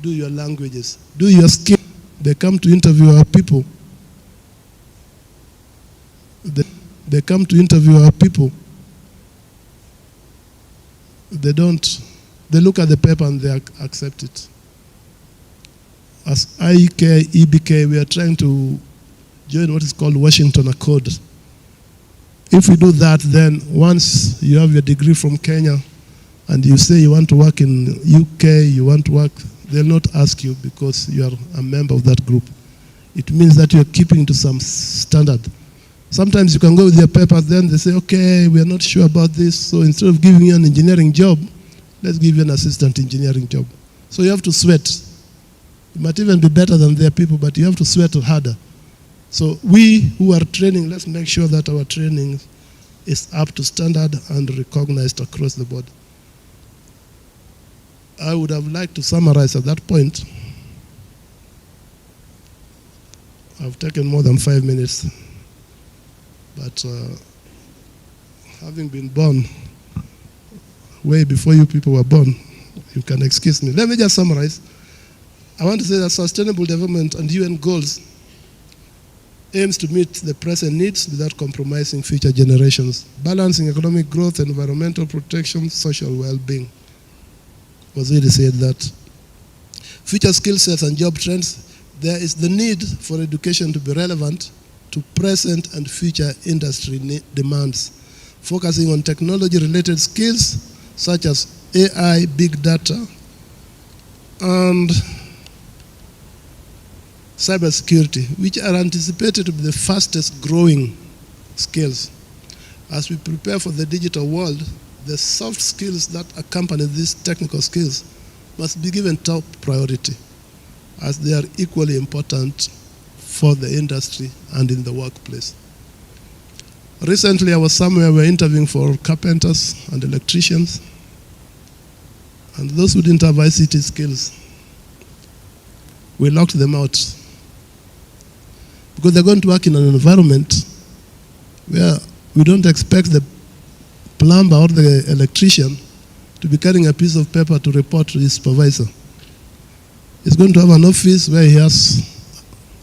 [SPEAKER 15] do your languages. Do your skill. They come to interview our people. They come to interview our people. They look at the paper and they accept it. As IEK, EBK, we are trying to join what is called Washington Accord. If we do that, then once you have your degree from Kenya and you say you want to work in UK, you want to work, they'll not ask you because you are a member of that group. It means that you're keeping to some standard. Sometimes you can go with your papers, then they say, okay, we are not sure about this, so instead of giving you an engineering job, let's give you an assistant engineering job. So you have to sweat. You might even be better than their people, but you have to sweat harder. So we who are training, let's make sure that our training is up to standard and recognized across the board. I would have liked to summarize at that point. I've taken more than 5 minutes. But having been born way before you people were born, you can excuse me. Let me just summarize. I want to say that sustainable development and UN goals aims to meet the present needs without compromising future generations, balancing economic growth, environmental protection, social well-being. Waziri said that. Future skill sets and job trends, there is the need for education to be relevant to present and future industry demands, focusing on technology-related skills such as AI, big data, and cybersecurity, which are anticipated to be the fastest growing skills. As we prepare for the digital world, the soft skills that accompany these technical skills must be given top priority, as they are equally important for the industry and in the workplace. Recently, I was somewhere, we were interviewing for carpenters and electricians, and those who didn't have ICT skills, we locked them out because they're going to work in an environment where we don't expect the plumber or the electrician to be carrying a piece of paper to report to his supervisor. He's going to have an office where he has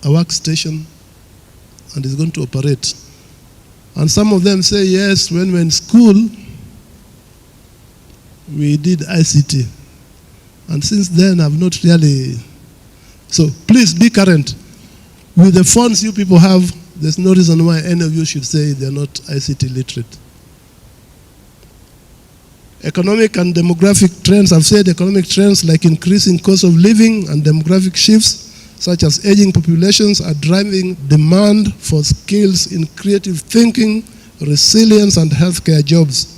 [SPEAKER 15] a workstation and he's going to operate. And some of them say, yes, when we're in school, we did ICT. And since then, I've not really. So please be current. With the phones you people have, there's no reason why any of you should say they're not ICT literate. Economic and demographic trends, I've said economic trends like increasing cost of living and demographic shifts, such as aging populations, are driving demand for skills in creative thinking, resilience, and healthcare jobs,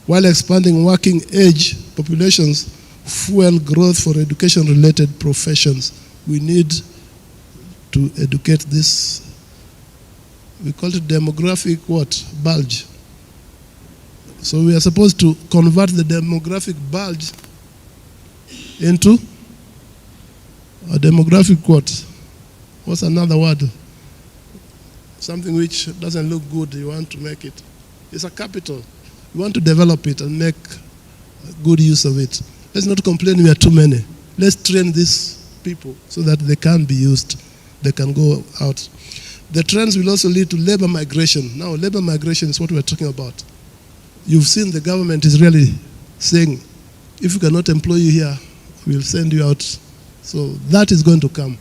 [SPEAKER 15] while expanding working age populations fuel growth for education-related professions. We need to educate this, we call it demographic what? Bulge. So we are supposed to convert the demographic bulge into a demographic what? What's another word? Something which doesn't look good, you want to make it. It's a capital. You want to develop it and make good use of it. Let's not complain we are too many. Let's train these people so that they can be used. They can go out. The trends will also lead to labor migration. Now, labor migration is what we're talking about. You've seen the government is really saying, if we cannot employ you here, we'll send you out. So that is going to come.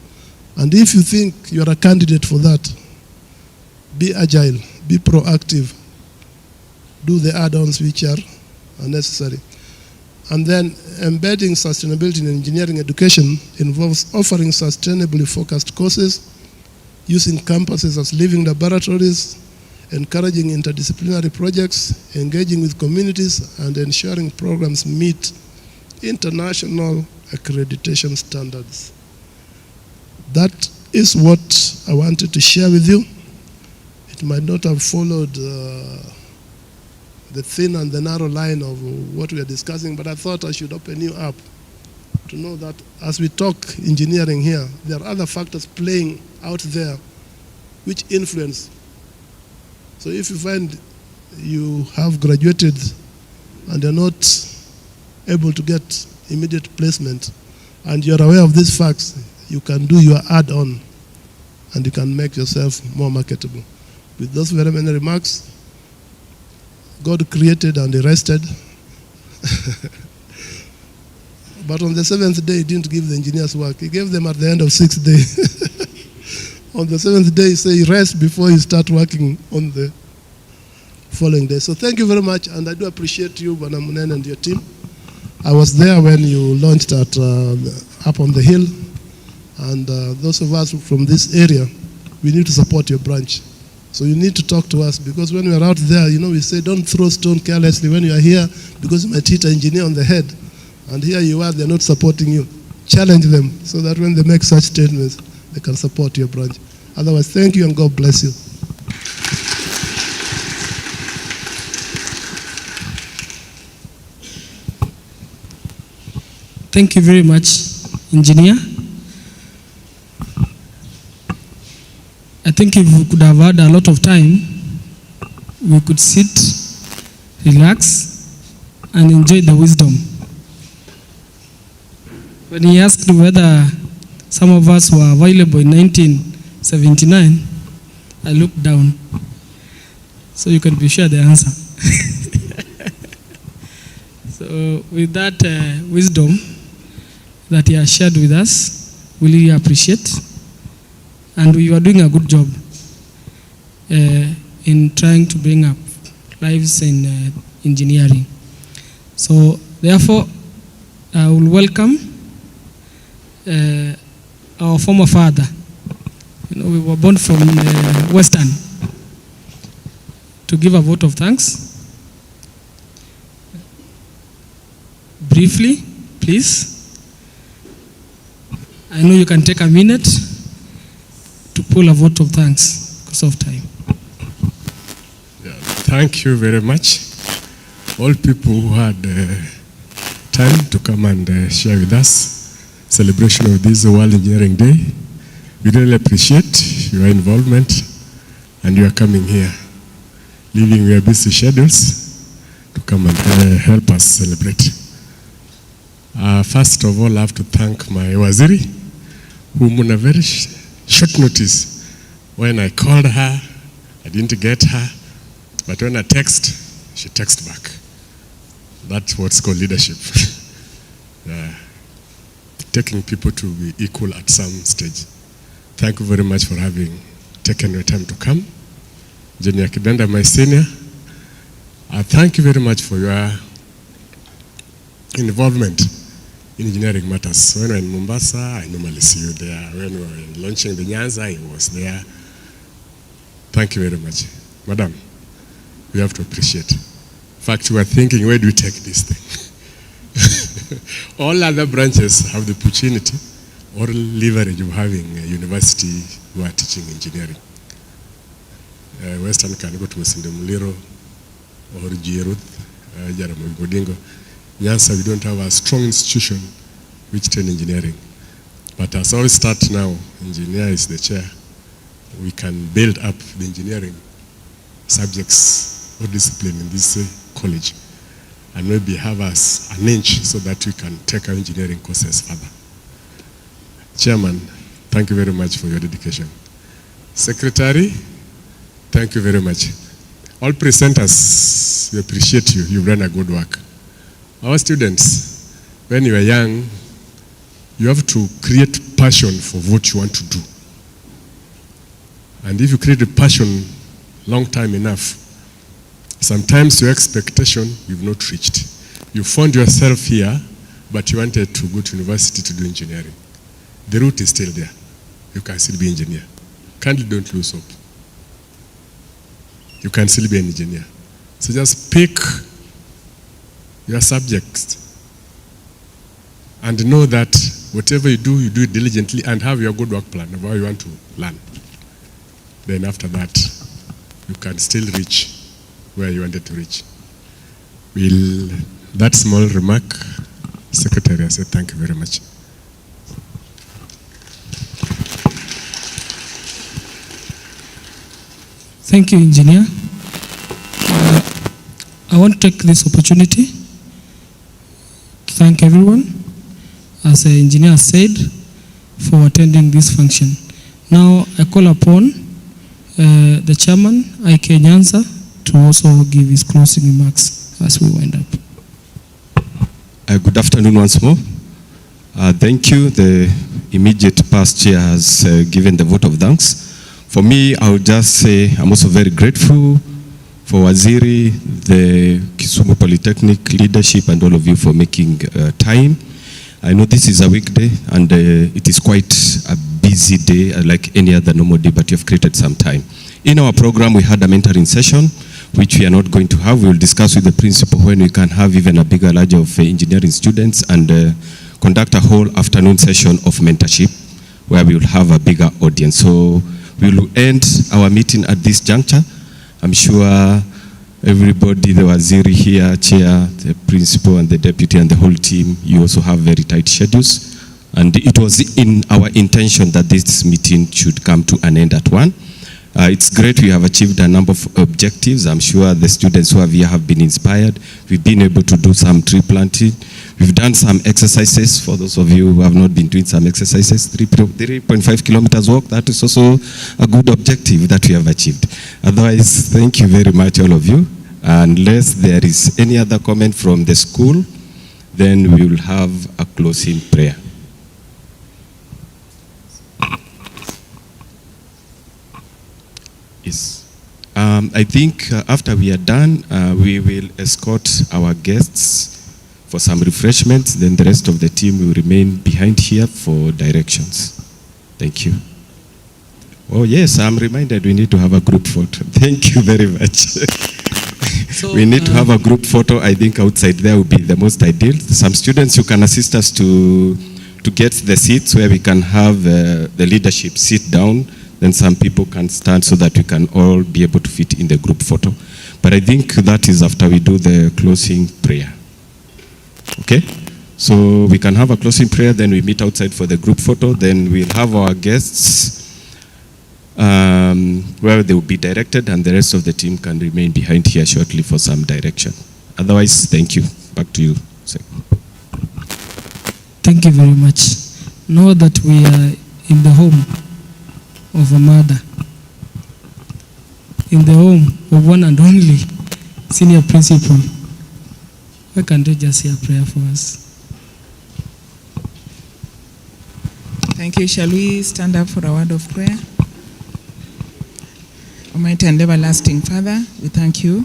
[SPEAKER 15] And if you think you're a candidate for that, be agile, be proactive, do the add-ons which are necessary. And then embedding sustainability in engineering education involves offering sustainably focused courses, using campuses as living laboratories, encouraging interdisciplinary projects, engaging with communities, and ensuring programs meet international accreditation standards. That is what I wanted to share with you. It might not have followed the thin and the narrow line of what we are discussing, but I thought I should open you up to know that as we talk engineering here, there are other factors playing out there which influence. So if you find you have graduated and you're not able to get immediate placement and you're aware of these facts, you can do your add-on and you can make yourself more marketable. With those very many remarks, God created and he rested. But on the seventh day, he didn't give the engineers work. He gave them at the end of 6th day. On the 7th day, he said, rest before you start working on the following day. So thank you very much, and I do appreciate you, Bwana Munene, and your team. I was there when you launched at up on the hill, and those of us from this area, we need to support your branch. So you need to talk to us, because when we're out there, you know, we say don't throw stone carelessly when you are here, because you might hit an engineer on the head. And here you are, they're not supporting you. Challenge them so that when they make such statements, they can support your branch. Otherwise, thank you and God bless you.
[SPEAKER 7] Thank you very much, Engineer. I think if we could have had a lot of time, we could sit, relax, and enjoy the wisdom. When he asked whether some of us were available in 1979, I looked down. So you can be sure the answer. So with that wisdom that he has shared with us, we really appreciate. And you are doing a good job in trying to bring up lives in engineering. So therefore, I will welcome our former father. You know, we were born from Western, to give a vote of thanks. briefly, please. I know you can take a minute to pull a vote of thanks because of time.
[SPEAKER 8] Thank you very much. All people who had time to come and share with us celebration of this World Engineering Day. We really appreciate your involvement and your coming here, leaving your busy schedules to come and help us celebrate. First of all, I have to thank my Waziri, whom on a very short notice, when I called her, I didn't get her, but when I text, she texted back. That's what's called leadership. Taking people to be equal at some stage. Thank you very much for having taken your time to come. Engineer Kidanda, my senior, thank you very much for your involvement in engineering matters. When we were in Mombasa, I normally see you there. When we were launching the Nyanza, I was there. Thank you very much. Madam, we have to appreciate. In fact, we are thinking, where do we take this thing? All other branches have the opportunity or leverage of having a university who are teaching engineering. Western can go to Masinde Muliro or Giruth, Jaramogi Odinga. Nyanza, we don't have a strong institution which train engineering. But as I start now, engineer is the chair. We can build up the engineering subjects or discipline in this college and maybe have us an inch so that we can take our engineering courses further. Chairman, thank you very much for your dedication. Secretary, thank you very much. All presenters, we appreciate you. You've done a good work. Our students, when you are young, you have to create passion for what you want to do. And if you create a passion long time enough, sometimes your expectation you've not reached. You found yourself here, but you wanted to go to university to do engineering. The route is still there. You can still be an engineer. Kindly don't lose hope. You can still be an engineer. So just pick your subjects and know that whatever you do it diligently and have your good work plan of how you want to learn. Then after that, you can still reach where you wanted to reach. That small remark, Secretary, I say thank you very much.
[SPEAKER 7] Thank you, Engineer. I want to take this opportunity to thank everyone, as the engineer said, for attending this function. Now I call upon the chairman, IK Nyanza, to also give his closing remarks as we wind up.
[SPEAKER 12] Good afternoon once more. Thank you. The immediate past chair has given the vote of thanks. For me, I would just say I'm also very grateful for Waziri, the Kisumu Polytechnic leadership, and all of you for making time. I know this is a weekday, and it is quite a busy day, like any other normal day, but you've created some time. In our program, we had a mentoring session, which we are not going to have. We will discuss with the principal when we can have even a bigger large of engineering students and conduct a whole afternoon session of mentorship where we will have a bigger audience. So we will end our meeting at this juncture. I'm sure everybody, the Waziri here, Chair, the Principal and the Deputy and the whole team, you also have very tight schedules. And it was in our intention that this meeting should come to an end at 1. It's great we have achieved a number of objectives. I'm sure the students who are here have been inspired. We've been able to do some tree planting. We've done some exercises. For those of you who have not been doing some exercises, 3.5 kilometers walk, that is also a good objective that we have achieved. Otherwise, thank you very much, all of you. Unless there is any other comment from the school, then we will have a closing prayer. Yes. I think after we are done, we will escort our guests for some refreshments. Then the rest of the team will remain behind here for directions. Thank you. Oh yes, I'm reminded we need to have a group photo. Thank you very much. we need to have a group photo. I think outside there would be the most ideal. Some students who can assist us to get the seats where we can have the leadership sit down. Then some people can stand so that we can all be able to fit in the group photo. But I think that is after we do the closing prayer. Okay? So we can have a closing prayer, then we meet outside for the group photo, then we'll have our guests where they will be directed, and the rest of the team can remain behind here shortly for some direction. Otherwise, thank you. Back to you.
[SPEAKER 7] Thank you very much. Know that we are in the home of a mother, in the home of one and only senior principal. Why can't you just say a prayer for us?
[SPEAKER 14] Thank you. Shall we stand up for a word of prayer? Almighty and everlasting Father, we thank you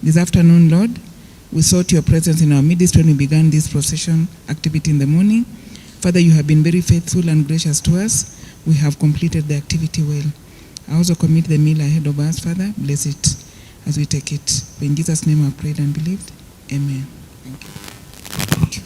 [SPEAKER 14] this afternoon, Lord. We sought your presence in our midst when we began this procession activity in the morning. Father, you have been very faithful and gracious to us. We have completed the activity well. I also commit the meal ahead of us, Father. Bless it as we take it. In Jesus' name I prayed and believed. Amen. Thank you.